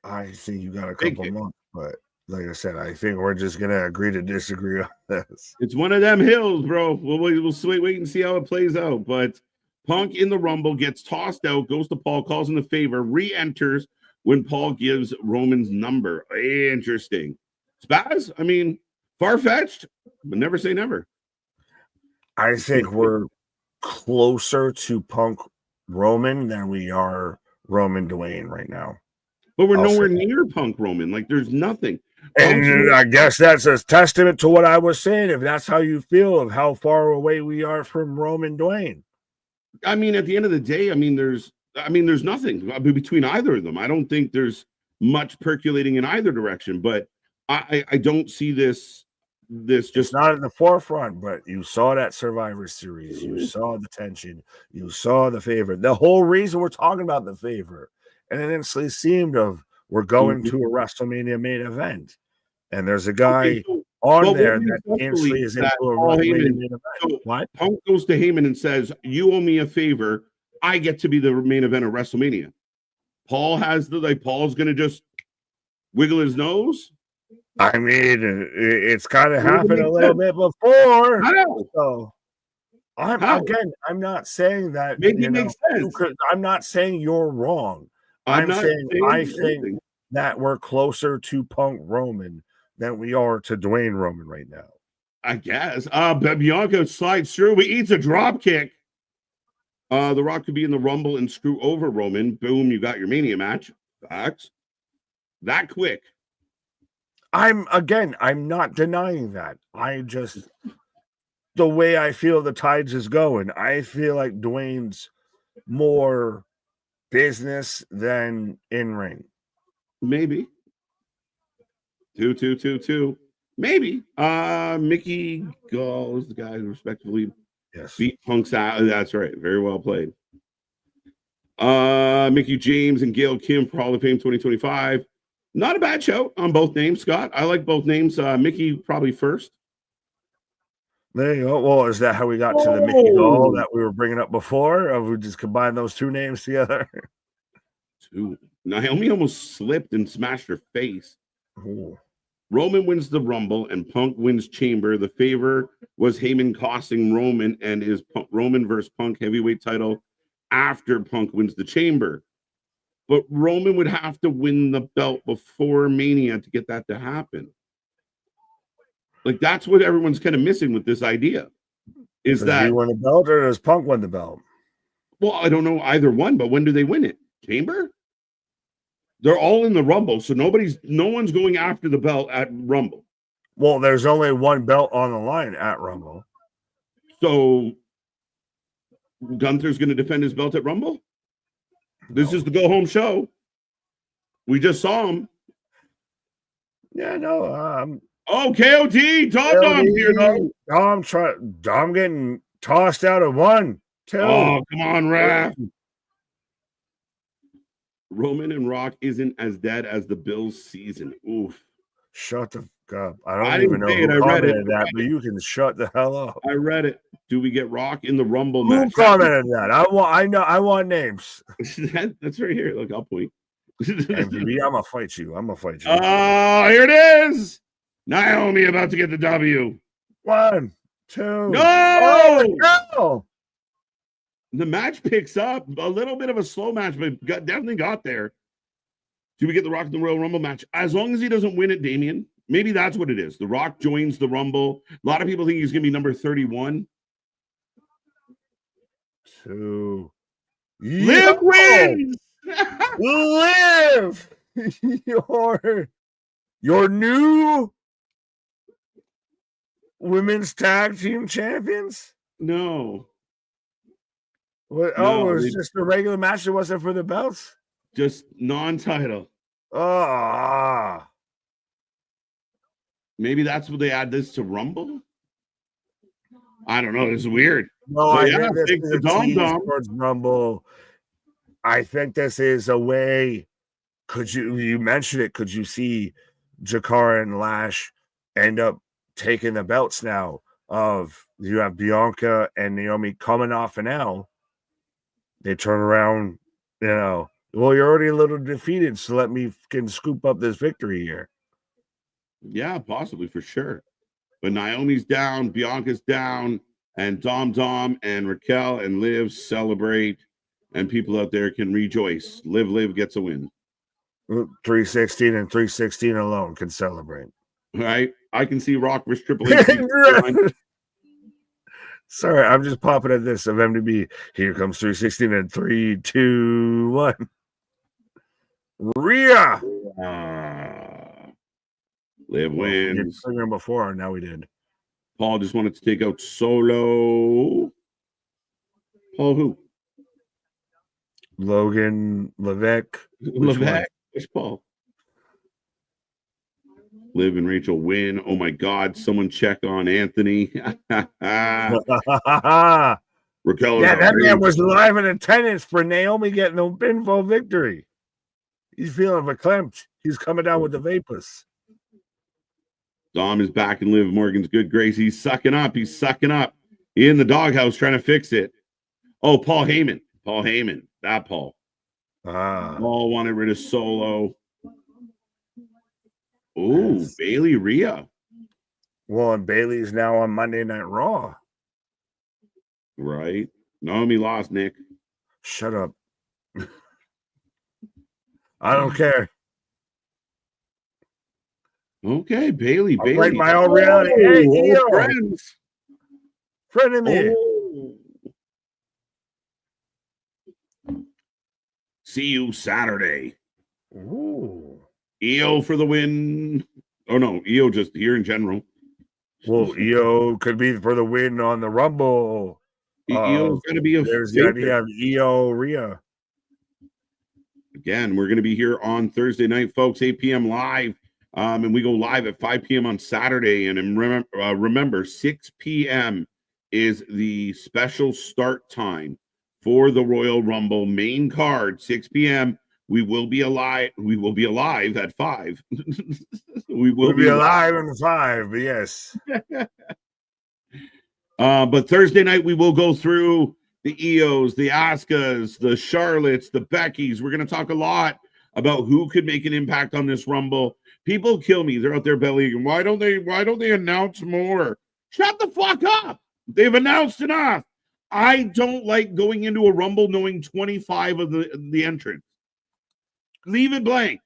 B: I think you got a couple months, but like I said, I think we're just gonna agree to disagree on this.
A: It's one of them hills, bro. We'll wait and see how it plays out. But Punk in the Rumble gets tossed out, goes to Paul, calls in the favor, re-enters when Paul gives Roman's number. Interesting. Spaz, I mean, far-fetched, but never say never.
B: I think we're closer to Punk Roman than we are Roman Dwayne right now.
A: But we're nowhere near Punk Roman. Like, there's nothing.
B: And I guess that's a testament to what I was saying, if that's how you feel, of how far away we are from Roman Dwayne.
A: I mean, at the end of the day, there's nothing between either of them. I don't think there's much percolating in either direction, but I don't see this just
B: it's not in the forefront. But you saw that Survivor Series, you saw the tension, you saw the favor. The whole reason we're talking about the favor, and it instantly seemed of we're going to a WrestleMania main event, and there's a guy on there that instantly is into a WrestleMania main event.
A: So what? Punk goes to Heyman and says, "You owe me a favor. I get to be the main event of WrestleMania." Paul has Paul's going to just wiggle his nose.
B: I mean, it's kind of happened a little bit before.
A: I know.
B: So I'm not saying that
A: maybe it makes sense.
B: I'm not saying you're wrong. I'm saying I think that we're closer to Punk Roman than we are to Dwayne Roman right now.
A: I guess. But Bianca slides through. He eats a drop kick. The Rock could be in the Rumble and screw over Roman. Boom, you got your Mania match. Facts. That quick.
B: I'm not denying that. I just, the way I feel the tides is going, I feel like Dwayne's more business than in ring.
A: Maybe. 2. Maybe. Mickey Gall is the guy who respectively beat Punk's out. That's right. Very well played. Mickey James and Gail Kim for Hall of Fame 2025. Not a bad show on both names, Scott. I like both names. Mickey probably first.
B: There you go. Well, is that how we got to the Mickey Gall that we were bringing up before? Or we just combine those two names together?
A: Naomi almost slipped and smashed her face.
B: Ooh.
A: Roman wins the Rumble and Punk wins Chamber. The favor was Heyman costing Roman and his Roman versus Punk heavyweight title after Punk wins the Chamber. But Roman would have to win the belt before Mania to get that to happen. Like, that's what everyone's kind of missing with this idea. Does
B: he win the belt or does Punk win the belt?
A: Well, I don't know either one, but when do they win it? Chamber? They're all in the Rumble, so no one's going after the belt at Rumble.
B: Well, there's only one belt on the line at Rumble.
A: So Gunther's going to defend his belt at Rumble? This is the go-home show. We just saw him.
B: Yeah, no.
A: KOD. Dom's here, though.
B: Dom getting tossed out of 1, 2.
A: Oh, come on, Raph. Roman and Rock isn't as dead as the Bills season. Oof.
B: Shut the fuck up. I
A: I
B: don't
A: didn't
B: even know
A: say it,
B: who
A: I read it.
B: commented that, but you can shut the hell up.
A: I read it. Do we get Rock in the Rumble
B: Who
A: match?
B: commented that? I want names.
A: That's right here. Look, I'll point.
B: MVB, I'm gonna fight you.
A: Oh, here it is. Naomi about to get the W.
B: 1, 2.
A: No!
B: Oh, no!
A: The match picks up. A little bit of a slow match, but definitely got there. Do we get the Rock in the Royal Rumble match? As long as he doesn't win it, Damien. Maybe that's what it is. The Rock joins the Rumble. A lot of people think he's going to be number 31.
B: 2.
A: Liv wins!
B: Liv! Your new women's tag team champions?
A: No.
B: What?
A: No,
B: it was just a regular match. It wasn't for the belts?
A: Just non-title. Maybe that's what they add this to Rumble. I don't know. This is weird.
B: No, I think this is a tease towards Rumble. I think this is a way. You mentioned it? Could you see Jakara and Lash end up taking the belts now? You have Bianca and Naomi coming off an L. They turn around, well, you're already a little defeated, so let me can scoop up this victory here.
A: Yeah, possibly, for sure. But Naomi's down, Bianca's down, and Dom and Raquel and Liv celebrate, and people out there can rejoice. Liv gets a win.
B: 316 and 316 alone can celebrate.
A: All right? I can see Rock vs. Triple H.
B: Sorry, I'm just popping at this of MDB. Here comes 316 and 3, 2, 1. Rhea.
A: Liv wins.
B: We did before, now we did.
A: Paul just wanted to take out Solo. Paul who?
B: Logan Levesque.
A: It's Paul. Liv and Rachel win. Oh my God! Someone check on Anthony. Raquel.
B: Yeah, that man was live in attendance for Naomi getting the pinfall victory. He's feeling verklempt. He's coming down with the vapors.
A: Dom is back in Liv Morgan's good grace. He's sucking up. In the doghouse trying to fix it. Oh, Paul Heyman. That Paul. Paul wanted rid of Solo. Oh, Bailey Rhea.
B: Well, and Bailey's now on Monday Night Raw.
A: Right. Naomi lost, Nick.
B: Shut up. I don't care.
A: Okay, Bailey.
B: Like my own reality. Hey,
A: friends.
B: Friend of me.
A: See you Saturday.
B: Ooh.
A: EO for the win. Oh, no. EO just here in general.
B: Well, EO could be for the win on the Rumble.
A: EO's going to be
B: there's the idea of EO Rhea.
A: Again, we're going to be here on Thursday night, folks, 8 p.m. live. And we go live at 5 p.m. on Saturday. And remember, 6 p.m. is the special start time for the Royal Rumble main card. 6 p.m. We will be alive. We will be alive at 5. we will be
B: alive at 5. Yes.
A: But Thursday night we will go through the Ios, the Askas, the Charlottes, the Beckys. We're going to talk a lot about who could make an impact on this Rumble. People kill me. They're out there bellying. Why don't they announce more? Shut the fuck up. They've announced enough. I don't like going into a Rumble knowing 25 of the entrants. Leave it blank.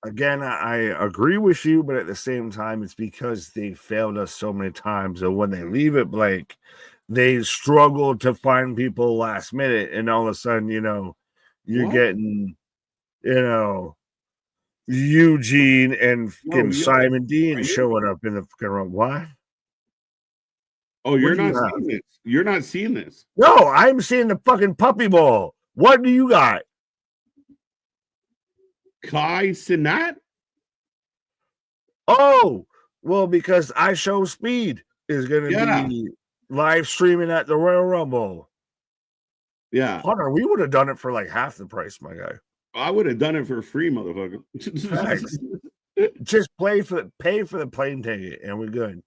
B: Again, I agree with you, but at the same time, it's because they failed us so many times. And when they leave it blank, they struggle to find people last minute. And all of a sudden, you're getting, Eugene and Simon Dean showing up in the fucking room. What?
A: Oh, you're not seeing this. You're not seeing this.
B: No, I'm seeing the fucking puppy ball. What do you got?
A: Kai Cenat?
B: Oh, well, because I Show Speed is going to be live streaming at the Royal Rumble.
A: Yeah.
B: Hunter, we would have done it for like half the price, my guy.
A: I would have done it for free, motherfucker.
B: Facts. Just pay for the plane ticket, and we're good.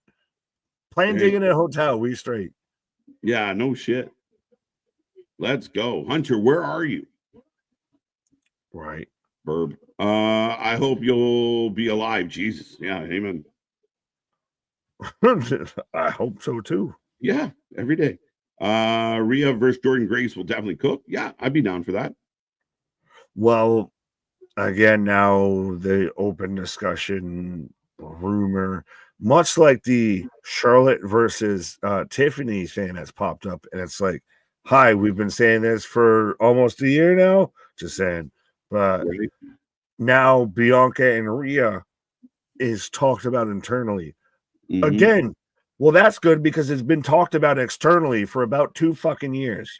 B: Plane ticket in a hotel, we straight.
A: Yeah, no shit. Let's go. Hunter, where are you?
B: Right.
A: Burb. I hope you'll be alive. Jesus. Yeah, amen.
B: I hope so too.
A: Yeah, every day. Rhea versus Jordan Grace will definitely cook. Yeah, I'd be down for that.
B: Well, again, now the open discussion rumor, much like the Charlotte versus Tiffany thing that's popped up, and it's like, hi, we've been saying this for almost a year now. Just saying, but
A: Right.
B: now Bianca and Rhea is talked about internally. Again, well, that's good because it's been talked about externally for about 2 fucking years.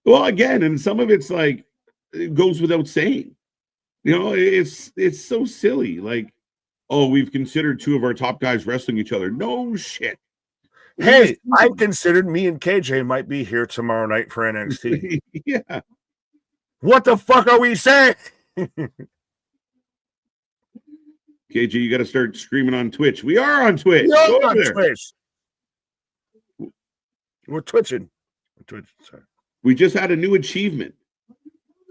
A: Well, again, and some of it's like it goes without saying. You know, it's so silly. Like, oh, we've considered 2 of our top guys wrestling each other. No shit.
B: Hey, I considered me and KJ might be here tomorrow night for NXT.
A: Yeah.
B: What the fuck are we saying?
A: KJ, you got to start screaming on Twitch. We are on Twitch.
B: We are on Twitch. We're twitching. Sorry.
A: We just had a new achievement.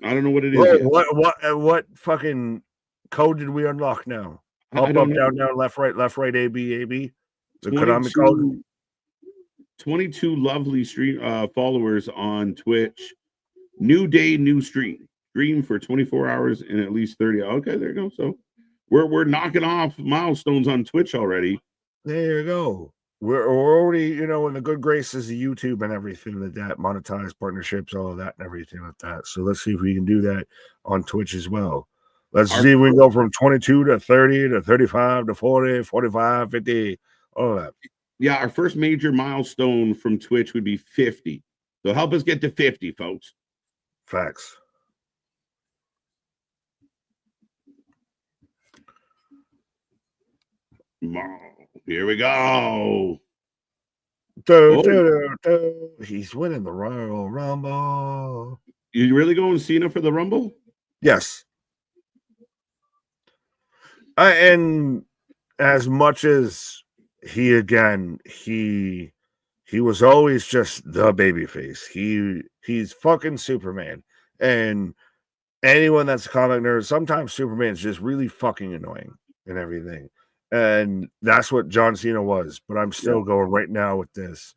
A: I don't know what it is.
B: What fucking code did we unlock now? Up, down, down, left, right, A, B, A, B. The Konami code.
A: 22 lovely followers on Twitch. New day, new stream. Stream for 24 hours and at least 30. Okay, there you go. So we're knocking off milestones on Twitch already.
B: There you go. We're already, in the good graces of YouTube and everything like that, monetized partnerships, all of that and everything like that. So let's see if we can do that on Twitch as well. Let's see if we can go from 22 to 30 to 35 to 40, 45, 50, all of that.
A: Yeah, our first major milestone from Twitch would be 50. So help us get to 50, folks.
B: Facts.
A: Here we go.
B: He's winning the Royal Rumble.
A: You really going Cena for the Rumble?
B: Yes. And as much as he was always just the babyface. He's fucking Superman. And anyone that's a comic nerd, sometimes Superman's just really fucking annoying and everything. And that's what John Cena was. But I'm still going right now with this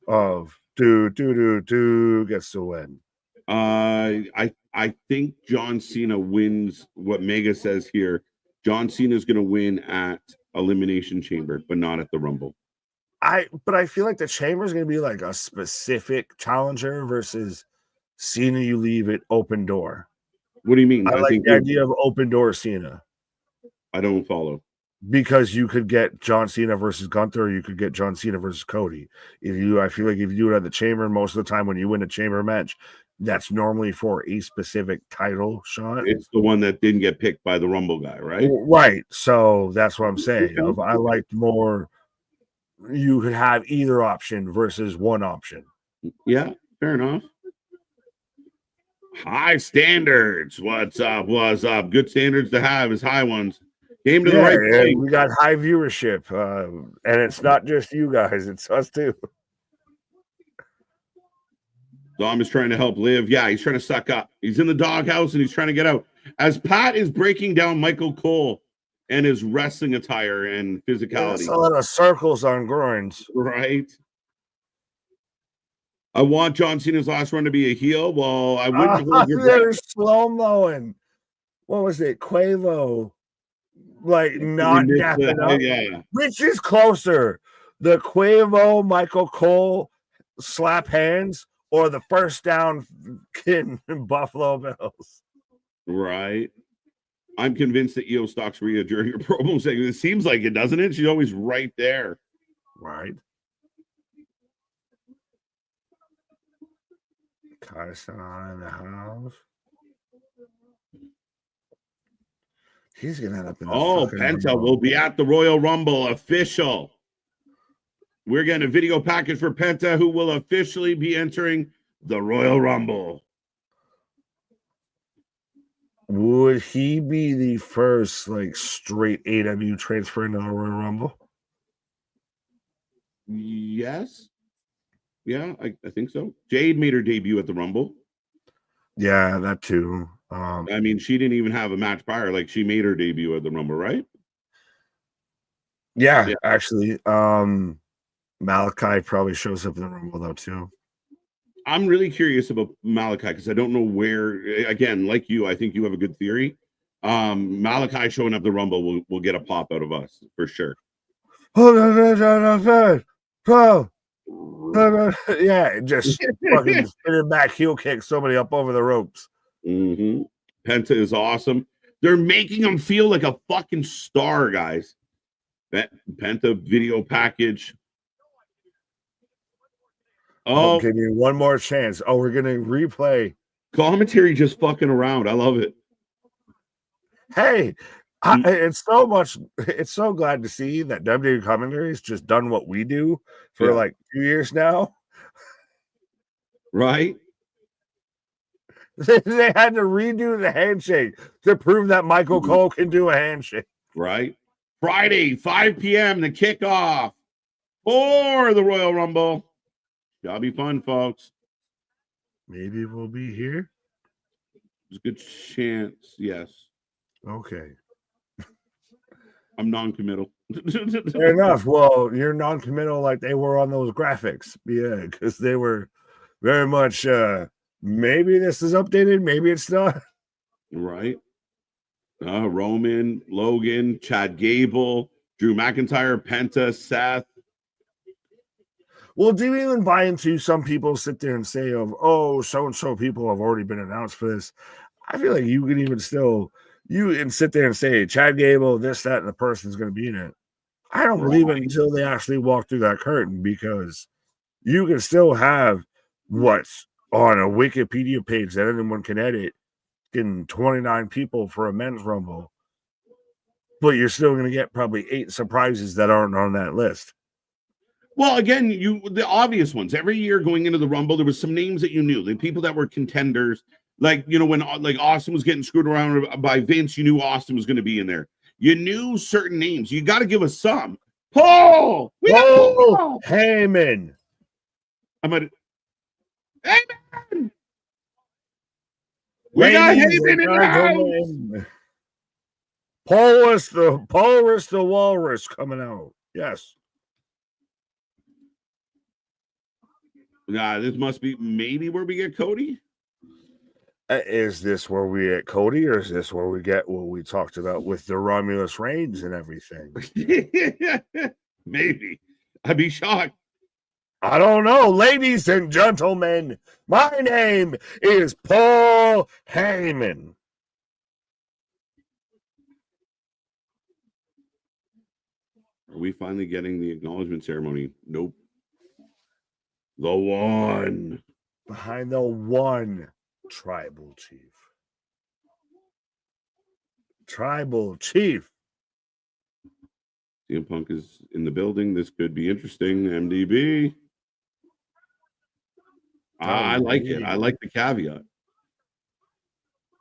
B: of gets to win.
A: I think John Cena wins what Mega says here. John Cena is going to win at Elimination Chamber, but not at the Rumble.
B: But I feel like the Chamber is going to be like a specific challenger versus Cena. You leave it open door.
A: What do you mean?
B: I like the idea of open door Cena.
A: I don't follow.
B: Because you could get John Cena versus Gunther, or you could get John Cena versus Cody. I feel like if you do it at the Chamber, most of the time when you win a Chamber match, that's normally for a specific title shot.
A: It's the one that didn't get picked by the Rumble guy, right?
B: Right. So that's what I'm saying. I liked more. You could have either option versus one option.
A: Yeah, fair enough. High standards. What's up? What's up? Good standards to have is high ones. Came to the right place.
B: We got high viewership, and it's not just you guys; it's us too.
A: Dom is trying to help Liv. Yeah, he's trying to suck up. He's in the doghouse and he's trying to get out. As Pat is breaking down Michael Cole and his wrestling attire and physicality.
B: It's a lot of circles on groins,
A: right? I want John Cena's last run to be a heel. Well, I wouldn't.
B: They're slow-moing. What was it? Quavo. Like not dapping up.
A: Yeah.
B: Which is closer? The Quavo Michael Cole slap hands or the first down kid in Buffalo Bills?
A: Right. I'm convinced that Io stalks Rhea during her promo segment. It seems like it, doesn't it? She's always right there.
B: Right. Carson in the house. He's gonna end up in the
A: Penta will be at the Royal Rumble official. We're getting a video package for Penta, who will officially be entering the Royal Rumble.
B: Would he be the first like straight AW transfer into the Royal Rumble?
A: Yes. Yeah, I think so. Jade made her debut at the Rumble.
B: Yeah, that too.
A: I mean, she didn't even have a match prior. Like, she made her debut at the Rumble, right?
B: Yeah, actually. Malachi probably shows up in the Rumble though too.
A: I'm really curious about Malachi because I don't know where. Again, like you, I think you have a good theory. Malachi showing up the Rumble will get a pop out of us for sure.
B: Yeah, just fucking spinning back heel kick somebody up over the ropes.
A: Mm-hmm. Penta is awesome. They're making him feel like a fucking star, guys. Penta video package.
B: Oh, give me one more chance. Oh, we're gonna replay.
A: Commentary just fucking around. I love it.
B: Hey, it's so glad to see that WWE commentary has just done what we do for like 2 years now.
A: Right?
B: They had to redo the handshake to prove that Michael Cole can do a handshake.
A: Right? Friday, 5 p.m., the kickoff for the Royal Rumble. That'll be fun, folks.
B: Maybe we'll be here.
A: There's a good chance, yes.
B: Okay.
A: I'm non-committal.
B: Fair enough. Well, you're non-committal like they were on those graphics. Yeah, because they were very much maybe this is updated, maybe it's not.
A: Right. Roman, Logan, Chad Gable, Drew McIntyre, Penta, Seth.
B: Well, do you even buy into some people sit there and say so-and-so people have already been announced for this? I feel like you can even still sit there and say Chad Gable, this, that, and the person's going to be in it. I don't believe it until they actually walk through that curtain, because you can still have what's on a Wikipedia page that anyone can edit in 29 people for a men's rumble, but you're still going to get probably 8 surprises that aren't on that list.
A: Well, again, the obvious ones. Every year going into the Rumble, there was some names that you knew, the people that were contenders. Like, when like Austin was getting screwed around by Vince, you knew Austin was going to be in there. You knew certain names. You got to give us some. Paul! We got Paul!
B: Heyman!
A: Heyman! We got Heyman in the house!
B: Paulus the Walrus coming out. Yes.
A: Nah, this must be maybe where we get Cody.
B: Is this where we get Cody, or is this where we get what we talked about with the Romulus Reigns and everything?
A: Maybe. I'd be shocked.
B: I don't know. Ladies and gentlemen, my name is Paul Heyman.
A: Are we finally getting the acknowledgement ceremony? Nope. The one.
B: Behind the one tribal chief. Tribal chief.
A: CM Punk is in the building. This could be interesting. MDB. I like it. I like the caveat.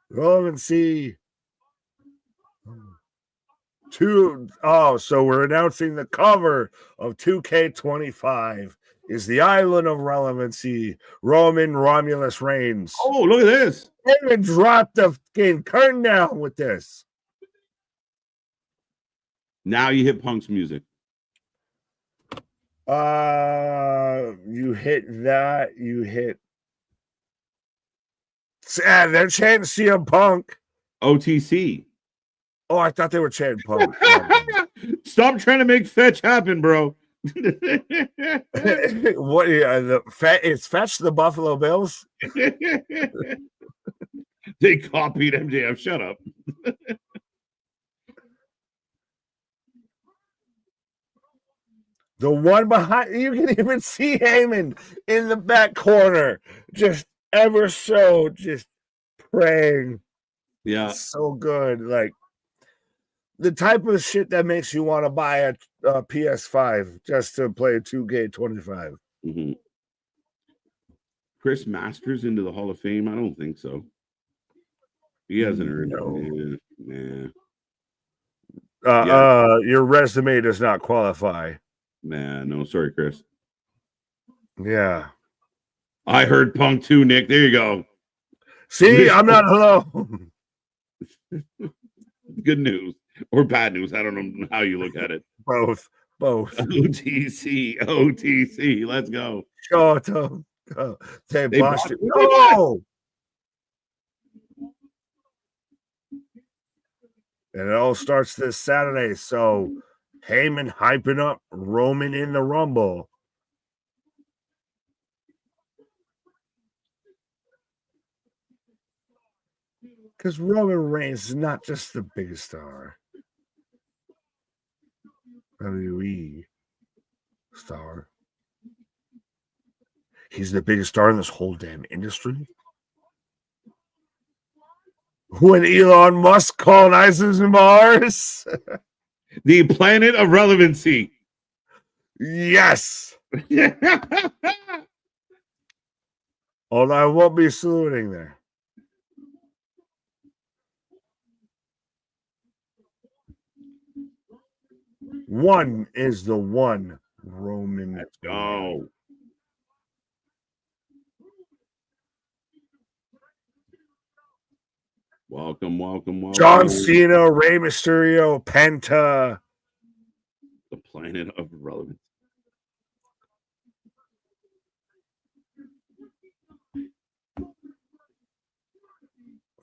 B: Relevancy. So we're announcing the cover of 2K25 is the Island of Relevancy, Roman Romulus Reigns.
A: Oh, look at this.
B: They even dropped the fucking curtain down with this.
A: Now you hit Punk's music.
B: You hit that. You hit. They're chanting CM Punk.
A: OTC.
B: Oh, I thought they were chanting Punk.
A: Stop trying to make fetch happen, bro.
B: What? It's fetch the Buffalo Bills.
A: They copied MJF. Shut up.
B: The one behind, you can even see Heyman in the back corner, just ever so just praying.
A: Yeah.
B: It's so good. Like the type of shit that makes you want to buy PS5 just to play 2K25.
A: Mm-hmm. Chris Masters into the Hall of Fame? I don't think so. He hasn't earned it. Nah.
B: Your resume does not qualify.
A: Nah, no, sorry, Chris.
B: Yeah.
A: I heard Punk too, Nick. There you go.
B: See, I'm not alone.
A: Good news or bad news. I don't know how you look at it.
B: Both.
A: OTC. Let's go.
B: Shut up. They busted.
A: No!
B: And it all starts this Saturday. So Heyman hyping up Roman in the Rumble. Because Roman Reigns is not just the biggest star. WWE star. He's the biggest star in this whole damn industry. When Elon Musk colonizes Mars.
A: The planet of relevancy.
B: Yes. Although I won't be saluting there. One is the one Roman.
A: Let's go. Welcome.
B: John Cena, Rey Mysterio, Penta.
A: The planet of relevance.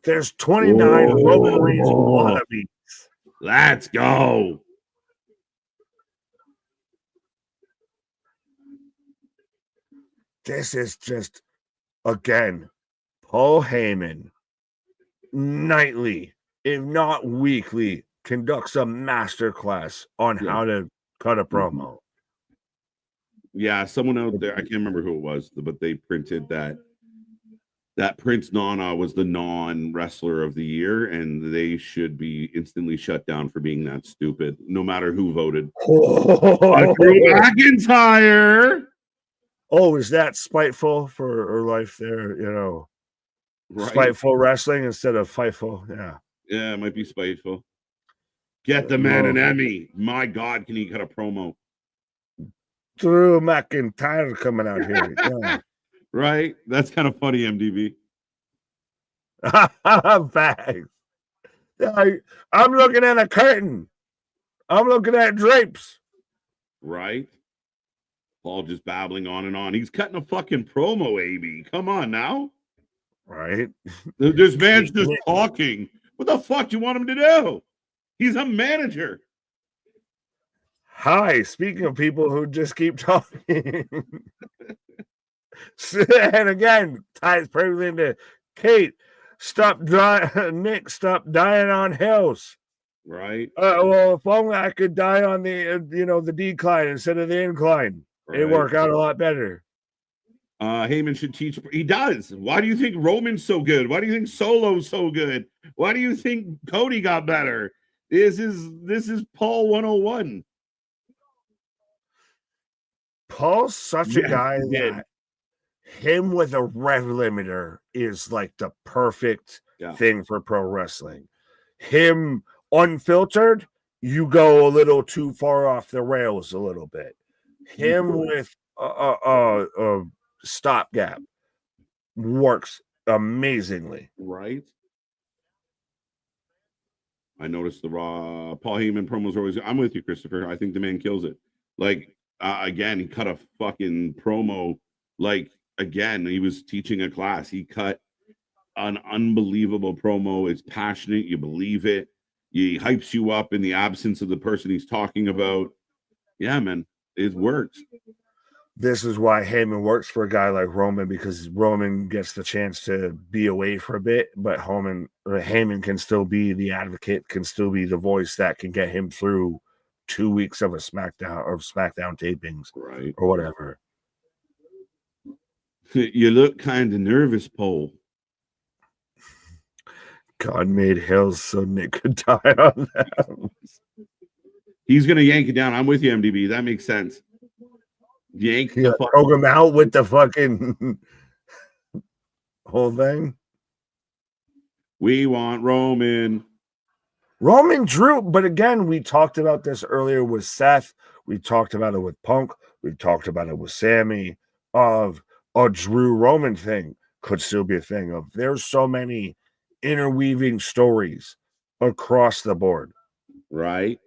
B: There's 29 Roman Reigns wannabes.
A: Let's go.
B: This is just, again, Paul Heyman nightly, if not weekly, conducts a masterclass on how to cut a promo.
A: Yeah, someone out there, I can't remember who it was, but they printed that Prince Nana was the non-wrestler of the year, and they should be instantly shut down for being that stupid, no matter who voted. Drew McIntyre.
B: Oh, is that spiteful for her life there? You know, right. Spiteful wrestling instead of fightful.
A: Yeah, it might be spiteful. Get the man an Emmy. My God, can he cut a promo?
B: Drew McIntyre coming out here. Yeah.
A: Right? That's kind of funny, MDB.
B: Facts. I'm looking at a curtain. I'm looking at drapes.
A: Right? Paul just babbling on and on. He's cutting a fucking promo, AB. Come on now.
B: Right?
A: This man's just talking. What the fuck do you want him to do? He's a manager.
B: Hi, speaking of people who just keep talking. And again, ties perfectly into Kate. Nick, stop dying on hills.
A: Right.
B: Well, if only I could die on the the decline instead of the incline. Right. It'd work out a lot better.
A: Heyman should teach. He does. Why do you think Roman's so good? Why do you think Solo's so good? Why do you think Cody got better? This is Paul 101.
B: Paul's such a guy that him with a rev limiter is like the perfect thing for pro wrestling. Him unfiltered, you go a little too far off the rails a little bit. Him with a stopgap works amazingly.
A: Right. I noticed the Raw Paul Heyman promos are always. I'm with you, Christopher. I think the man kills it. Like again, he cut a fucking promo. Like again, he was teaching a class. He cut an unbelievable promo. It's passionate. You believe it. He hypes you up in the absence of the person he's talking about. Yeah, man, it works.
B: This is why Heyman works for a guy like Roman, because Roman gets the chance to be away for a bit, but Heyman can still be the advocate, can still be the voice that can get him through 2 weeks of SmackDown tapings,
A: right,
B: or whatever.
A: You look kind of nervous, Paul.
B: God made hills so Nick could die on them.
A: He's gonna yank it down. I'm with you, MDB. That makes sense. Yank
B: Yeah, choke him out with the fucking whole thing.
A: We want Roman.
B: Roman Drew, but again, we talked about this earlier with Seth. We talked about it with Punk. We talked about it with Sammy. Of a Drew Roman thing could still be a thing. Of there's so many interweaving stories across the board.
A: Right.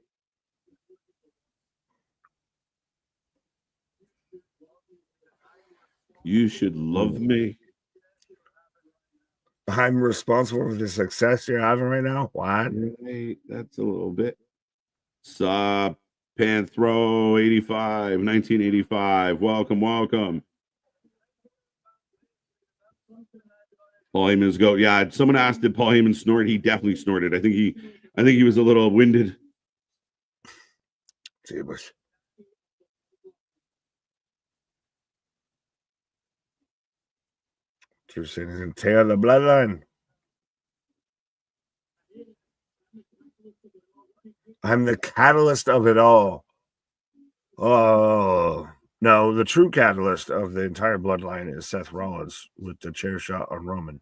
A: You should love me.
B: I'm responsible for the success you're having right now. What?
A: Right. That's a little bit. Sup, Panthro 85, 1985. Welcome. Paul Heyman's go. Yeah, someone asked did Paul Heyman snort? He definitely snorted. I think he was a little winded.
B: Jeebus. You're saying he's gonna tear the bloodline. I'm the catalyst of it all. Oh no, the true catalyst of the entire bloodline is Seth Rollins with the chair shot on Roman.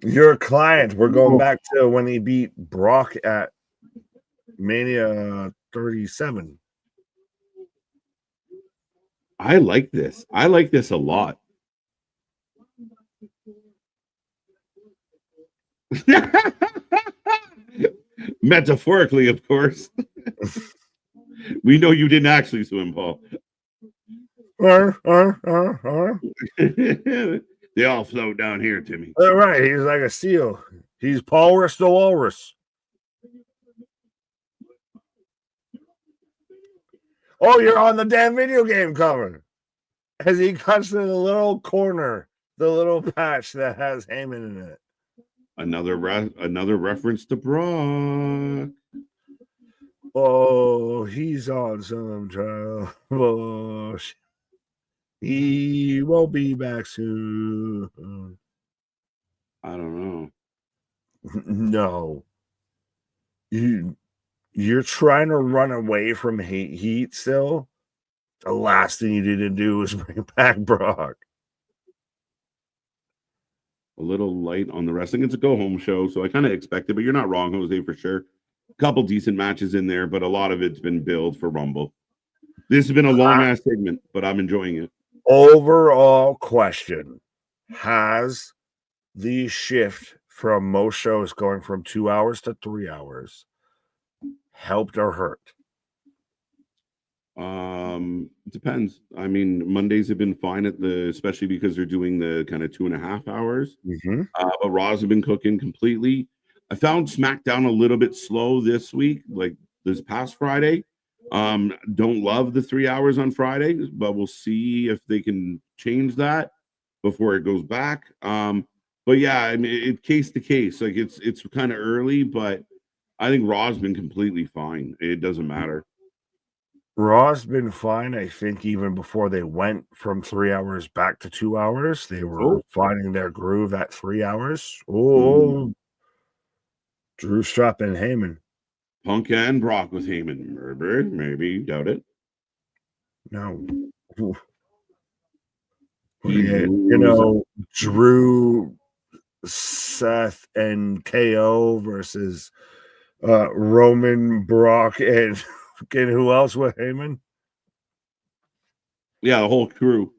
B: Your client, we're going back to when he beat Brock at Mania 37.
A: I like this. I like this a lot. Metaphorically, of course. We know you didn't actually swim, Paul. They all float down here, Timmy.
B: All right, he's like a seal. He's Paulrus the Walrus. Oh, you're on the damn video game cover. As he cuts to the little corner, the little patch that has Heyman in it.
A: Another reference to Brock.
B: Oh, he's on some trouble. He won't be back soon.
A: I don't know.
B: No. You're trying to run away from heat still? The last thing you didn't do was bring back Brock.
A: A little light on the wrestling. It's a go-home show, so I kind of expected, but you're not wrong, Jose, for sure. A couple decent matches in there, but a lot of it's been billed for Rumble. This has been a long-ass segment, but I'm enjoying it.
B: Overall question. Has the shift from most shows going from 2 hours to 3 hours helped or hurt?
A: Depends. I mean, Mondays have been fine especially because they're doing the kind of 2.5 hours.
B: Mm-hmm.
A: But Raws have been cooking completely. I found SmackDown a little bit slow this week, like this past Friday. Don't love the 3 hours on Friday, but we'll see if they can change that before it goes back. But yeah, I mean, it's case to case. Like it's kind of early, but I think Raw's been completely fine. It doesn't matter.
B: Raw's been fine, I think, even before they went from 3 hours back to 2 hours. They were finding their groove at 3 hours. Oh, Drew Strap and Heyman.
A: Punk and Brock with Heyman. Maybe, doubt it.
B: No. You know, Drew, Seth, and KO versus Roman, Brock, and who else with Heyman?
A: Yeah, the whole crew.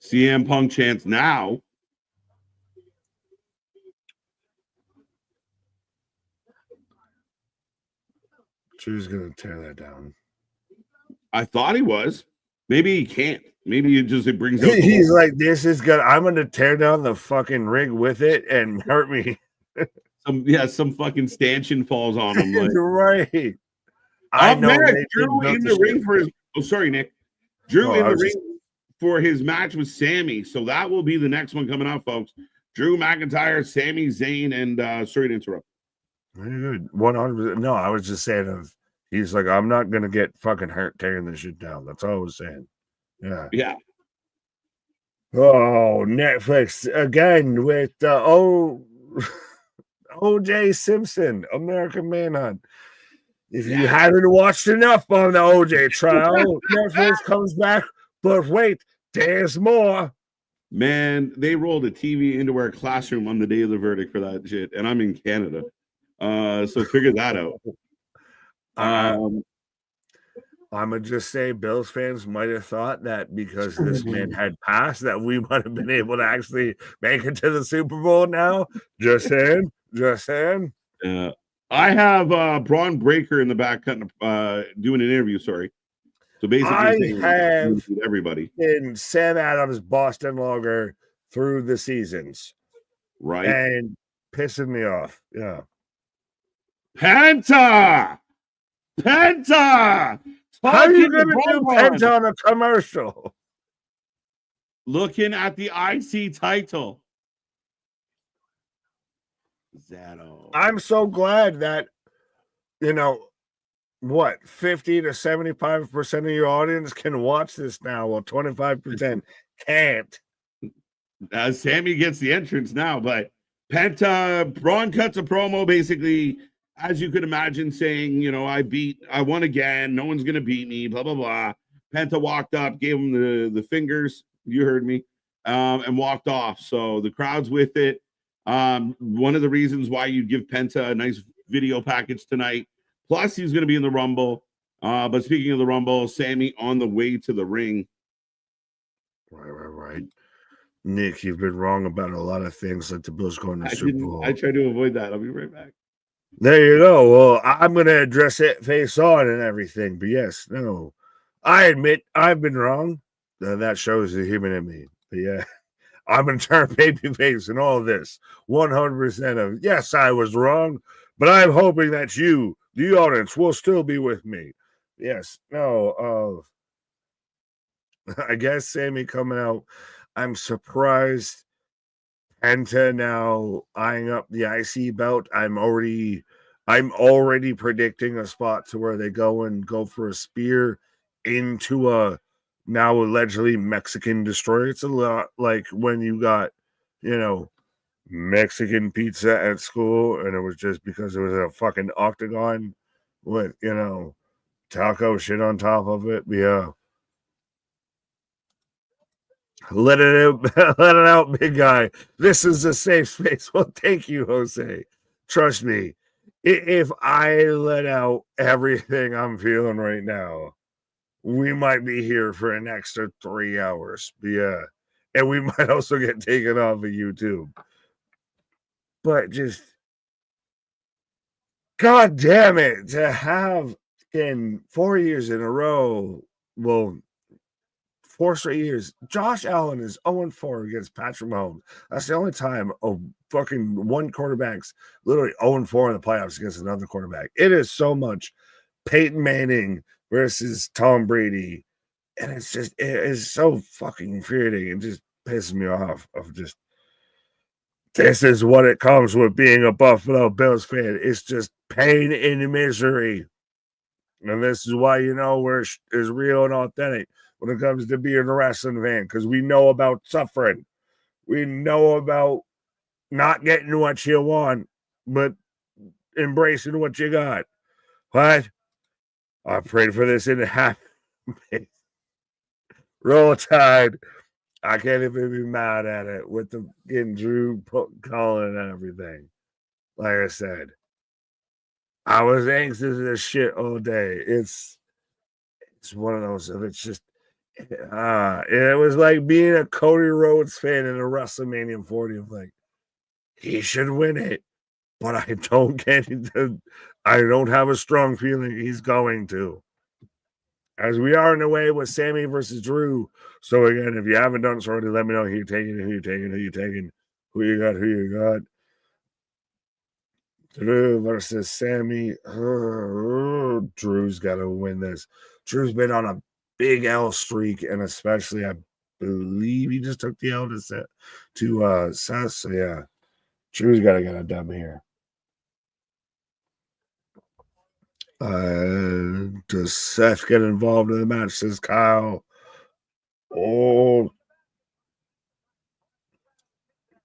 A: CM Punk chants now.
B: Drew's gonna tear that down.
A: I thought he was. Maybe he can't. Maybe it brings out.
B: He's like, this is good. I'm gonna tear down the fucking rig with it and hurt me.
A: Some fucking stanchion falls on him. Like,
B: right. I know.
A: Drew in the ring for his. Oh, sorry, Nick. Drew in the ring for his match with Sammy. So that will be the next one coming out, folks. Drew McIntyre, Sami Zayn, and sorry to interrupt.
B: Very good. 100%. No, I was just saying he's like, I'm not gonna get fucking hurt tearing this shit down. That's all I was saying. Yeah.
A: Yeah.
B: Oh, Netflix again with OJ Simpson, American Manhunt. If you haven't watched enough on the OJ trial, Netflix comes back. But wait, there's more.
A: Man, they rolled a TV into our classroom on the day of the verdict for that shit, and I'm in Canada. So figure that out.
B: I'm gonna just say Bills fans might have thought that because this man had passed that we might have been able to actually make it to the Super Bowl now. Just saying.
A: I have Braun Breaker in the back cutting doing an interview, sorry. So basically
B: I have
A: everybody
B: in Sam Adams Boston Lager through the seasons.
A: Right.
B: And pissing me off. Yeah.
A: Penta!
B: How are you going to do Penta on a commercial?
A: Looking at the IC title. Zato.
B: I'm so glad that, 50 to 75% of your audience can watch this now, while 25% can't.
A: Sammy gets the entrance now, but Braun cuts a promo basically, as you could imagine, saying, I won again. No one's going to beat me, blah, blah, blah. Penta walked up, gave him the fingers. You heard me. And walked off. So the crowd's with it. One of the reasons why you'd give Penta a nice video package tonight. Plus, he's going to be in the Rumble. But speaking of the Rumble, Sammy on the way to the ring.
B: Right. Nick, you've been wrong about a lot of things, like the Bills going to Super Bowl.
A: I try to avoid that. I'll be right back.
B: There you go. Well, I'm going to address it face on and everything. But yes, no, I admit I've been wrong. That shows the human in me. But yeah, I'm going to turn babyface in all this. 100% of yes, I was wrong. But I'm hoping that you, the audience, will still be with me. Yes, no. I guess Sammy coming out. I'm surprised. Penta now eyeing up the IC belt. I'm already predicting a spot to where they go for a spear into a now allegedly Mexican destroyer. It's a lot like when you got, Mexican pizza at school, and it was just because it was a fucking octagon with, taco shit on top of it. Yeah. Let it out, big guy. This is a safe space. Well, thank you, Jose. Trust me, if I let out everything I'm feeling right now, we might be here for an extra 3 hours. Yeah. And we might also get taken off of YouTube. But just, God damn it, to have in 4 years in a row, well, 4 straight years, Josh Allen is 0-4 against Patrick Mahomes. That's the only time a fucking one quarterback's literally 0-4 in the playoffs against another quarterback. It is so much Peyton Manning versus Tom Brady. And it is so fucking infuriating and just pisses me off of just, this is what it comes with being a Buffalo Bills fan. It's just pain and misery. And this is why where is real and authentic when it comes to being a wrestling fan, because we know about suffering. We know about not getting what you want, but embracing what you got. What? I prayed for this in half. Roll Tide. I can't even be mad at it with the getting Drew calling and everything. Like I said, I was anxious as shit all day. It's one of those. It's just. It was like being a Cody Rhodes fan in a WrestleMania 40. Of like, he should win it, but I don't have a strong feeling he's going to. As we are in a way with Sammy versus Drew. So again, if you haven't done so already, let me know who you're taking, who you got. Drew versus Sammy. Drew's got to win this. Drew's been on a big L streak, and especially I believe he just took the L to Seth. So yeah, Drew's got to get a dub here. Does Seth get involved in the match? Says Kyle. Oh,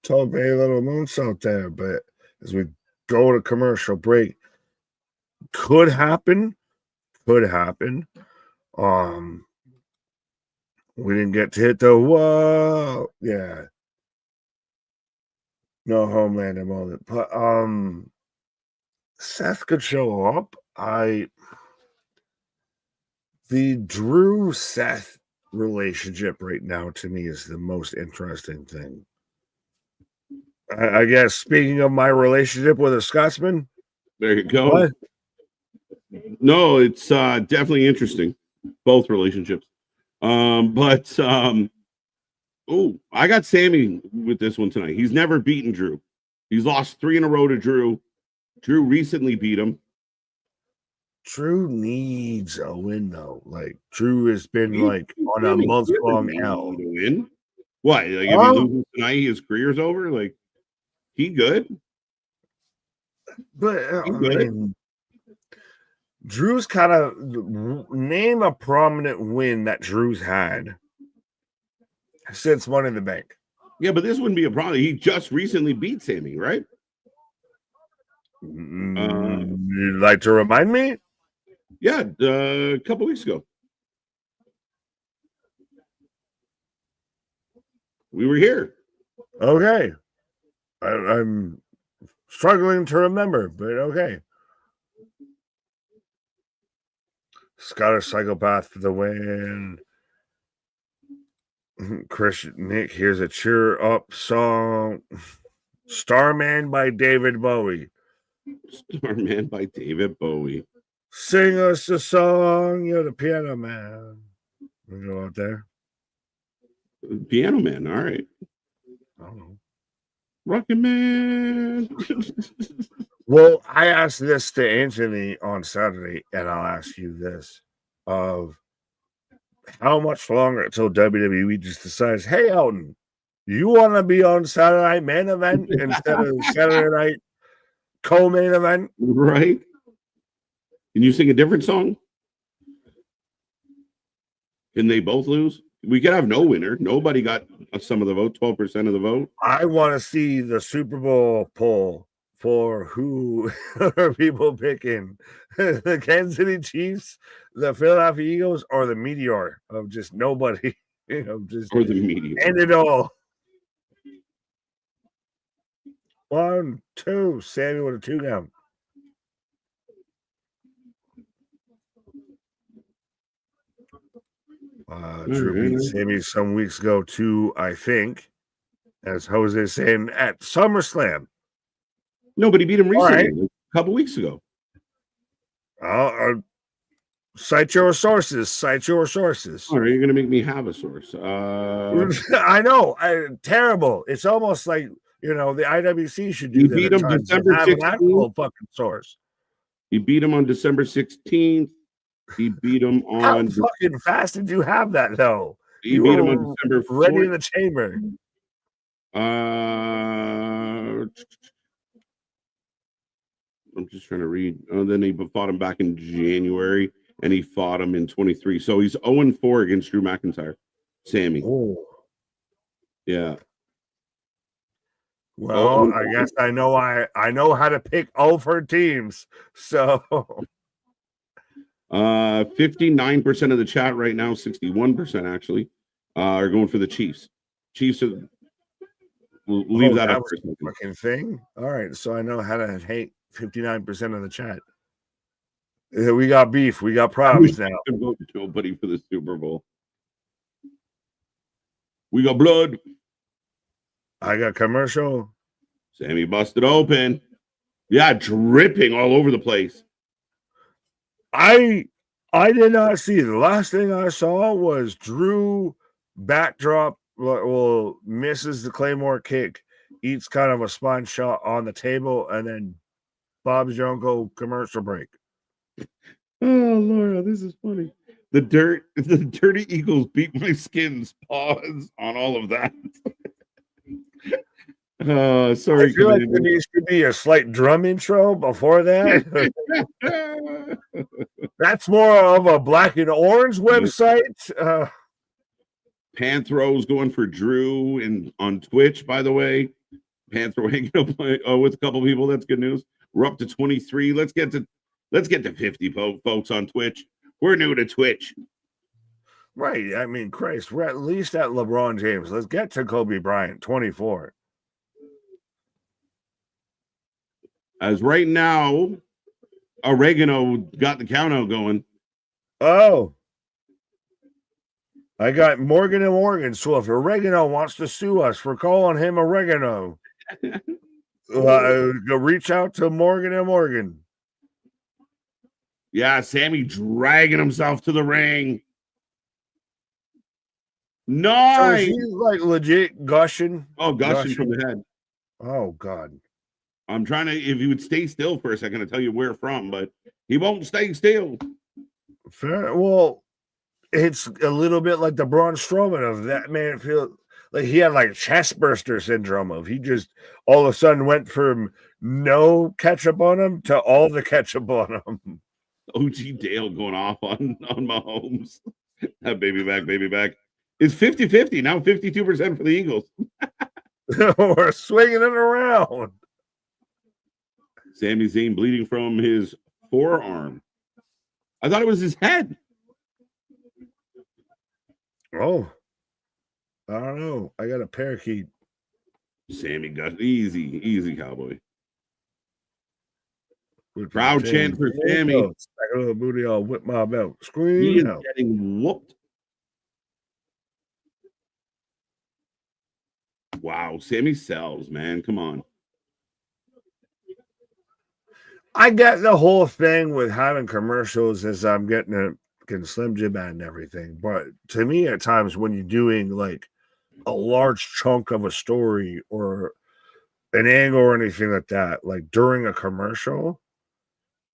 B: told very little moonsault there, but as we go to commercial break, could happen. We didn't get to hit the whoa. Yeah. No Homelander moment. But Seth could show up. The Drew Seth relationship right now to me is the most interesting thing. I guess speaking of my relationship with a Scotsman.
A: There you go.
B: What?
A: No, it's definitely interesting. Both relationships. Oh, I got Sammy with this one tonight. He's never beaten Drew. He's lost 3 in a row to Drew. Drew recently beat him.
B: Drew needs a win though. Like Drew has been like on a month-long hell.
A: Win? What? Like if he loses tonight, his career's over? Like he good?
B: But I mean, Drew's kind of name a prominent win that Drew's had since Money in the Bank.
A: Yeah, but this wouldn't be a problem. He just recently beat Sammy, right?
B: You'd like to remind me?
A: Yeah, a couple weeks ago. We were here.
B: Okay. I'm struggling to remember, but okay. Scottish Psychopath for the win. Nick, here's a cheer up song. Starman by David Bowie.
A: Starman by David Bowie.
B: Sing us a song, you're the piano man. We go out there.
A: Piano Man, all right.
B: I don't know.
A: Rockin' Man.
B: Well, I asked this to Anthony on Saturday, and I'll ask you this: of how much longer until WWE just decides, hey, Elton, you want to be on Saturday Night Main Event instead of Saturday Night Co-Main Event?
A: Right. Can you sing a different song? Can they both lose? We could have no winner. Nobody got some of the vote, 12% of the vote.
B: I want to see the Super Bowl poll for who are people picking, the Kansas City Chiefs, the Philadelphia Eagles, or the Meteor of just nobody. Just
A: or the Meteor.
B: End it all. 1, 2. Sammy with a 2 down. Drew beat Sammy some weeks ago too, I think, as Jose saying at SummerSlam.
A: Nobody beat him recently, a couple weeks ago.
B: Cite your sources. Cite your sources.
A: All right, you're gonna make me have a source.
B: I know. Terrible. It's almost like the IWC should do that.
A: Beat him December 16th.
B: Fucking source.
A: He beat him on December 16th. He beat him on.
B: How fucking fast did you have that though?
A: He beat him on December 4th.
B: Ready in the chamber.
A: I'm just trying to read. Then he fought him back in January, and he fought him in 23. So he's 0-4 against Drew McIntyre. Sammy.
B: Oh.
A: Yeah.
B: Well, I guess I know how to pick over teams. So
A: 59% of the chat right now, 61% actually, are going for the Chiefs. Chiefs are, we'll leave that up for a second.
B: Fucking thing. All right, so I know how to hate 59% of the chat. We got beef. We got problems now.
A: Vote nobody for the Super Bowl. We got blood.
B: I got commercial.
A: Sammy busted open. Yeah, dripping all over the place.
B: I did not see. The last thing I saw was Drew backdrop. Well, misses the Claymore kick, eats kind of a spine shot on the table, and then Bob's your uncle commercial break.
A: Oh, Laura, this is funny. The Dirty Eagles beat my skins. Pause on all of that. Sorry.
B: I feel like there needs to be a slight drum intro before that. That's more of a black and orange website.
A: Panthros going for Drew on Twitch, by the way. Panther hanging up with a couple people. That's good news. We're up to 23. Let's get to 50 folks on Twitch. We're new to Twitch.
B: Right. I mean, Christ, we're at least at LeBron James. Let's get to Kobe Bryant, 24.
A: As right now, Oregano got the count out going.
B: Oh. I got Morgan and Morgan. So if Oregano wants to sue us for calling him Oregano, reach out to Morgan and Morgan.
A: Yeah, Sammy dragging himself to the ring. Nice.
B: So he's like legit gushing.
A: Oh, gushing from the head.
B: Oh, God.
A: I'm trying to, if he would stay still for a second, to tell you where from, but he won't stay still.
B: Fair. Well, it's a little bit like the Braun Strowman of that man. Feel like he had like chest burster syndrome of he just all of a sudden went from no ketchup on him to all the ketchup on him.
A: OG Dale going off on Mahomes. That baby back. It's 50-50, now 52% for the Eagles.
B: We're swinging it around.
A: Sami Zayn bleeding from his forearm. I thought it was his head.
B: Oh, I don't know. I got a parakeet.
A: Sammy got easy cowboy. Crowd chant for Sammy.
B: Stack a little booty, I'll whip my belt. Scream.
A: He is getting whooped. Wow, Sammy sells, man. Come on.
B: I get the whole thing with having commercials as I'm getting a Slim Jim and everything, but to me, at times when you're doing like a large chunk of a story or an angle or anything like that, like during a commercial,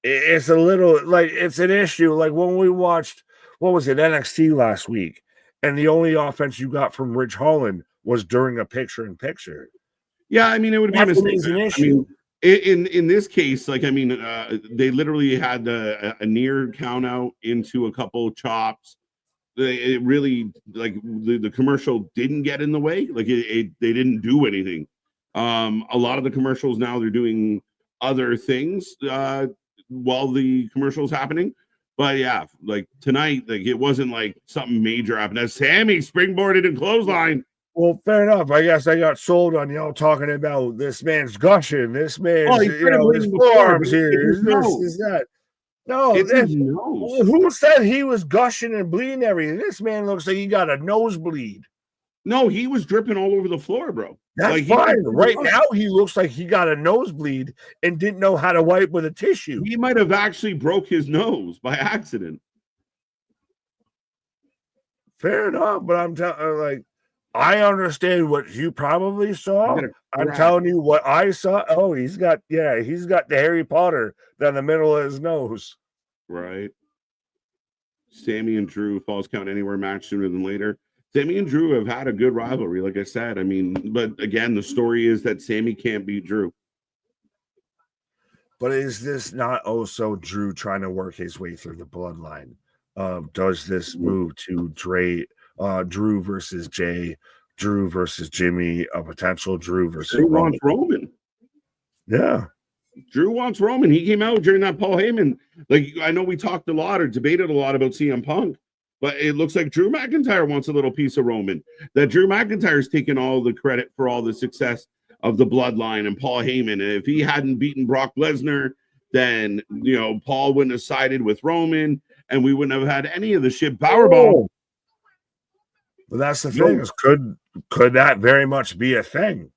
B: it's a little like it's an issue. Like when we watched what was it NXT last week, and the only offense you got from Ridge Holland was during a picture-in-picture.
A: Yeah, I mean it would be a mistake.
B: An issue.
A: I mean, in this case, like I mean, they literally had a near count out into a couple chops. It really like the commercial didn't get in the way. Like they didn't do anything. A lot of the commercials now they're doing other things while the commercial's happening. But yeah, like tonight, like it wasn't like something major happened. As Sammy springboarded and clothesline.
B: Well, fair enough. I guess I got sold on y'all talking about this man's gushing, this man's, his forearms here, is that. No, who said he was gushing and bleeding everything? This man looks like he got a nosebleed.
A: No, he was dripping all over the floor, bro.
B: That's like, fine. Right now, he looks like he got a nosebleed and didn't know how to wipe with a tissue.
A: He might have actually broke his nose by accident.
B: Fair enough, but I'm telling I understand what you probably saw. I'm telling you what I saw. Oh, he's got the Harry Potter down the middle of his nose.
A: Right. Sammy and Drew falls count anywhere match sooner than later. Sammy and Drew have had a good rivalry, like I said. I mean, but again, the story is that Sammy can't beat Drew.
B: But is this not also Drew trying to work his way through the bloodline? Does this move to Drew versus Jay, Drew versus Jimmy, a potential Drew versus
A: Drew wants Roman.
B: Yeah.
A: Drew wants Roman. He came out during that Paul Heyman. Like, I know we talked a lot or debated a lot about CM Punk, but it looks like Drew McIntyre wants a little piece of Roman. That Drew McIntyre's taking all the credit for all the success of the bloodline and Paul Heyman. And if he hadn't beaten Brock Lesnar, then, Paul wouldn't have sided with Roman and we wouldn't have had any of the shit powerbomb.
B: Oh. But that's the thing is could that very much be a thing?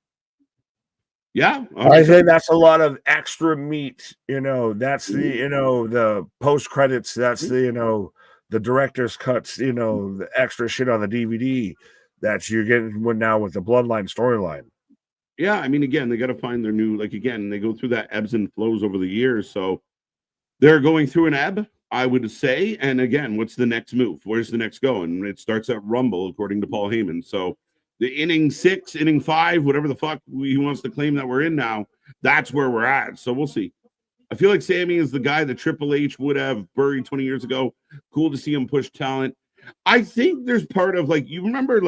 A: Yeah.
B: I think that's a lot of extra meat. That's the post credits. That's the director's cuts, the extra shit on the DVD that you're getting now with the bloodline storyline.
A: Yeah. I mean, again, they got to find their new, they go through that ebbs and flows over the years. So they're going through an ebb, I would say. And again, what's the next move? Where's the next go? And it starts at Rumble, according to Paul Heyman. So the inning 6, inning 5, whatever the fuck he wants to claim that we're in now, that's where we're at. So we'll see. I feel like Sammy is the guy that Triple H would have buried 20 years ago. Cool to see him push talent. I think there's part of you remember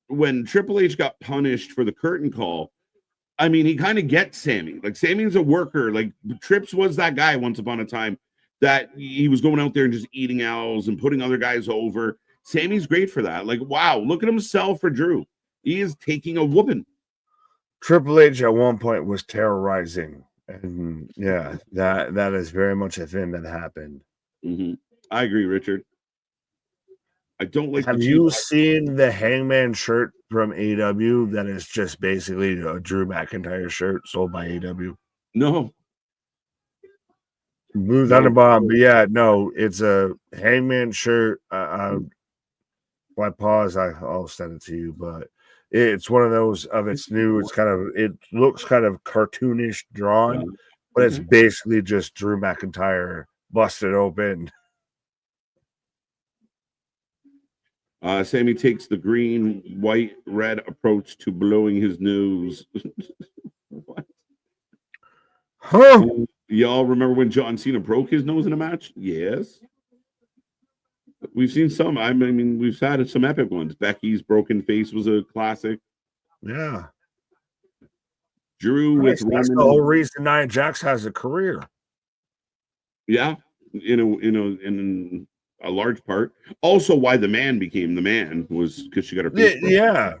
A: when Triple H got punished for the curtain call, I mean, he kind of gets Sammy. Like, Sammy's a worker. Like, Trips was that guy once upon a time that he was going out there and just eating owls and putting other guys over. Sammy's great for that. Like, wow, look at himself for Drew. He is taking a whooping.
B: Triple H at one point was terrorizing. And yeah, that is very much a thing that happened.
A: Mm-hmm. I agree, Richard. I don't like.
B: Have you seen the Hangman shirt from AW that is just basically a Drew McIntyre shirt sold by AW?
A: No.
B: Blue Thunderbomb, but yeah, no, it's a Hangman shirt. If I pause, I'll send it to you, but it's one of those of it's new. It's kind of, it looks kind of cartoonish drawn, but it's basically just Drew McIntyre busted open.
A: Sammy takes the green, white, red approach to blowing his nose. What?
B: Huh?
A: Y'all remember when John Cena broke his nose in a match? Yes. We've seen some. I mean, we've had some epic ones. Becky's broken face was a classic.
B: Yeah.
A: Drew with
B: Roman. That's the whole reason Nia Jax has a career.
A: Yeah, in a large part. Also, why the man became the man was because she got her face broken.
B: Yeah.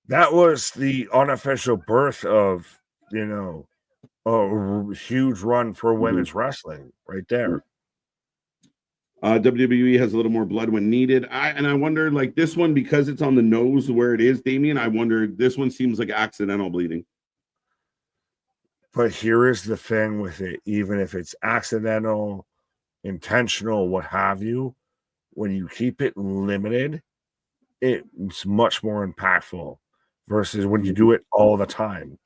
B: That was the unofficial birth of, a huge run for women's wrestling right there.
A: WWE has a little more blood when needed. I wonder, like, this one, because it's on the nose where it is, Damien, I wonder, this one seems like accidental bleeding.
B: But here is the thing with it, even if it's accidental, intentional, what have you, when you keep it limited, it's much more impactful versus when you do it all the time.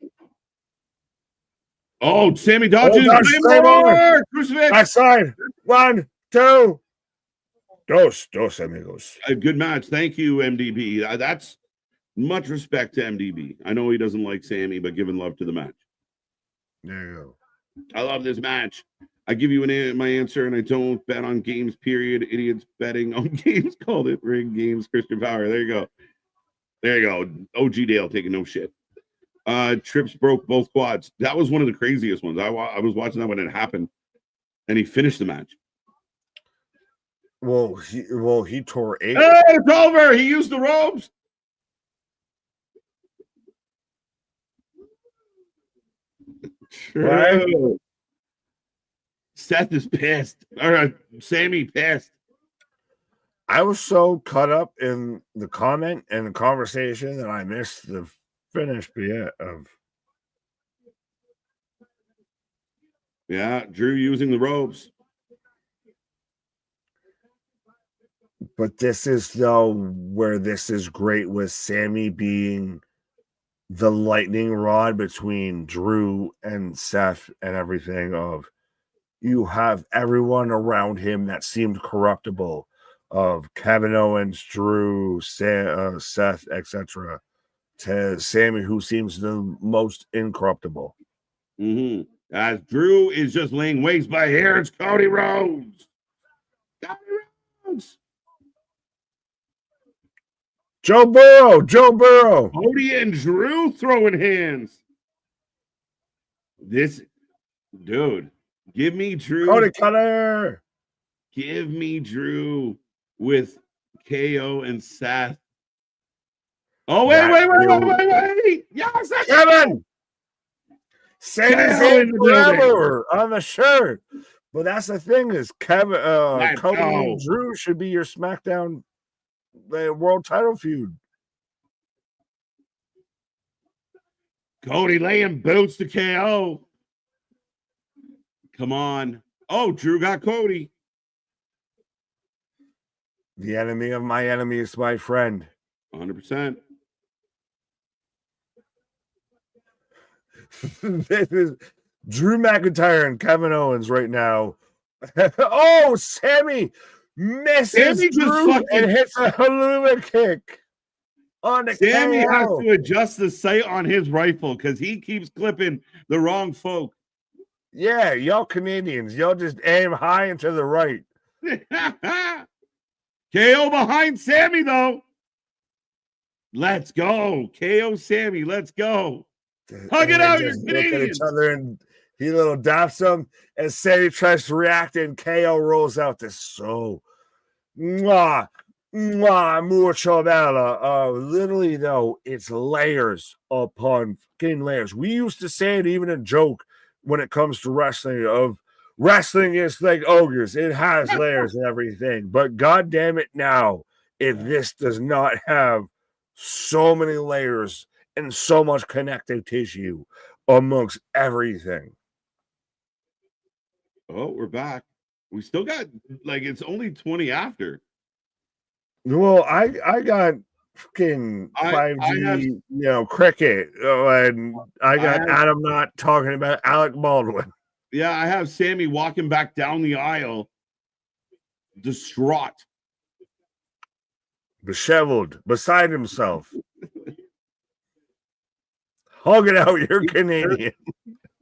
A: Oh, Sammy dodges.
B: Crucifix. Backside. 1, 2. Dos amigos.
A: A good match. Thank you, MDB. That's much respect to MDB. I know he doesn't like Sammy, but giving love to the match.
B: There you go.
A: I love this match. I give you my answer, and I don't bet on games, period. Idiots betting on games. Called it ring games. Christian Power. There you go. There you go. OG Dale taking no shit. Trips broke both quads. That was one of the craziest ones. I was watching that when it happened, and he finished the match.
B: Well, he tore 8.
A: Hey, it's over. He used the ropes.
B: Right?
A: Seth is pissed. Or Sammy pissed.
B: I was so caught up in the comment and the conversation that I missed the finish of.
A: Yeah, Drew using the ropes.
B: But this is though where this is great with Sammy being the lightning rod between Drew and Seth and everything of you have everyone around him that seemed corruptible of Kevin Owens, Drew, Seth, etc. to Sammy, who seems the most incorruptible.
A: As Drew is just laying waste by here, it's Cody Rhodes. Cody Rhodes.
B: Joe Burrow.
A: Cody and Drew throwing hands. This dude, give me Drew.
B: Cody Cutter.
A: Give me Drew with KO and Seth. Oh, wait. Yes, that's
B: Kevin. Same forever on the shirt. But that's the thing is Kevin, Cody and Drew should be your SmackDown world title feud.
A: Cody laying boots to KO. Come on. Oh, Drew got Cody.
B: The enemy of my enemy is my friend.
A: 100%.
B: This is Drew McIntyre and Kevin Owens right now. Oh, Sammy misses Drew and hits a haluva kick on the
A: Sammy
B: KO.
A: has to adjust the sight on his rifle because he keeps clipping the wrong folk.
B: Yeah, y'all Canadians, y'all just aim high and to the right.
A: KO behind Sammy, though. Let's go. KO Sammy, let's go. Hug it
B: they
A: out, you're
B: just look at
A: Canadian.
B: each other and he little daps them. And Sammy tries to react, and KO rolls out this so mucho bella. Literally, though, it's layers upon fucking layers. We used to say it even a joke when it comes to wrestling of wrestling is like ogres. It has layers and everything. But god damn it now, if this does not have so many layers and so much connective tissue amongst everything.
A: Oh, we're back. We still got like it's only 20 after.
B: Well, I got fucking 5G, cricket, and I got Adam not talking about Alec Baldwin.
A: Yeah, I have Sammy walking back down the aisle, distraught,
B: disheveled, beside himself. Hug it out, you're Canadian.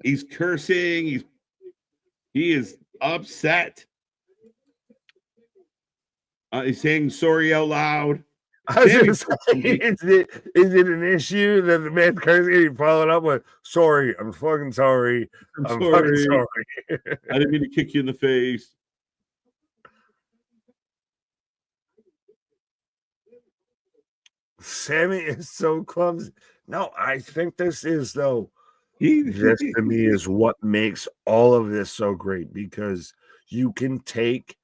A: He's cursing. He is upset. He's saying sorry out loud.
B: Is it an issue that the man's cursing? He followed up with, sorry, I'm fucking sorry. I'm fucking sorry.
A: I didn't mean to kick you in the face.
B: Sammy is so clumsy. No, I think this is, though, this to me is what makes all of this so great, because you can take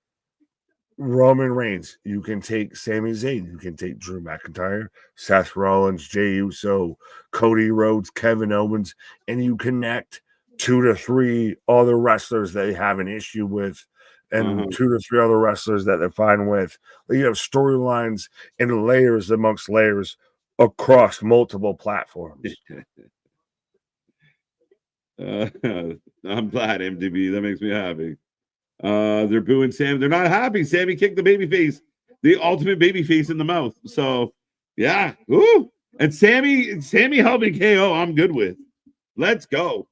B: Roman Reigns, you can take Sami Zayn, you can take Drew McIntyre, Seth Rollins, Jey Uso, Cody Rhodes, Kevin Owens, and you connect 2 to 3 other wrestlers that they have an issue with, and 2 to 3 other wrestlers that they're fine with. You have storylines and layers amongst layers across multiple platforms.
A: I'm glad, MDB. That makes me happy. They're booing Sam. They're not happy. Sammy kicked the babyface, the ultimate babyface in the mouth. So, yeah. Ooh. And Sammy helping KO, I'm good with. Let's go.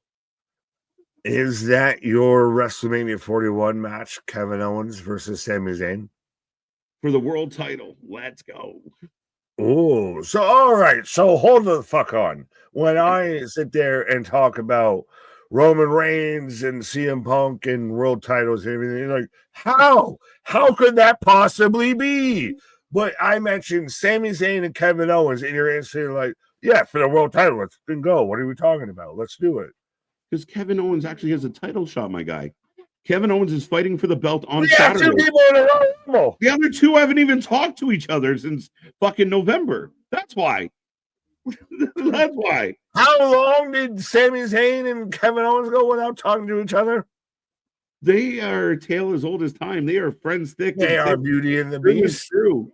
B: Is that your WrestleMania 41 match, Kevin Owens versus Sami Zayn?
A: For the world title. Let's go.
B: Oh, so all right. So hold the fuck on. When I sit there and talk about Roman Reigns and CM Punk and world titles and everything, like, how could that possibly be? But I mentioned Sami Zayn and Kevin Owens, and you're answering like, yeah, for the world title, let's go. What are we talking about? Let's do it.
A: Because Kevin Owens actually has a title shot, my guy. Kevin Owens is fighting for the belt on Saturday.
B: 2 people in a row.
A: The other 2 haven't even talked to each other since fucking November. That's why. That's why.
B: How long did Sami Zayn and Kevin Owens go without talking to each other?
A: They are a tale as old as time. They are friends thick.
B: They are Beauty and the Beast.
A: True.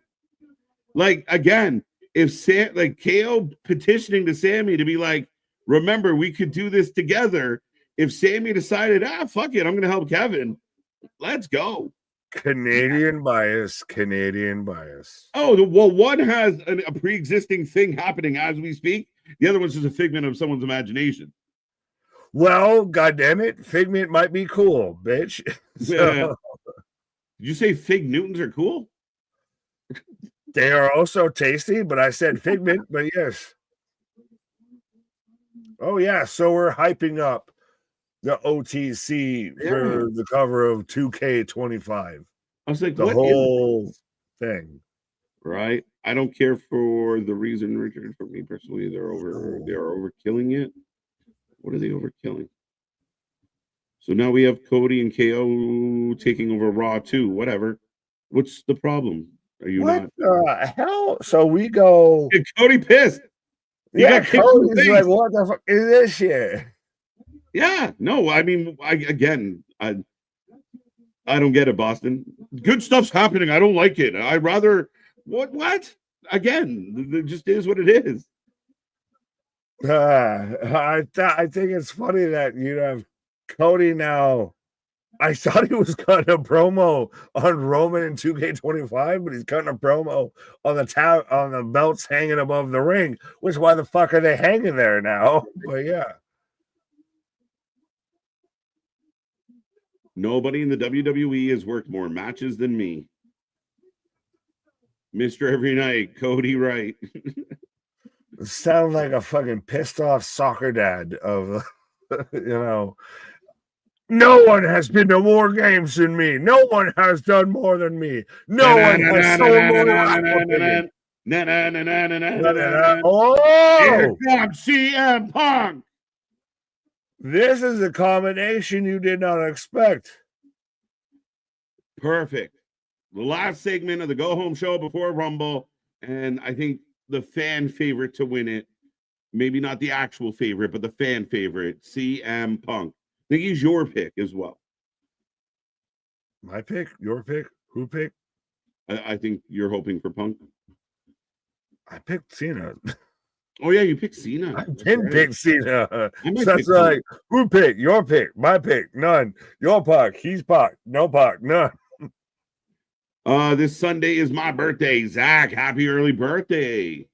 A: Like, again, if KO petitioning to Sammy to be like, remember, we could do this together. If Sammy decided, fuck it, I'm going to help Kevin. Let's go.
B: Canadian bias.
A: Oh, well, one has a pre-existing thing happening as we speak. The other one's just a figment of someone's imagination.
B: Well, goddammit, Figment might be cool, bitch.
A: Yeah. Did you say Fig Newtons are cool?
B: They are also tasty, but I said Figment, but yes. Oh, yeah, so we're hyping up the OTC for the cover of 2K25.
A: I was like,
B: the whole thing.
A: Right? I don't care for the reason, Richard. For me personally, they're overkilling it. What are they overkilling? So now we have Cody and KO taking over Raw too. Whatever. What's the problem? Are you
B: what
A: not?
B: The hell? So we go.
A: Get Cody pissed.
B: Yeah, Cody's like, what the fuck is this shit?
A: Yeah, no, I mean, I don't get it, Boston. Good stuff's happening. I don't like it. I'd rather what? Again, it just is what it is.
B: I think it's funny that you have Cody now. I thought he was cutting a promo on Roman in 2K25, but he's cutting a promo on the belts hanging above the ring. Which why the fuck are they hanging there now? But yeah.
A: Nobody in the WWE has worked more matches than me. Mr. Every Night, Cody Wright.
B: sound like a fucking pissed off soccer dad of, no one has been to more games than me. No one has done more than me. No one has sold more raffle tickets.
A: Here
B: Oh,
A: comes CM Punk.
B: this is a combination you did not expect.
A: Perfect. The last segment of the go home show before Rumble, and I think the fan favorite to win it, maybe not the actual favorite, but the fan favorite, CM Punk. I think he's your pick as well.
B: My pick, your pick, who picked?
A: I think you're hoping for Punk.
B: I picked Cena.
A: Oh yeah, you picked Cena.
B: I didn't pick Cena. So that's
A: pick
B: like, who picked? Your pick, my pick, none. Your Punk, he's Punk, no Punk, none.
A: This Sunday is my birthday. Zach, happy early birthday.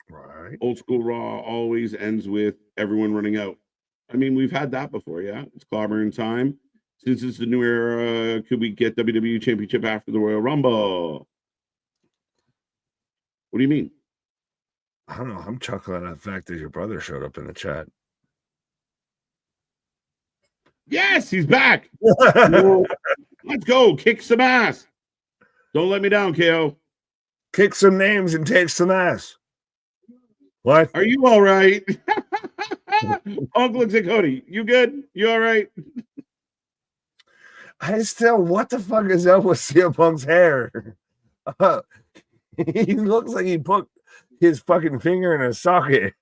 B: Right.
A: Old school Raw always ends with everyone running out. I mean, we've had that before, yeah. It's clobbering time. Since it's the new era, could we get WWE Championship after the Royal Rumble? What do you mean?
B: I don't know. I'm chuckling at the fact that your brother showed up in the chat.
A: Yes, he's back. Let's go. Kick some ass. Don't let me down, KO.
B: Kick some names and take some ass. What?
A: Are you all right? Uncle looks at Cody. You good? You all right?
B: What the fuck is up with CM Punk's hair? He looks like he put his fucking finger in a socket.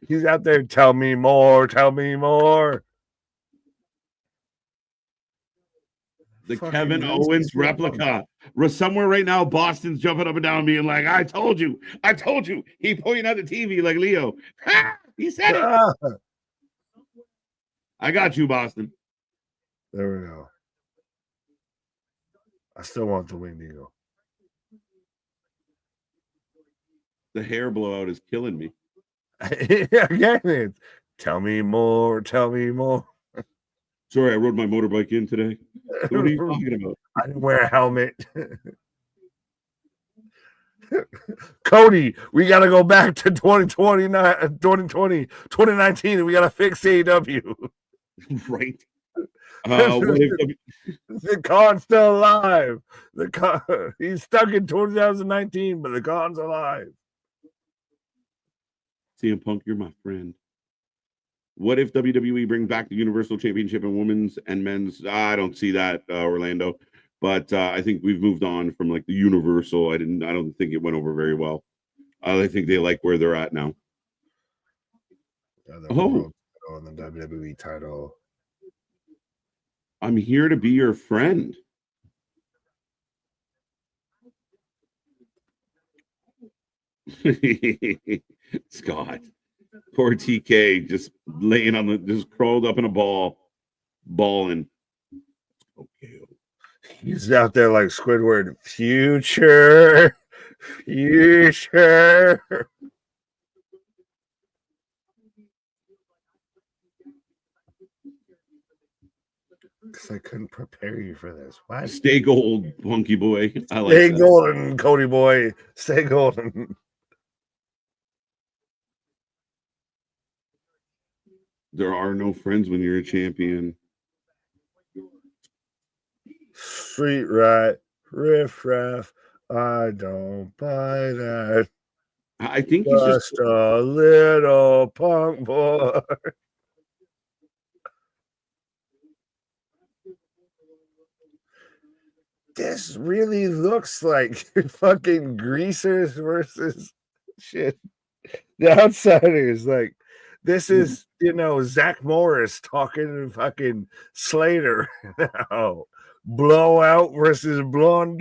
B: He's out there, tell me more, tell me more.
A: The fucking Kevin Owens replica. Somewhere right now, Boston's jumping up and down being like, I told you. He pointing at the TV like Leo. He said it. I got you, Boston.
B: There we go. I still want the winged eagle.
A: The hair blowout is killing me.
B: Again, tell me more, tell me more.
A: Sorry, I rode my motorbike in today. What are you talking about?
B: I didn't wear a helmet. Cody, we got to go back to 2019, and we got to fix AEW.
A: Right.
B: The Khan's still alive. He's stuck in 2019, but the Khan's alive.
A: CM Punk, you're my friend. What if WWE bring back the Universal Championship in women's and men's? I don't see that, Orlando. But I think we've moved on from like the Universal. I don't think it went over very well. I think they like where they're at now.
B: On the WWE title.
A: I'm here to be your friend. Scott. Poor TK just just crawled up in a ball, balling. Okay.
B: He's out there like Squidward. Future. Because I couldn't prepare you for this. What?
A: Stay gold, Punky boy.
B: Stay golden, Cody boy. Stay golden.
A: There are no friends when you're a champion.
B: Street rat, riff raff. I don't buy that.
A: I think he's just
B: a little punk boy. This really looks like fucking greasers versus shit. The Outsiders, like this is, Zach Morris talking to fucking Slater now. Blowout versus Blonde.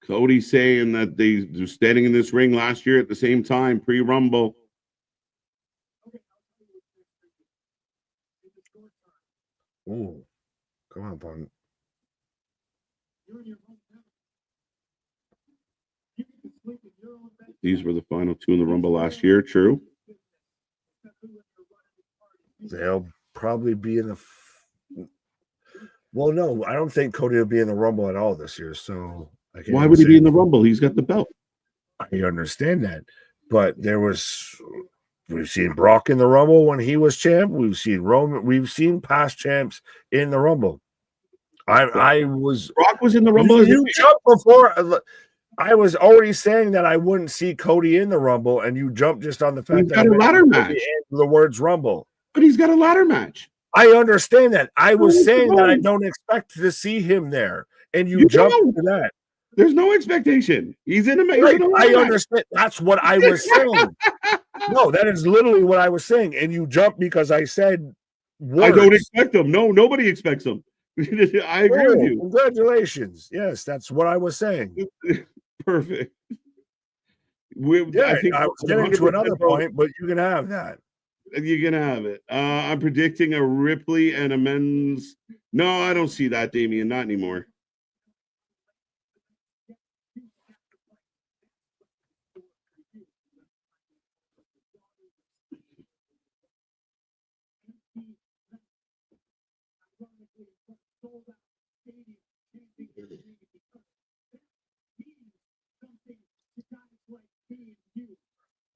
A: Cody saying that they were standing in this ring last year at the same time, pre-Rumble.
B: Ooh, come on, Punk.
A: These were the final two in the Rumble last year, true?
B: They'll probably be in the... Well, no, I don't think Cody will be in the Rumble at all this year, so
A: Why would he be in the Rumble? He's got the belt.
B: I understand that, but we've seen Brock in the Rumble when he was champ. We've seen Roman. We've seen past champs in the Rumble. Brock
A: was in the Rumble.
B: You jumped before. I was already saying that I wouldn't see Cody in the Rumble, and you jumped just on the fact that
A: he's got a ladder match.
B: The words Rumble,
A: but he's got a ladder match.
B: I understand that. I was saying that I don't expect to see him there, and you jumped to that.
A: There's no expectation. He's in a match.
B: Right. I understand. That's what I was saying. No, that is literally what I was saying, and you jumped because I said words.
A: I don't expect him. No, nobody expects him. I agree with you.
B: Congratulations. Yes, that's what I was saying.
A: Perfect.
B: I think I was getting to another point, but you can have that.
A: You can have it. I'm predicting a Ripley and a men's. No, I don't see that, Damien. Not anymore.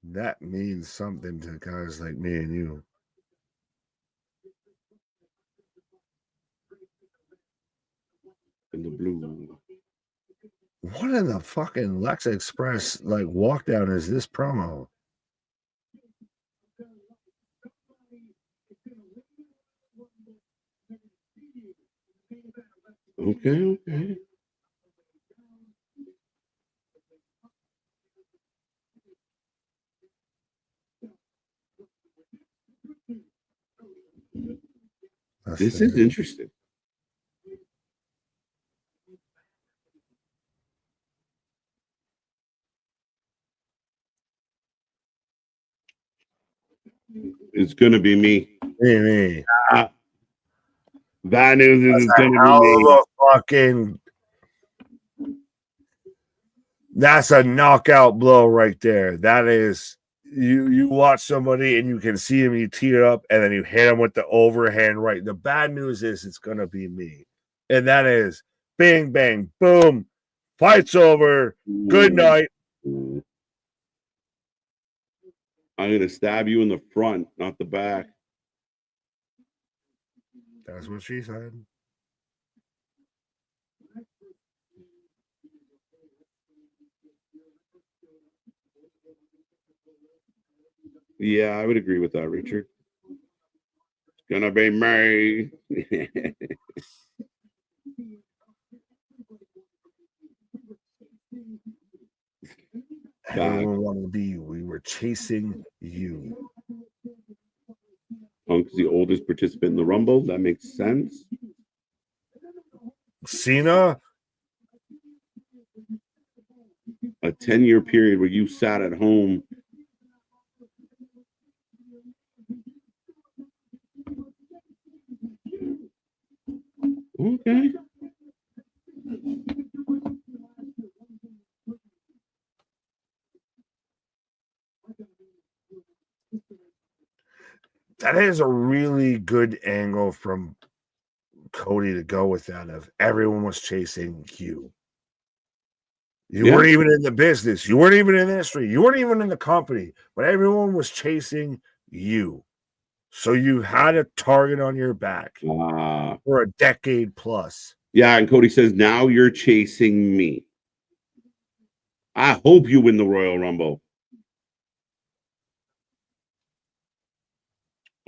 B: That means something to guys like me and you.
A: In the blue.
B: What in the fucking Lex Express walk down is this promo?
A: Okay. This is interesting. It's gonna be me.
B: Me.
A: Bad news is it's gonna be me.
B: That's a knockout blow right there. That is, you watch somebody and you can see him, you tee it up, and then you hit him with the overhand right. The bad news is it's gonna be me, and that is bing bang boom, fight's over. Good night.
A: I'm gonna stab you in the front, not the back.
B: That's what she said.
A: Yeah, I would agree with that, Richard. It's gonna be me.
B: Everyone wanted to be you. We were chasing you.
A: Punk's the oldest participant in the Rumble. That makes sense.
B: Cena.
A: A 10-year period where you sat at home. Okay.
B: That is a really good angle from Cody to go with that of everyone was chasing you. You weren't even in the business. You weren't even in the industry. You weren't even in the company, but everyone was chasing you. So you had a target on your back for a decade plus.
A: Yeah, and Cody says, now you're chasing me. I hope you win the Royal Rumble.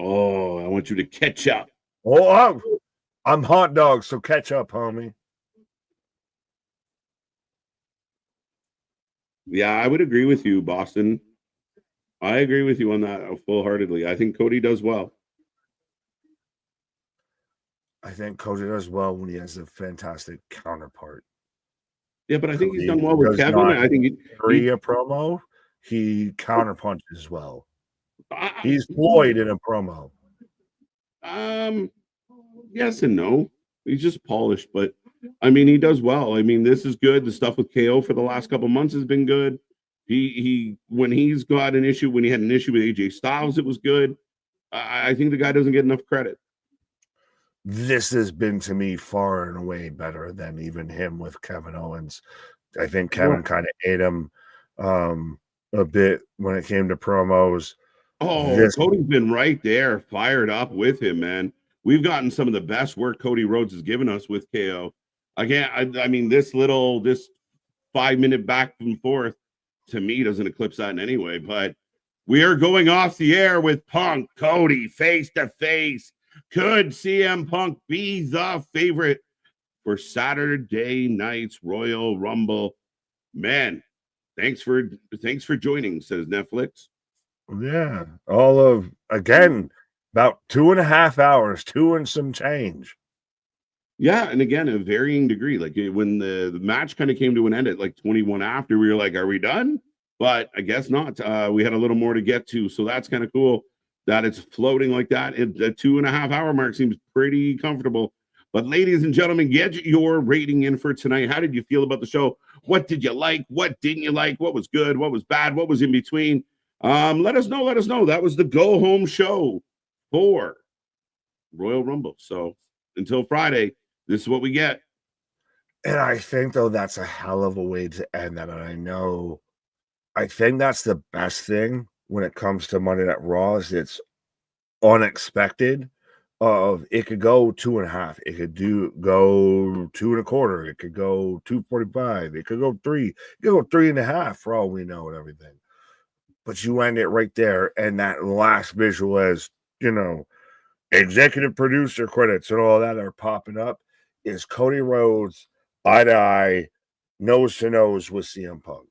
A: Oh, I want you to catch up.
B: Oh, I'm hot dog, so catch up, homie.
A: Yeah, I would agree with you, Boston. I agree with you on that full-heartedly. I think Cody does well.
B: I think Cody does well when he has a fantastic counterpart.
A: Yeah, but I think he's done well with Kevin. I think
B: a promo, he counterpunches well. He's Floyd in a promo.
A: Yes and no. He's just polished, but I mean, he does well. I mean, this is good. The stuff with KO for the last couple months has been good. He when he's got an issue, when he had an issue with AJ Styles, it was good. I think the guy doesn't get enough credit.
B: This has been to me far and away better than even him with Kevin Owens. I think Kevin kind of ate him a bit when it came to promos.
A: Oh, Cody's been right there, fired up with him, man. We've gotten some of the best work Cody Rhodes has given us with KO. Again, I mean, this 5-minute back and forth to me doesn't eclipse that in any way. But we are going off the air with Punk Cody face to face. Could CM Punk be the favorite for Saturday night's Royal Rumble? Man, thanks for joining, says Netflix.
B: Yeah, all of again about 2.5 hours, 2 and some change.
A: Yeah, and again, a varying degree. Like when the match kind of came to an end at like 21 after, we were like, "Are we done?" But I guess not. We had a little more to get to, so that's kind of cool that it's floating like that. The 2.5 hour mark seems pretty comfortable. But ladies and gentlemen, get your rating in for tonight. How did you feel about the show? What did you like? What didn't you like? What was good? What was bad? What was in between? Let us know. Let us know. That was the go home show for Royal Rumble. So until Friday, this is what we get.
B: And I think, though, that's a hell of a way to end that. And I think that's the best thing when it comes to Monday Night Raw is it's unexpected. It could go 2.5. It could go 2.25. It could go 2:45. It could go 3. It could go 3.5 for all we know and everything. But you end it right there, and that last visual as executive producer credits and all that are popping up is Cody Rhodes eye to eye, nose to nose with CM Punk.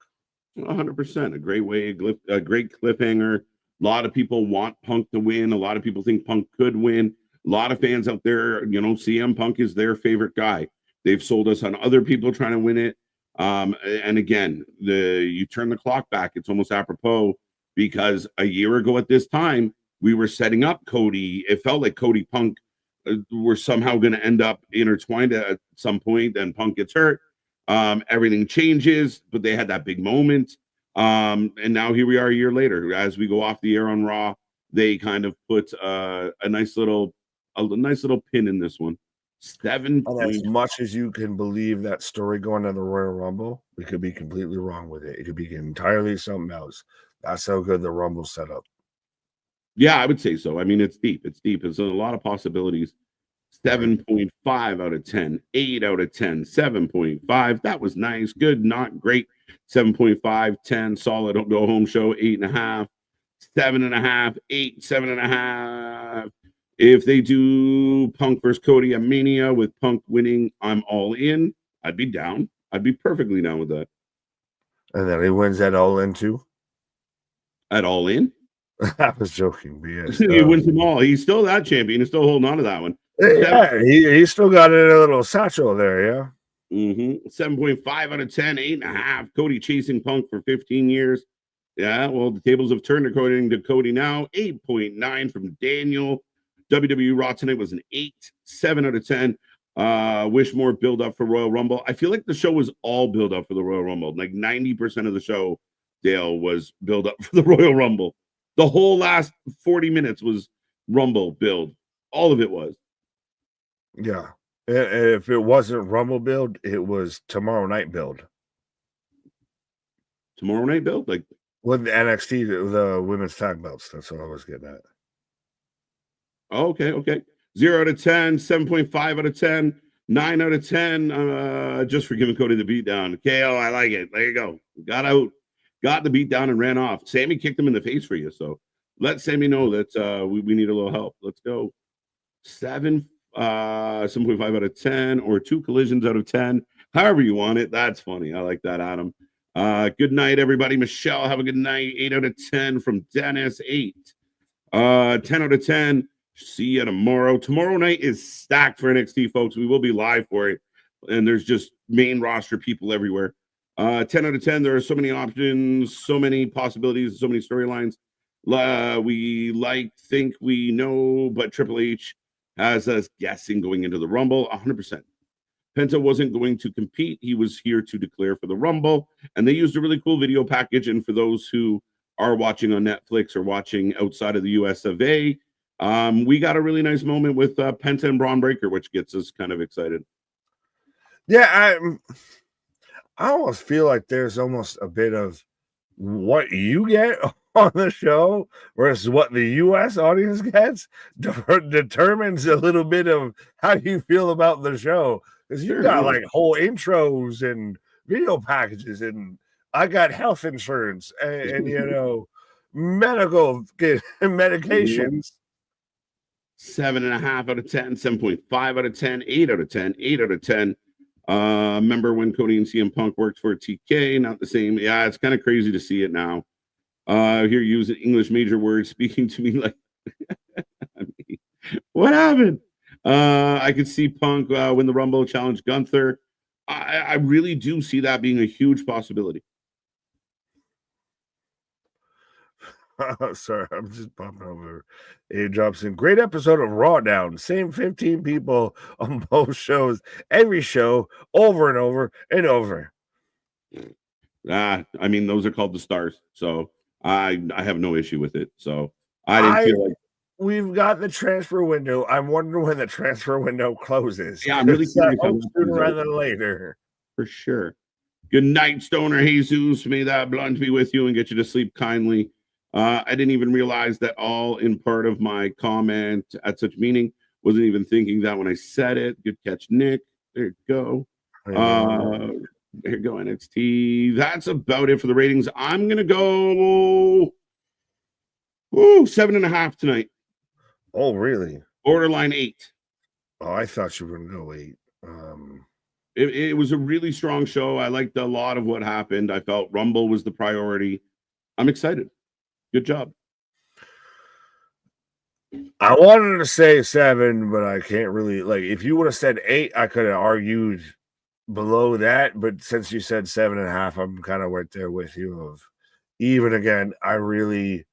A: 100%. A great way, a great cliffhanger. A lot of people want Punk to win. A lot of people think Punk could win. A lot of fans out there, CM Punk is their favorite guy. They've sold us on other people trying to win it. And again, you turn the clock back, it's almost apropos because a year ago at this time, we were setting up Cody. It felt like Cody Punk were somehow going to end up intertwined at some point. Then Punk gets hurt. Everything changes, but they had that big moment. And now here we are a year later. As we go off the air on Raw, they kind of put a nice little pin in this one. 7 points.
B: As much as you can believe that story going to the Royal Rumble, we could be completely wrong with it. It could be entirely something else. That's how good the Rumble set up.
A: Yeah, I would say so. I mean, it's deep. It's deep. It's a lot of possibilities. 7.5 out of 10, 8 out of 10, 7.5. That was nice. Good, not great. 7.5, 10, solid go home show, 8.5, 7.5, 8, 7.5. If they do Punk versus Cody at Mania with Punk winning, I'm all in. I'd be down. I'd be perfectly down with that.
B: And then he wins at All In too?
A: At All In?
B: I was joking, but yes.
A: He wins them all. He's still that champion. He's still holding on to that one.
B: Yeah, he still got it in a little satchel there, yeah.
A: 7.5 out of 10, 8.5. Cody chasing Punk for 15 years. Yeah, well, the tables have turned according to Cody now. 8.9 from Daniel. WWE Raw tonight was an 8, 7 out of 10. Wish more build up for Royal Rumble. I feel like the show was all build up for the Royal Rumble. Like 90% of the show, Dale, was build up for the Royal Rumble. The whole last 40 minutes was Rumble build. All of it was.
B: Yeah. If it wasn't Rumble build, it was tomorrow night build.
A: Tomorrow night build? Like
B: with the NXT, the women's tag belts. That's what I was getting at.
A: Oh, okay. 0 out of 10, 7.5 out of 10, 9 out of 10. Just for giving Cody the beatdown. KO, I like it. There you go. Got out, got the beatdown and ran off. Sammy kicked him in the face for you. So let Sammy know that we need a little help. Let's go. 7.5 out of 10 or 2 collisions out of 10. However you want it. That's funny. I like that, Adam. Good night, everybody. Michelle, have a good night. 8 out of 10 from Dennis. 8. 10 out of 10. See you tomorrow. Tomorrow night is stacked for NXT, folks. We will be live for it. And there's just main roster people everywhere. 10 out of 10. There are so many options, so many possibilities, so many storylines. We think we know, but Triple H has us guessing going into the Rumble. 100%. Penta wasn't going to compete. He was here to declare for the Rumble. And they used a really cool video package. And for those who are watching on Netflix or watching outside of the US of A, we got a really nice moment with Penta and Braun Breaker, which gets us kind of excited.
B: Yeah, I almost feel like there's almost a bit of what you get on the show versus what the US audience gets determines a little bit of how you feel about the show. Because you
A: Fair
B: got
A: enough.
B: like whole intros and video packages, and I got health insurance and you know, medical medications.
A: 7.5 out of 10, 7.5 out of 10, 8 out of 10, 8 out of 10. Remember when Cody and CM Punk worked for TK? Not the same. Yeah, it's kind of crazy to see it now. Here using English major words, speaking to me like, I mean, what happened? I could see Punk win the Rumble, challenge Gunther. I really do see that being a huge possibility.
B: Sorry, I'm just popping over. It drops in. Great episode of Raw Down. Same 15 people on both shows, every show, over and over and over.
A: I mean, those are called the stars. So I have no issue with it. So I didn't feel like
B: we've got the transfer window. I'm wondering when the transfer window closes.
A: yeah, I'm really curious how that
B: sooner
A: plays
B: rather
A: out.
B: than later.
A: For sure. Good night, Stoner Jesus. May that blunt be with you and get you to sleep kindly. I didn't even realize that all in part of my comment at such meaning. Wasn't even thinking that when I said it. Good catch, Nick. There you go. There you go, NXT. That's about it for the ratings. I'm gonna go 7.5 tonight.
B: Oh, really?
A: Borderline 8.
B: Oh, I thought you were gonna go 8.
A: It was a really strong show. I liked a lot of what happened. I felt Rumble was the priority. I'm excited. Good job.
B: I wanted to say 7, but I can't really like. If you would have said 8, I could have argued below that. But since you said 7.5, I'm kind of right there with you. Of even again, I really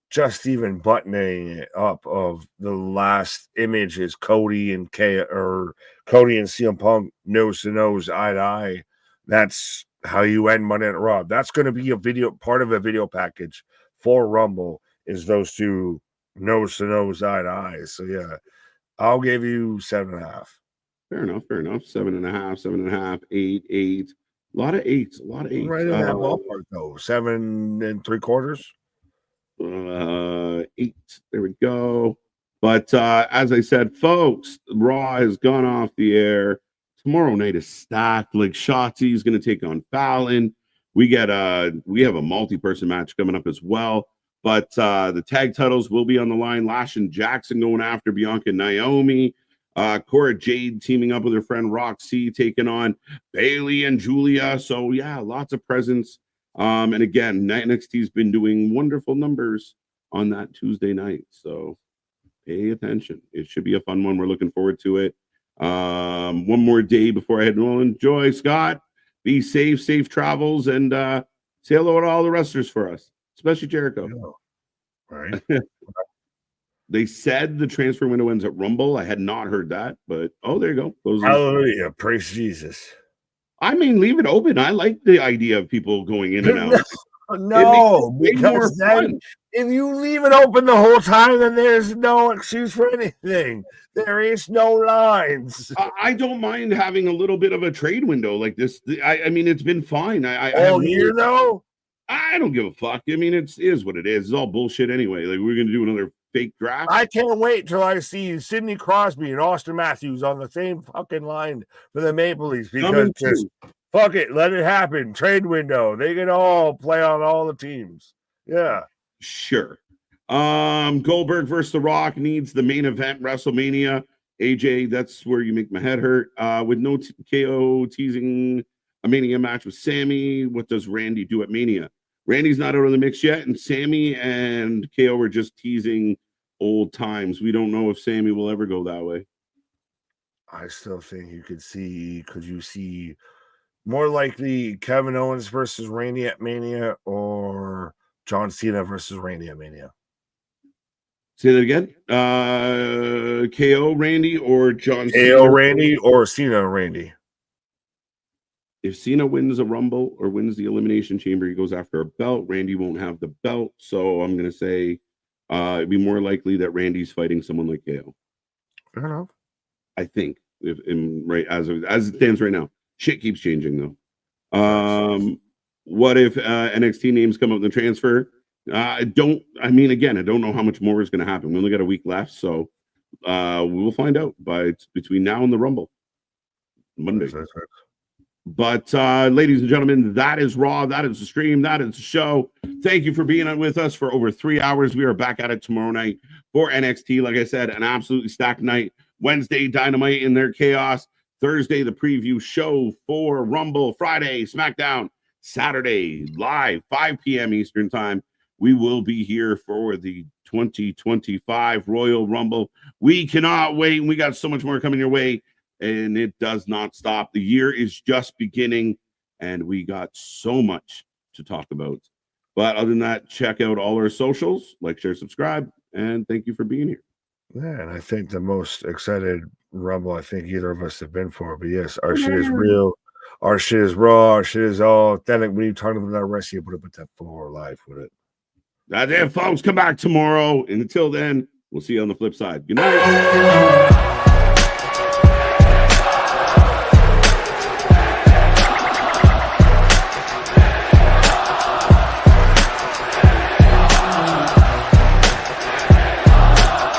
B: just even buttoning it up of the last image is Cody and Cody and CM Punk nose to nose, eye to eye. That's how you end Monday Night Raw. That's going to be a video part of a video package for Rumble. Is those two nose to nose, eye to eye. So yeah, I'll give you 7.5.
A: Fair enough. Fair enough. 7.5, 7.5, 8, 8. A lot of eights. A lot of eights.
B: Right in that ballpark though. 7 3/4.
A: 8. There we go. But as I said, folks, Raw has gone off the air. Tomorrow night is stacked. Like Shotzi's going to take on Fallon. We have a multi-person match coming up as well. But the tag titles will be on the line. Lash and Jackson going after Bianca and Naomi. Cora Jade teaming up with her friend Roxy, taking on Bailey and Julia. So yeah, lots of presence. And again, NXT's been doing wonderful numbers on that Tuesday night. So pay attention. It should be a fun one. We're looking forward to it. One more day before I head. Well, enjoy, Scott. Be safe, safe travels, and say hello to all the wrestlers for us, especially Jericho.
B: All right.
A: They said the transfer window ends at Rumble. I had not heard that, but there you go.
B: Hallelujah. Praise Jesus.
A: I mean, leave it open. I like the idea of people going in and out.
B: No, because then if you leave it open the whole time, then there's no excuse for anything. There is no lines.
A: I don't mind having a little bit of a trade window like this. I mean, it's been fine.
B: All year though?
A: I don't give a fuck. I mean, it is what it is. It's all bullshit anyway. Like we're gonna do another fake draft.
B: I can't wait till I see Sidney Crosby and Austin Matthews on the same fucking line for the Maple Leafs because just fuck it, let it happen. Trade window. They can all play on all the teams. Yeah.
A: Sure. Goldberg versus The Rock needs the main event WrestleMania. AJ, that's where you make my head hurt. With no KO teasing a Mania match with Sammy. What does Randy do at Mania? Randy's not out of the mix yet, and Sammy and KO were just teasing old times. We don't know if Sammy will ever go that way.
B: I still think could you see more likely Kevin Owens versus Randy at Mania or John Cena versus Randy at Mania?
A: Say that again. KO Randy or John
B: Cena? KO Randy or Cena Randy?
A: If Cena wins a Rumble or wins the Elimination Chamber, he goes after a belt. Randy won't have the belt. So I'm going to say it'd be more likely that Randy's fighting someone like KO.
B: Fair enough.
A: I think, as it stands right now. Shit keeps changing, though. What if NXT names come up in the transfer? I don't know how much more is going to happen. We only got a week left, so we will find out between now and the Rumble Monday. But ladies and gentlemen, that is Raw. That is the stream. That is the show. Thank you for being with us for over 3 hours. We are back at it tomorrow night for NXT. Like I said, an absolutely stacked night. Wednesday, Dynamite in their chaos. Thursday, the preview show for Rumble. Friday, SmackDown. Saturday, live, 5 p.m. Eastern time. We will be here for the 2025 Royal Rumble. We cannot wait. We got so much more coming your way, and it does not stop. The year is just beginning, and we got so much to talk about. But other than that, check out all our socials, like, share, subscribe, and thank you for being here.
B: Yeah, and I think the most excited Rumble I think either of us have been for. But yes, our shit is real. Our shit is raw. Our shit is all authentic. When you talk about that rest, you put up with that full life with it.
A: That's it, folks. Come back tomorrow. And until then, we'll see you on the flip side. Good night.